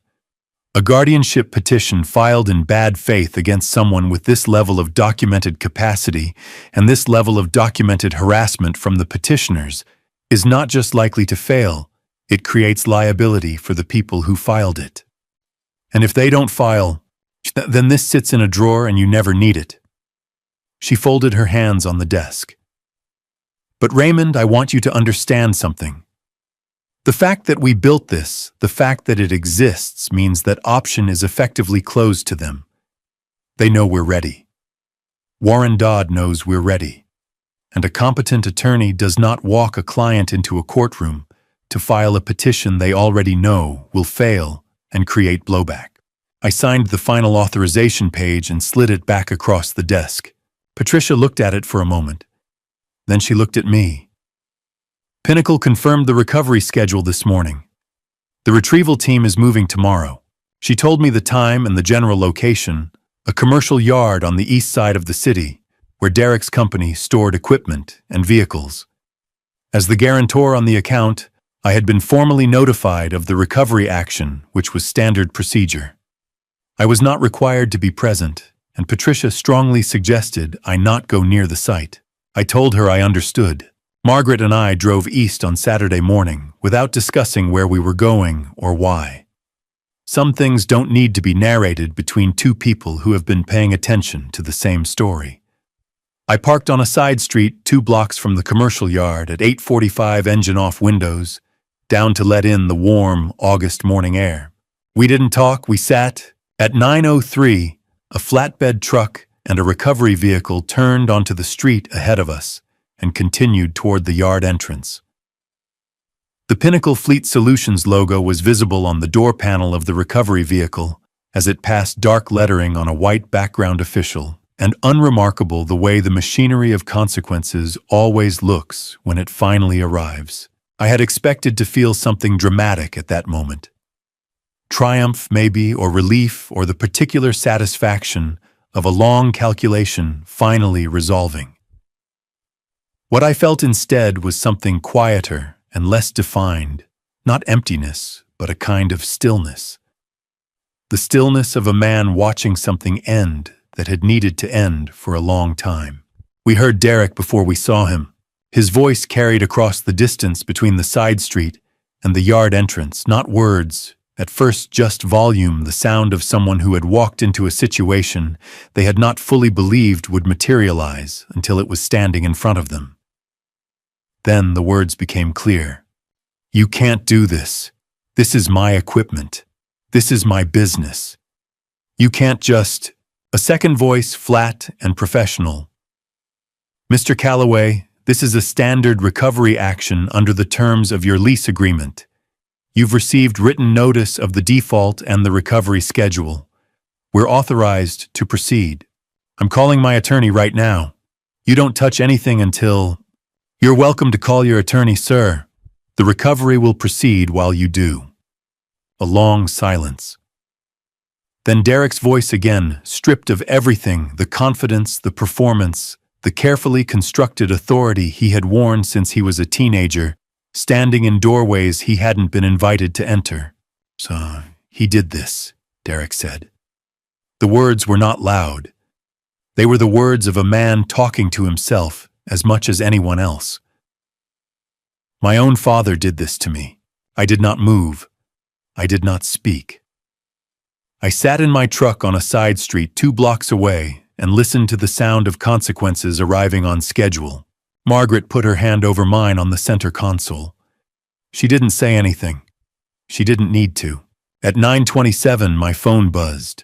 Speaker 1: A guardianship petition filed in bad faith against someone with this level of documented capacity and this level of documented harassment from the petitioners is not just likely to fail, it creates liability for the people who filed it. And if they don't file, then this sits in a drawer and you never need it. She folded her hands on the desk. But Raymond, I want you to understand something. The fact that we built this, the fact that it exists, means that option is effectively closed to them. They know we're ready. Warren Dodd knows we're ready. And a competent attorney does not walk a client into a courtroom to file a petition they already know will fail and create blowback. I signed the final authorization page and slid it back across the desk. Patricia looked at it for a moment. Then she looked at me. Pinnacle confirmed the recovery schedule this morning. The retrieval team is moving tomorrow. She told me the time and the general location, a commercial yard on the east side of the city, where Derek's company stored equipment and vehicles. As the guarantor on the account, I had been formally notified of the recovery action, which was standard procedure. I was not required to be present, and Patricia strongly suggested I not go near the site. I told her I understood. Margaret and I drove east on Saturday morning without discussing where we were going or why. Some things don't need to be narrated between two people who have been paying attention to the same story. I parked on a side street 2 blocks from the commercial yard at 8:45, engine off, windows down to let in the warm August morning air. We didn't talk, we sat. At 9:03, a flatbed truck and a recovery vehicle turned onto the street ahead of us and continued toward the yard entrance. The Pinnacle Fleet Solutions logo was visible on the door panel of the recovery vehicle as it passed, dark lettering on a white background, official and unremarkable, the way the machinery of consequences always looks when it finally arrives. I had expected to feel something dramatic at that moment. Triumph, maybe, or relief, or the particular satisfaction of a long calculation finally resolving. What I felt instead was something quieter and less defined, not emptiness, but a kind of stillness. the stillness of a man watching something end that had needed to end for a long time. We heard Derek before we saw him. His voice carried across the distance between the side street and the yard entrance, not words, at first just volume, the sound of someone who had walked into a situation they had not fully believed would materialize until it was standing in front of them. Then the words became clear. "You can't do this. This is my equipment. This is my business. You can't just—" A second voice, flat and professional. "Mr. Calloway, this is a standard recovery action under the terms of your lease agreement. You've received written notice of the default and the recovery schedule. We're authorized to proceed. I'm calling my attorney right now. You don't touch anything until—" "You're welcome to call your attorney, sir. The recovery will proceed while you do." A long silence. Then Derek's voice again, stripped of everything, the confidence, the performance, the carefully constructed authority he had worn since he was a teenager, standing in doorways he hadn't been invited to enter. "So, he did this," Derek said. The words were not loud. They were the words of a man talking to himself as much as anyone else. "My own father did this to me. I did not move. I did not speak. I sat in my truck on a side street 2 blocks away and listened to the sound of consequences arriving on schedule. Margaret put her hand over mine on the center console. She didn't say anything. She didn't need to. At 9:27, my phone buzzed.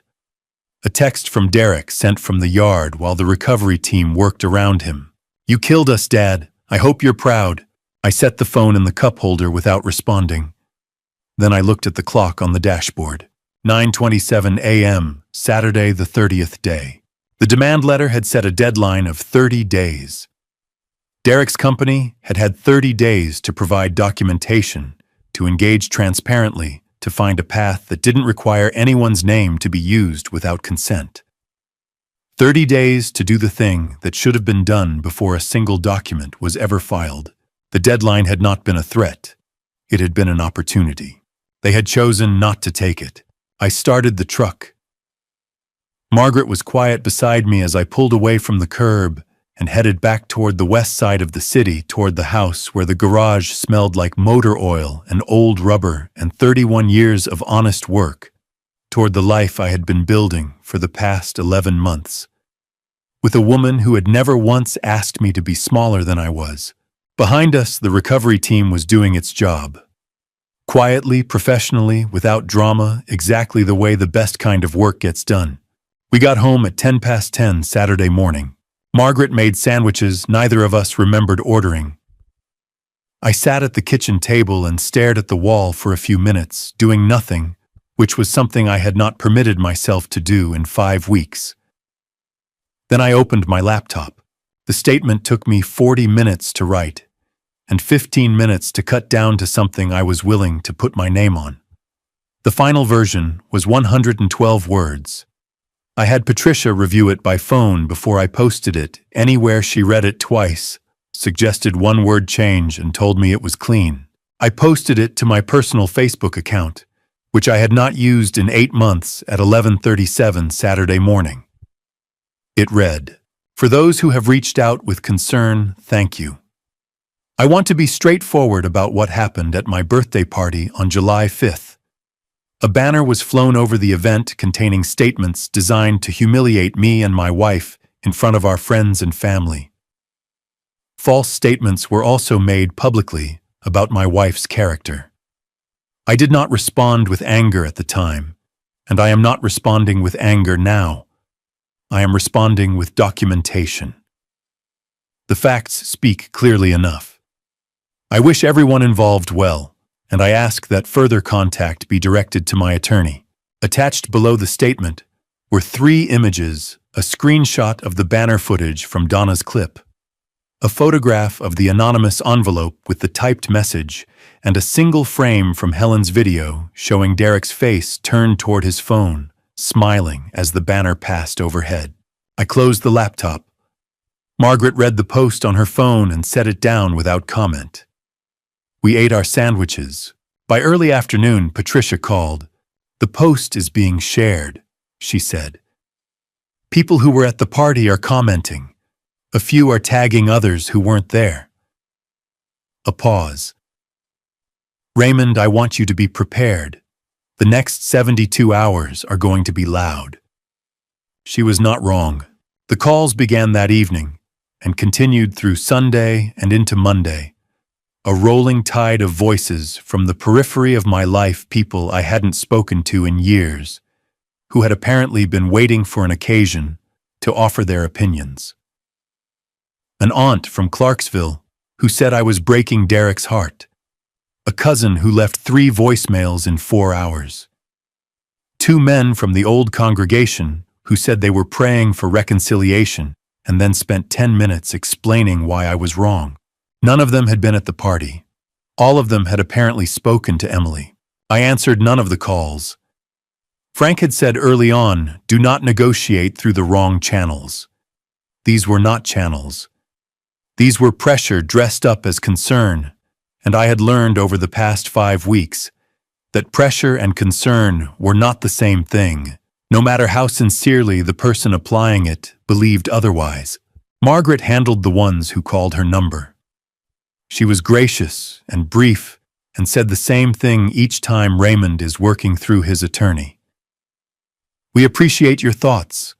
Speaker 1: A text from Derek sent from the yard while the recovery team worked around him. "You killed us, Dad. I hope you're proud." I set the phone in the cup holder without responding. Then I looked at the clock on the dashboard. 9:27 a.m., Saturday the 30th day. The demand letter had set a deadline of 30 days. Derek's company had had 30 days to provide documentation, to engage transparently, to find a path that didn't require anyone's name to be used without consent. 30 days to do the thing that should have been done before a single document was ever filed. The deadline had not been a threat. It had been an opportunity. They had chosen not to take it. I started the truck. Margaret was quiet beside me as I pulled away from the curb and headed back toward the west side of the city, toward the house where the garage smelled like motor oil and old rubber and 31 years of honest work, toward the life I had been building for the past 11 months. With a woman who had never once asked me to be smaller than I was. Behind us, the recovery team was doing its job. Quietly, professionally, without drama, exactly the way the best kind of work gets done. We got home at 10:10 Saturday morning. Margaret made sandwiches neither of us remembered ordering. I sat at the kitchen table and stared at the wall for a few minutes, doing nothing, which was something I had not permitted myself to do in 5 weeks. Then I opened my laptop. The statement took me 40 minutes to write, and 15 minutes to cut down to something I was willing to put my name on. The final version was 112 words. I had Patricia review it by phone before I posted it. Anywhere she read it twice, suggested one word change and told me it was clean. I posted it to my personal Facebook account, which I had not used in 8 months, at 11:37 Saturday morning. It read, "For those who have reached out with concern, thank you. I want to be straightforward about what happened at my birthday party on July 5th. A banner was flown over the event containing statements designed to humiliate me and my wife in front of our friends and family. False statements were also made publicly about my wife's character. I did not respond with anger at the time, and I am not responding with anger now. I am responding with documentation. The facts speak clearly enough. I wish everyone involved well, and I ask that further contact be directed to my attorney." Attached below the statement were 3 images, a screenshot of the banner footage from Donna's clip, a photograph of the anonymous envelope with the typed message, and a single frame from Helen's video showing Derek's face turned toward his phone, smiling as the banner passed overhead. I closed the laptop. Margaret read the post on her phone and set it down without comment. We ate our sandwiches. By early afternoon, Patricia called. "The post is being shared," she said. "People who were at the party are commenting. A few are tagging others who weren't there." A pause. "Raymond, I want you to be prepared. The next 72 hours are going to be loud." She was not wrong. The calls began that evening and continued through Sunday and into Monday. A rolling tide of voices from the periphery of my life, people I hadn't spoken to in years, who had apparently been waiting for an occasion to offer their opinions. An aunt from Clarksville who said I was breaking Derek's heart. A cousin who left 3 voicemails in 4 hours. 2 men from the old congregation who said they were praying for reconciliation and then spent 10 minutes explaining why I was wrong. None of them had been at the party. All of them had apparently spoken to Emily. I answered none of the calls. Frank had said early on, do not negotiate through the wrong channels. These were not channels. These were pressure dressed up as concern, and I had learned over the past 5 weeks that pressure and concern were not the same thing, no matter how sincerely the person applying it believed otherwise. Margaret handled the ones who called her number. She was gracious and brief and said the same thing each time Raymond is working through his attorney. "We appreciate your thoughts."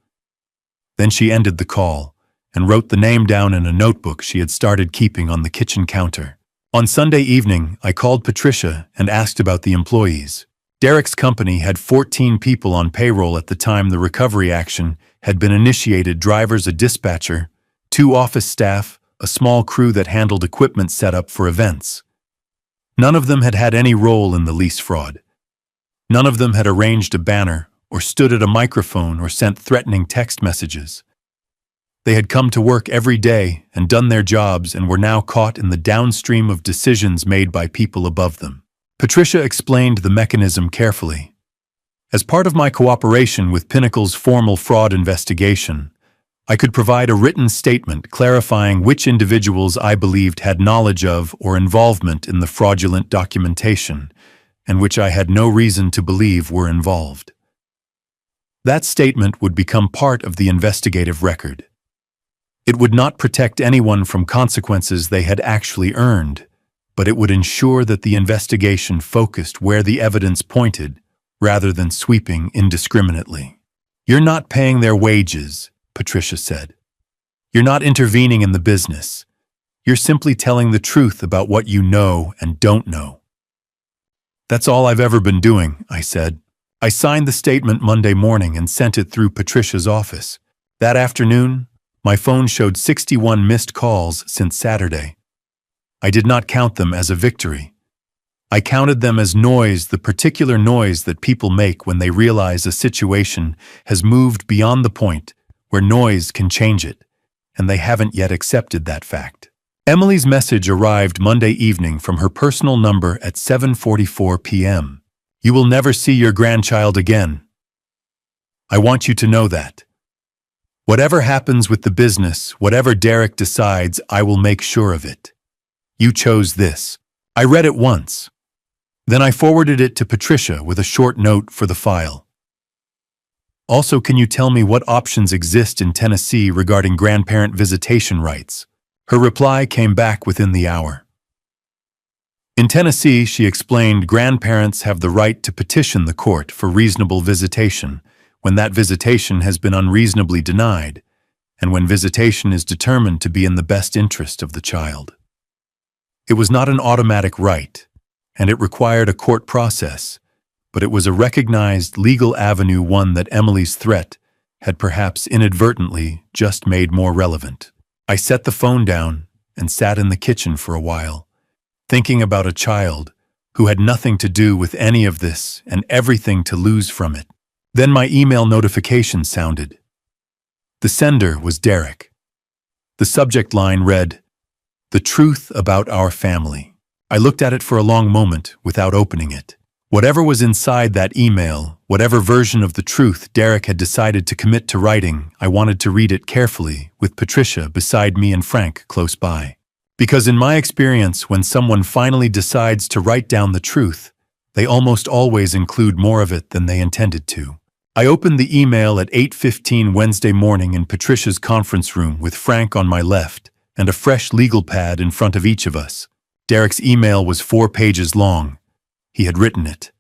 Speaker 1: Then she ended the call and wrote the name down in a notebook she had started keeping on the kitchen counter. On Sunday evening, I called Patricia and asked about the employees. Derek's company had 14 people on payroll at the time the recovery action had been initiated: drivers, a dispatcher, 2 office staff, a small crew that handled equipment setup for events. None of them had had any role in the lease fraud. None of them had arranged a banner or stood at a microphone or sent threatening text messages. They had come to work every day and done their jobs and were now caught in the downstream of decisions made by people above them. Patricia explained the mechanism carefully. As part of my cooperation with Pinnacle's formal fraud investigation, I could provide a written statement clarifying which individuals I believed had knowledge of or involvement in the fraudulent documentation, and which I had no reason to believe were involved. That statement would become part of the investigative record. It would not protect anyone from consequences they had actually earned, but it would ensure that the investigation focused where the evidence pointed, rather than sweeping indiscriminately. "You're not paying their wages," Patricia said. "You're not intervening in the business. You're simply telling the truth about what you know and don't know." "That's all I've ever been doing," I said. I signed the statement Monday morning and sent it through Patricia's office. That afternoon, my phone showed 61 missed calls since Saturday. I did not count them as a victory. I counted them as noise, the particular noise that people make when they realize a situation has moved beyond the point where noise can change it, and they haven't yet accepted that fact. Emily's message arrived Monday evening from her personal number at 7:44 p.m. "You will never see your grandchild again. I want you to know that. Whatever happens with the business, whatever Derek decides, I will make sure of it. You chose this." I read it once. Then I forwarded it to Patricia with a short note for the file. "Also, can you tell me what options exist in Tennessee regarding grandparent visitation rights?" Her reply came back within the hour. In Tennessee, she explained, grandparents have the right to petition the court for reasonable visitation when that visitation has been unreasonably denied, and when visitation is determined to be in the best interest of the child. It was not an automatic right, and it required a court process, but it was a recognized legal avenue, one that Emily's threat had perhaps inadvertently just made more relevant. I set the phone down and sat in the kitchen for a while, thinking about a child who had nothing to do with any of this and everything to lose from it. Then my email notification sounded. The sender was Derek. The subject line read, "The truth about our family." I looked at it for a long moment without opening it. Whatever was inside that email, whatever version of the truth Derek had decided to commit to writing, I wanted to read it carefully, with Patricia beside me and Frank close by. Because in my experience, when someone finally decides to write down the truth, They almost always include more of it than they intended to. I opened the email at 8:15 Wednesday morning in Patricia's conference room with Frank on my left and a fresh legal pad in front of each of us. Derek's email was 4 pages long. He had written it.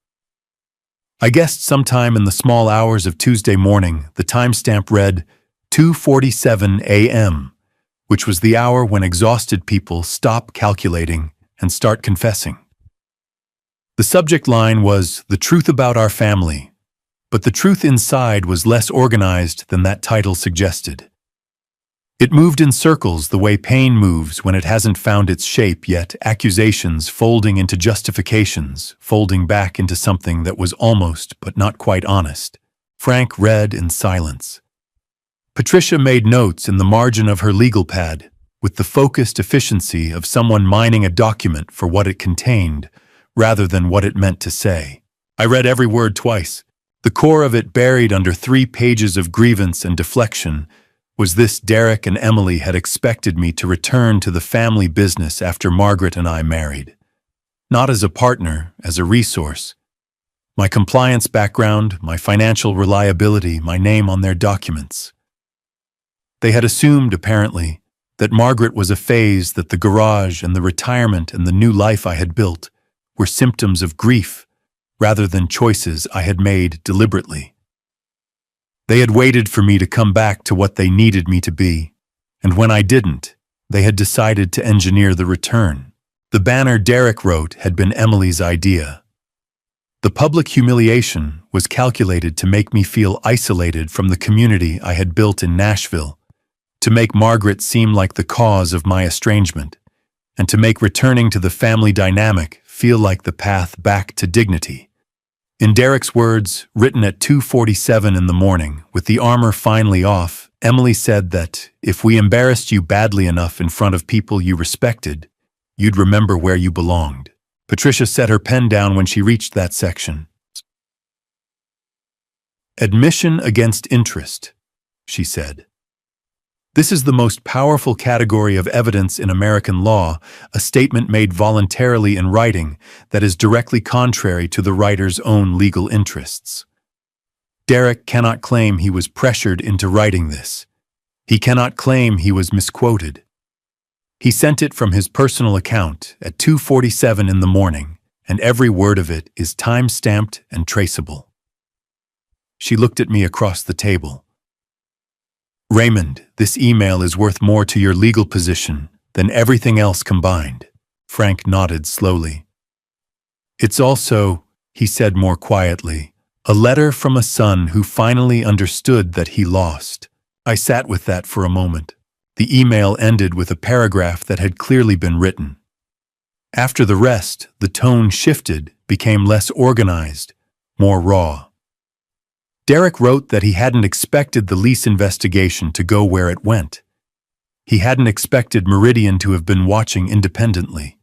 Speaker 1: I guessed sometime in the small hours of Tuesday morning, the timestamp read 2:47 a.m., which was the hour when exhausted people stop calculating and start confessing. The subject line was "The Truth About Our Family," but the truth inside was less organized than that title suggested. It moved in circles the way pain moves when it hasn't found its shape yet, accusations folding into justifications, folding back into something that was almost but not quite honest. Frank read in silence. Patricia made notes in the margin of her legal pad, with the focused efficiency of someone mining a document for what it contained, rather than what it meant to say. I read every word twice. The core of it, buried under 3 pages of grievance and deflection, was this: Derek and Emily had expected me to return to the family business after Margaret and I married. Not as a partner, as a resource. My compliance background, my financial reliability, my name on their documents. They had assumed, apparently, that Margaret was a phase, that the garage and the retirement and the new life I had built were symptoms of grief, rather than choices I had made deliberately. They had waited for me to come back to what they needed me to be, and when I didn't, they had decided to engineer the return. The banner Derek wrote had been Emily's idea. The public humiliation was calculated to make me feel isolated from the community I had built in Nashville, to make Margaret seem like the cause of my estrangement, and to make returning to the family dynamic feel like the path back to dignity. In Derek's words, written at 2:47 in the morning, with the armor finally off, Emily said that if we embarrassed you badly enough in front of people you respected, you'd remember where you belonged. Patricia set her pen down when she reached that section. Admission against interest, she said. This is the most powerful category of evidence in American law, a statement made voluntarily in writing that is directly contrary to the writer's own legal interests. Derek cannot claim he was pressured into writing this. He cannot claim he was misquoted. He sent it from his personal account at 2:47 in the morning, and every word of it is time-stamped and traceable. She looked at me across the table. Raymond, this email is worth more to your legal position than everything else combined. Frank nodded slowly. It's also, he said more quietly, a letter from a son who finally understood that he lost. I sat with that for a moment. The email ended with a paragraph that had clearly been written. After the rest, the tone shifted, became less organized, more raw. Derek wrote that he hadn't expected the lease investigation to go where it went. He hadn't expected Meridian to have been watching independently.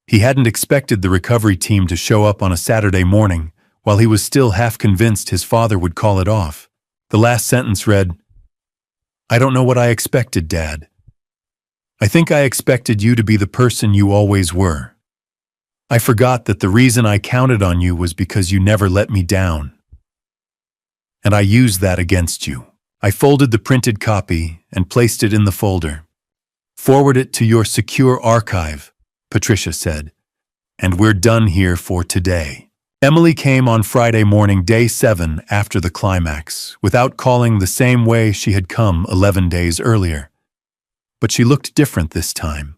Speaker 1: He hadn't expected the recovery team to show up on a Saturday morning while he was still half convinced his father would call it off. The last sentence read, "I don't know what I expected, Dad. I think I expected you to be the person you always were. I forgot that the reason I counted on you was because you never let me down. And I used that against you." I folded the printed copy and placed it in the folder. "Forward it to your secure archive," Patricia said, "and we're done here for today." Emily came on Friday morning, day 7 after the climax, without calling the same way she had come 11 days earlier. But she looked different this time.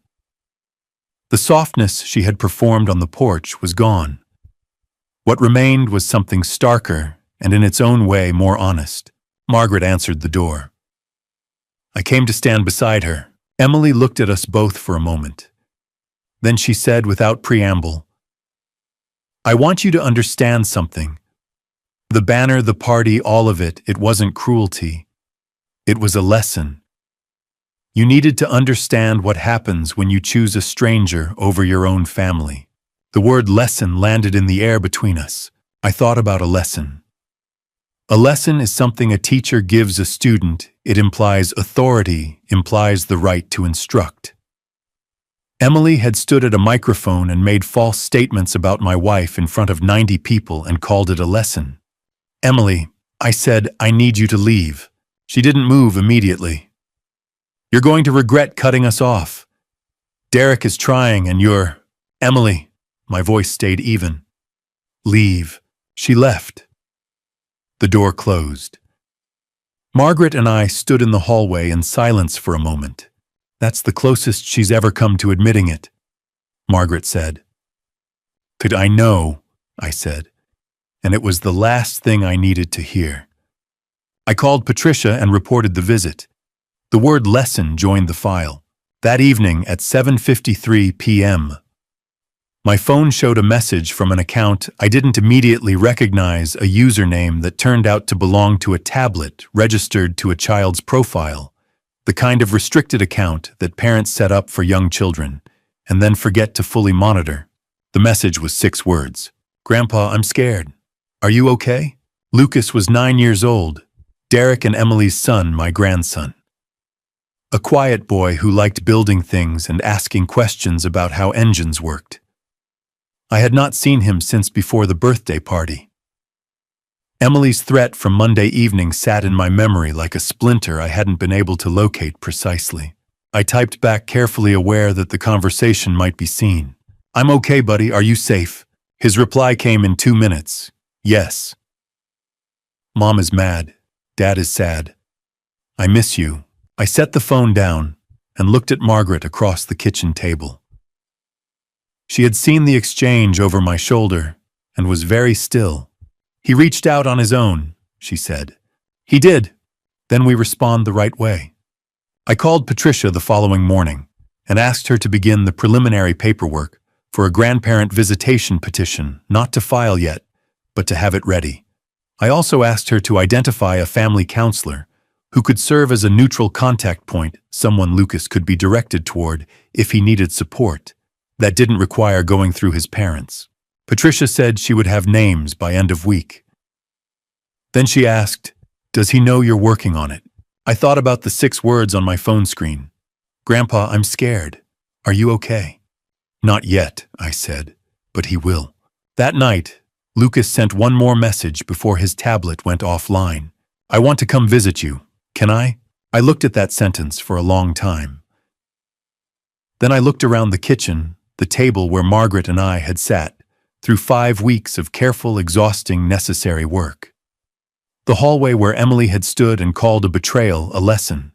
Speaker 1: The softness she had performed on the porch was gone. What remained was something starker and in its own way more honest. Margaret answered the door. I came to stand beside her. Emily looked at us both for a moment. Then she said without preamble, "I want you to understand something. The banner, the party, all of it, it wasn't cruelty. It was a lesson. You needed to understand what happens when you choose a stranger over your own family." The word lesson landed in the air between us. I thought about a lesson. A lesson is something a teacher gives a student. It implies authority, implies the right to instruct. Emily had stood at a microphone and made false statements about my wife in front of 90 people and called it a lesson. Emily, I said, I need you to leave. She didn't move immediately. You're going to regret cutting us off. Derek is trying and you're... Emily, my voice stayed even. Leave. She left. The door closed. Margaret and I stood in the hallway in silence for a moment. That's the closest she's ever come to admitting it, Margaret said. Could I know, I said, and it was the last thing I needed to hear. I called Patricia and reported the visit. The word lesson joined the file. That evening at 7:53 p.m. My phone showed a message from an account I didn't immediately recognize, a username that turned out to belong to a tablet registered to a child's profile, the kind of restricted account that parents set up for young children and then forget to fully monitor. The message was 6 words. Grandpa, I'm scared. Are you okay? Lucas was 9 years old. Derek and Emily's son, my grandson. A quiet boy who liked building things and asking questions about how engines worked. I had not seen him since before the birthday party. Emily's threat from Monday evening sat in my memory like a splinter I hadn't been able to locate precisely. I typed back, carefully aware that the conversation might be seen. I'm okay, buddy. Are you safe? His reply came in 2 minutes. Yes. Mom is mad. Dad is sad. I miss you. I set the phone down and looked at Margaret across the kitchen table. She had seen the exchange over my shoulder and was very still. He reached out on his own, she said. He did. Then we respond the right way. I called Patricia the following morning and asked her to begin the preliminary paperwork for a grandparent visitation petition, not to file yet, but to have it ready. I also asked her to identify a family counselor who could serve as a neutral contact point, someone Lucas could be directed toward if he needed support, that didn't require going through his parents. Patricia said she would have names by end of week. Then she asked, does he know you're working on it? I thought about the 6 words on my phone screen. Grandpa, I'm scared. Are you okay? Not yet, I said, but he will. That night, Lucas sent one more message before his tablet went offline. I want to come visit you. Can I? I looked at that sentence for a long time. Then I looked around the kitchen, the table where Margaret and I had sat, through 5 weeks of careful, exhausting, necessary work. The hallway where Emily had stood and called a betrayal a lesson.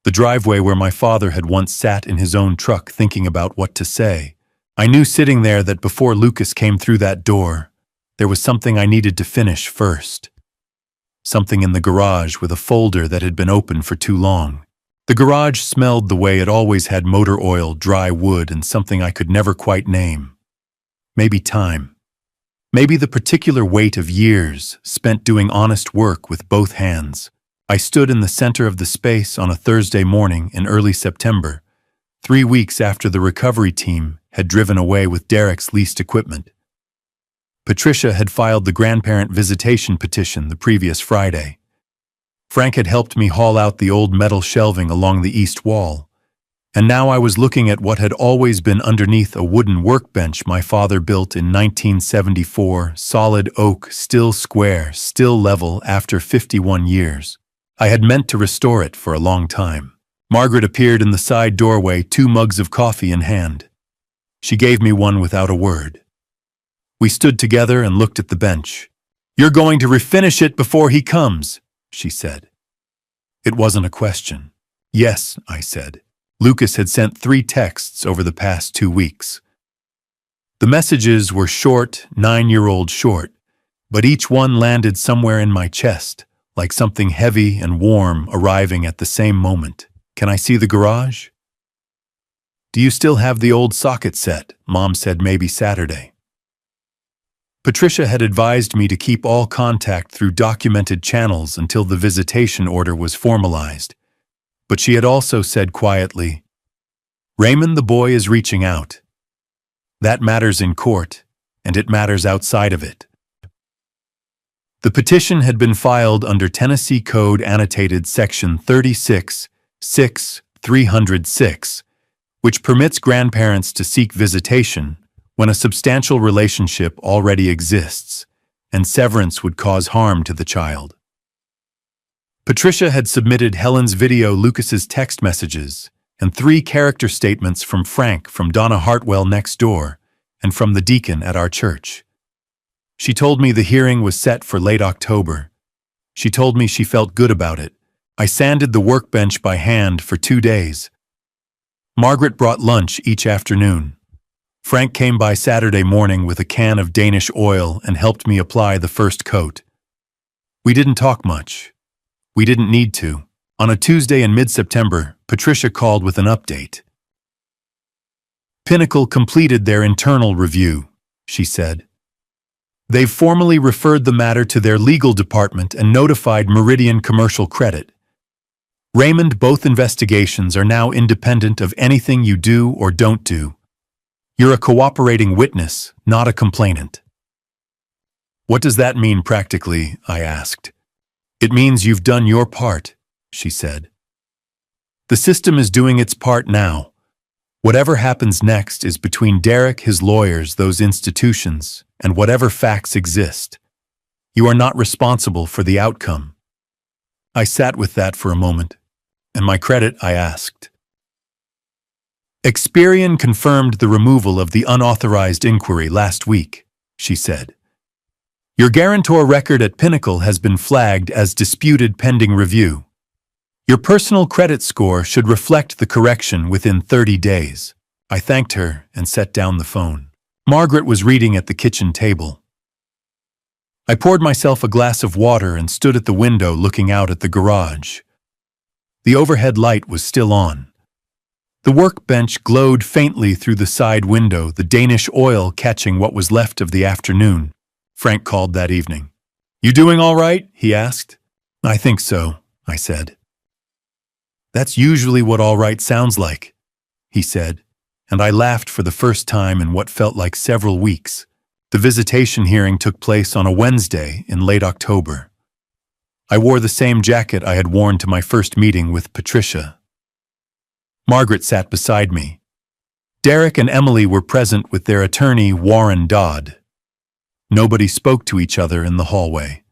Speaker 1: The driveway where my father had once sat in his own truck thinking about what to say. I knew sitting there that before Lucas came through that door, there was something I needed to finish first. Something in the garage with a folder that had been open for too long. The garage smelled the way it always had: motor oil, dry wood, and something I could never quite name. Maybe time. Maybe the particular weight of years spent doing honest work with both hands. I stood in the center of the space on a Thursday morning in early September, 3 weeks after the recovery team had driven away with Derek's leased equipment. Patricia had filed the grandparent visitation petition the previous Friday. Frank had helped me haul out the old metal shelving along the east wall, and now I was looking at what had always been underneath a wooden workbench my father built in 1974, solid oak, still square, still level after 51 years. I had meant to restore it for a long time. Margaret appeared in the side doorway, 2 mugs of coffee in hand. She gave me one without a word. We stood together and looked at the bench. You're going to refinish it before he comes, she said. It wasn't a question. Yes, I said. Lucas had sent 3 texts over the past 2 weeks. The messages were short, 9-year-old short, but each one landed somewhere in my chest, like something heavy and warm arriving at the same moment. Can I see the garage? Do you still have the old socket set? Mom said maybe Saturday. Patricia had advised me to keep all contact through documented channels until the visitation order was formalized. But she had also said quietly, Raymond, the boy is reaching out. That matters in court, and it matters outside of it. The petition had been filed under Tennessee Code Annotated Section 36, 6, 306, which permits grandparents to seek visitation when a substantial relationship already exists, and severance would cause harm to the child. Patricia had submitted Helen's video, Lucas's text messages, and 3 character statements from Frank from Donna Hartwell next door and from the deacon at our church. She told me the hearing was set for late October. She told me she felt good about it. I sanded the workbench by hand for 2 days. Margaret brought lunch each afternoon. Frank came by Saturday morning with a can of Danish oil and helped me apply the first coat. We didn't talk much. We didn't need to. On a Tuesday in mid-September, Patricia called with an update. Pinnacle completed their internal review, she said. They've formally referred the matter to their legal department and notified Meridian Commercial Credit. Raymond, both investigations are now independent of anything you do or don't do. You're a cooperating witness, not a complainant. What does that mean practically? I asked. It means you've done your part, she said. The system is doing its part now. Whatever happens next is between Derek, his lawyers, those institutions, and whatever facts exist. You are not responsible for the outcome. I sat with that for a moment. And my credit, I asked. Experian confirmed the removal of the unauthorized inquiry last week, she said. Your guarantor record at Pinnacle has been flagged as disputed pending review. Your personal credit score should reflect the correction within 30 days. I thanked her and set down the phone. Margaret was reading at the kitchen table. I poured myself a glass of water and stood at the window looking out at the garage. The overhead light was still on. The workbench glowed faintly through the side window, the Danish oil catching what was left of the afternoon. Frank called that evening. You doing all right? He asked. I think so, I said. That's usually what all right sounds like, he said, and I laughed for the first time in what felt like several weeks. The visitation hearing took place on a Wednesday in late October. I wore the same jacket I had worn to my first meeting with Patricia. Margaret sat beside me. Derek and Emily were present with their attorney, Warren Dodd. Nobody spoke to each other in the hallway.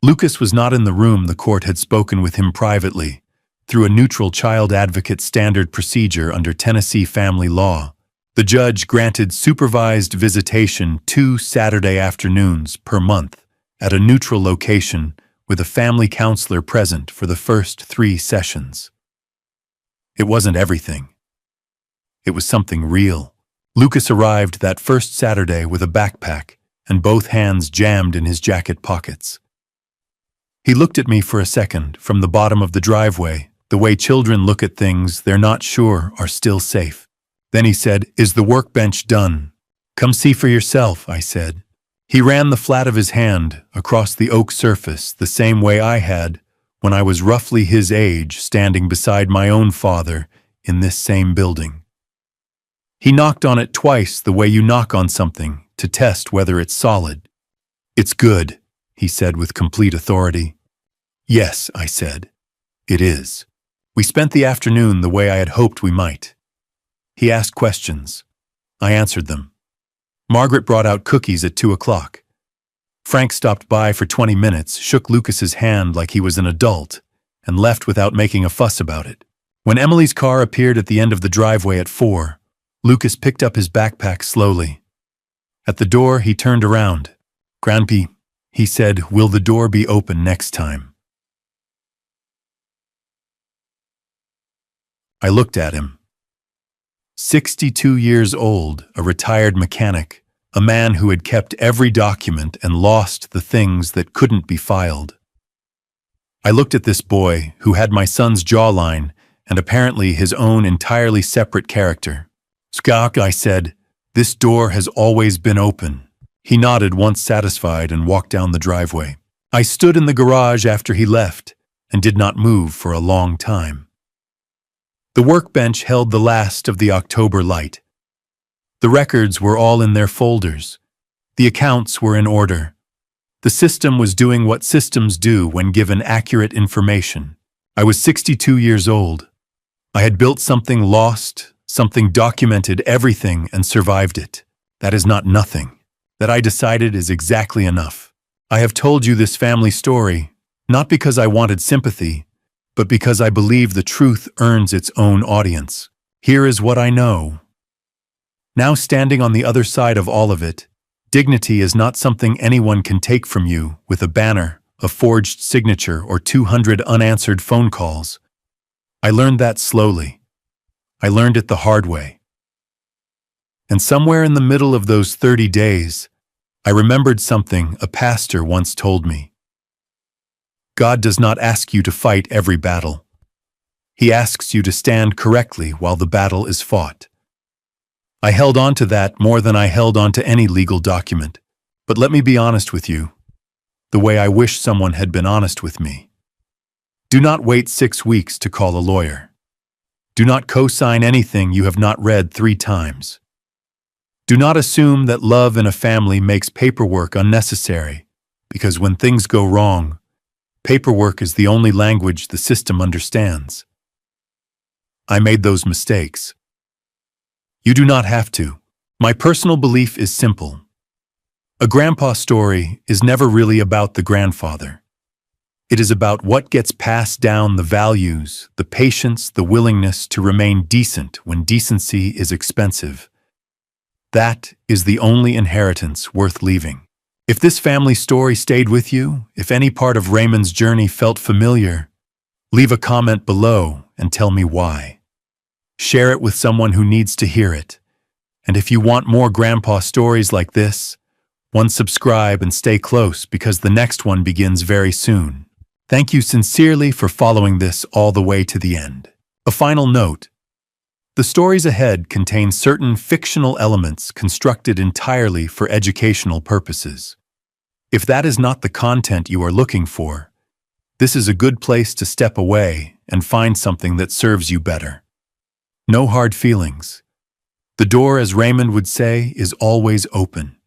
Speaker 1: Lucas was not in the room. The court had spoken with him privately, through a neutral child advocate standard procedure under Tennessee family law. The judge granted supervised visitation 2 Saturday afternoons per month at a neutral location with a family counselor present for the first 3 sessions. It wasn't everything. It was something real. Lucas arrived that first Saturday with a backpack and both hands jammed in his jacket pockets. He looked at me for a second from the bottom of the driveway, the way children look at things they're not sure are still safe. Then he said, "Is the workbench done?" "Come see for yourself," I said. He ran the flat of his hand across the oak surface the same way I had when I was roughly his age standing beside my own father in this same building. He knocked on it twice the way you knock on something to test whether it's solid. "It's good," he said with complete authority. "Yes," I said. "It is." We spent the afternoon the way I had hoped we might. He asked questions. I answered them. Margaret brought out cookies at 2 o'clock. Frank stopped by for 20 minutes, shook Lucas's hand like he was an adult, and left without making a fuss about it. When Emily's car appeared at the end of the driveway at 4, Lucas picked up his backpack slowly. At the door, he turned around. "Grandpa," he said, "will the door be open next time?" I looked at him. 62 years old, a retired mechanic, a man who had kept every document and lost the things that couldn't be filed. I looked at this boy who had my son's jawline and apparently his own entirely separate character. "Skak," I said, "this door has always been open." He nodded once satisfied and walked down the driveway. I stood in the garage after he left and did not move for a long time. The workbench held the last of the October light. The records were all in their folders. The accounts were in order. The system was doing what systems do when given accurate information. I was 62 years old. I had built something lost, Something documented everything and survived it. That is not nothing. That I decided is exactly enough. I have told you this family story, not because I wanted sympathy, but because I believe the truth earns its own audience. Here is what I know. Now standing on the other side of all of it, dignity is not something anyone can take from you with a banner, a forged signature, or 200 unanswered phone calls. I learned that slowly. I learned it the hard way. And somewhere in the middle of those 30 days, I remembered something a pastor once told me. God does not ask you to fight every battle. He asks you to stand correctly while the battle is fought. I held on to that more than I held on to any legal document. But let me be honest with you, the way I wish someone had been honest with me. Do not wait 6 weeks to call a lawyer. Do not co-sign anything you have not read 3 times. Do not assume that love in a family makes paperwork unnecessary, because when things go wrong, paperwork is the only language the system understands. I made those mistakes. You do not have to. My personal belief is simple. A grandpa story is never really about the grandfather. It is about what gets passed down, the values, the patience, the willingness to remain decent when decency is expensive. That is the only inheritance worth leaving. If this family story stayed with you, if any part of Raymond's journey felt familiar, leave a comment below and tell me why. Share it with someone who needs to hear it. And if you want more grandpa stories like this, subscribe and stay close because the next one begins very soon. Thank you sincerely for following this all the way to the end. A final note. The stories ahead contain certain fictional elements constructed entirely for educational purposes. If that is not the content you are looking for, this is a good place to step away and find something that serves you better. No hard feelings. The door, as Raymond would say, is always open.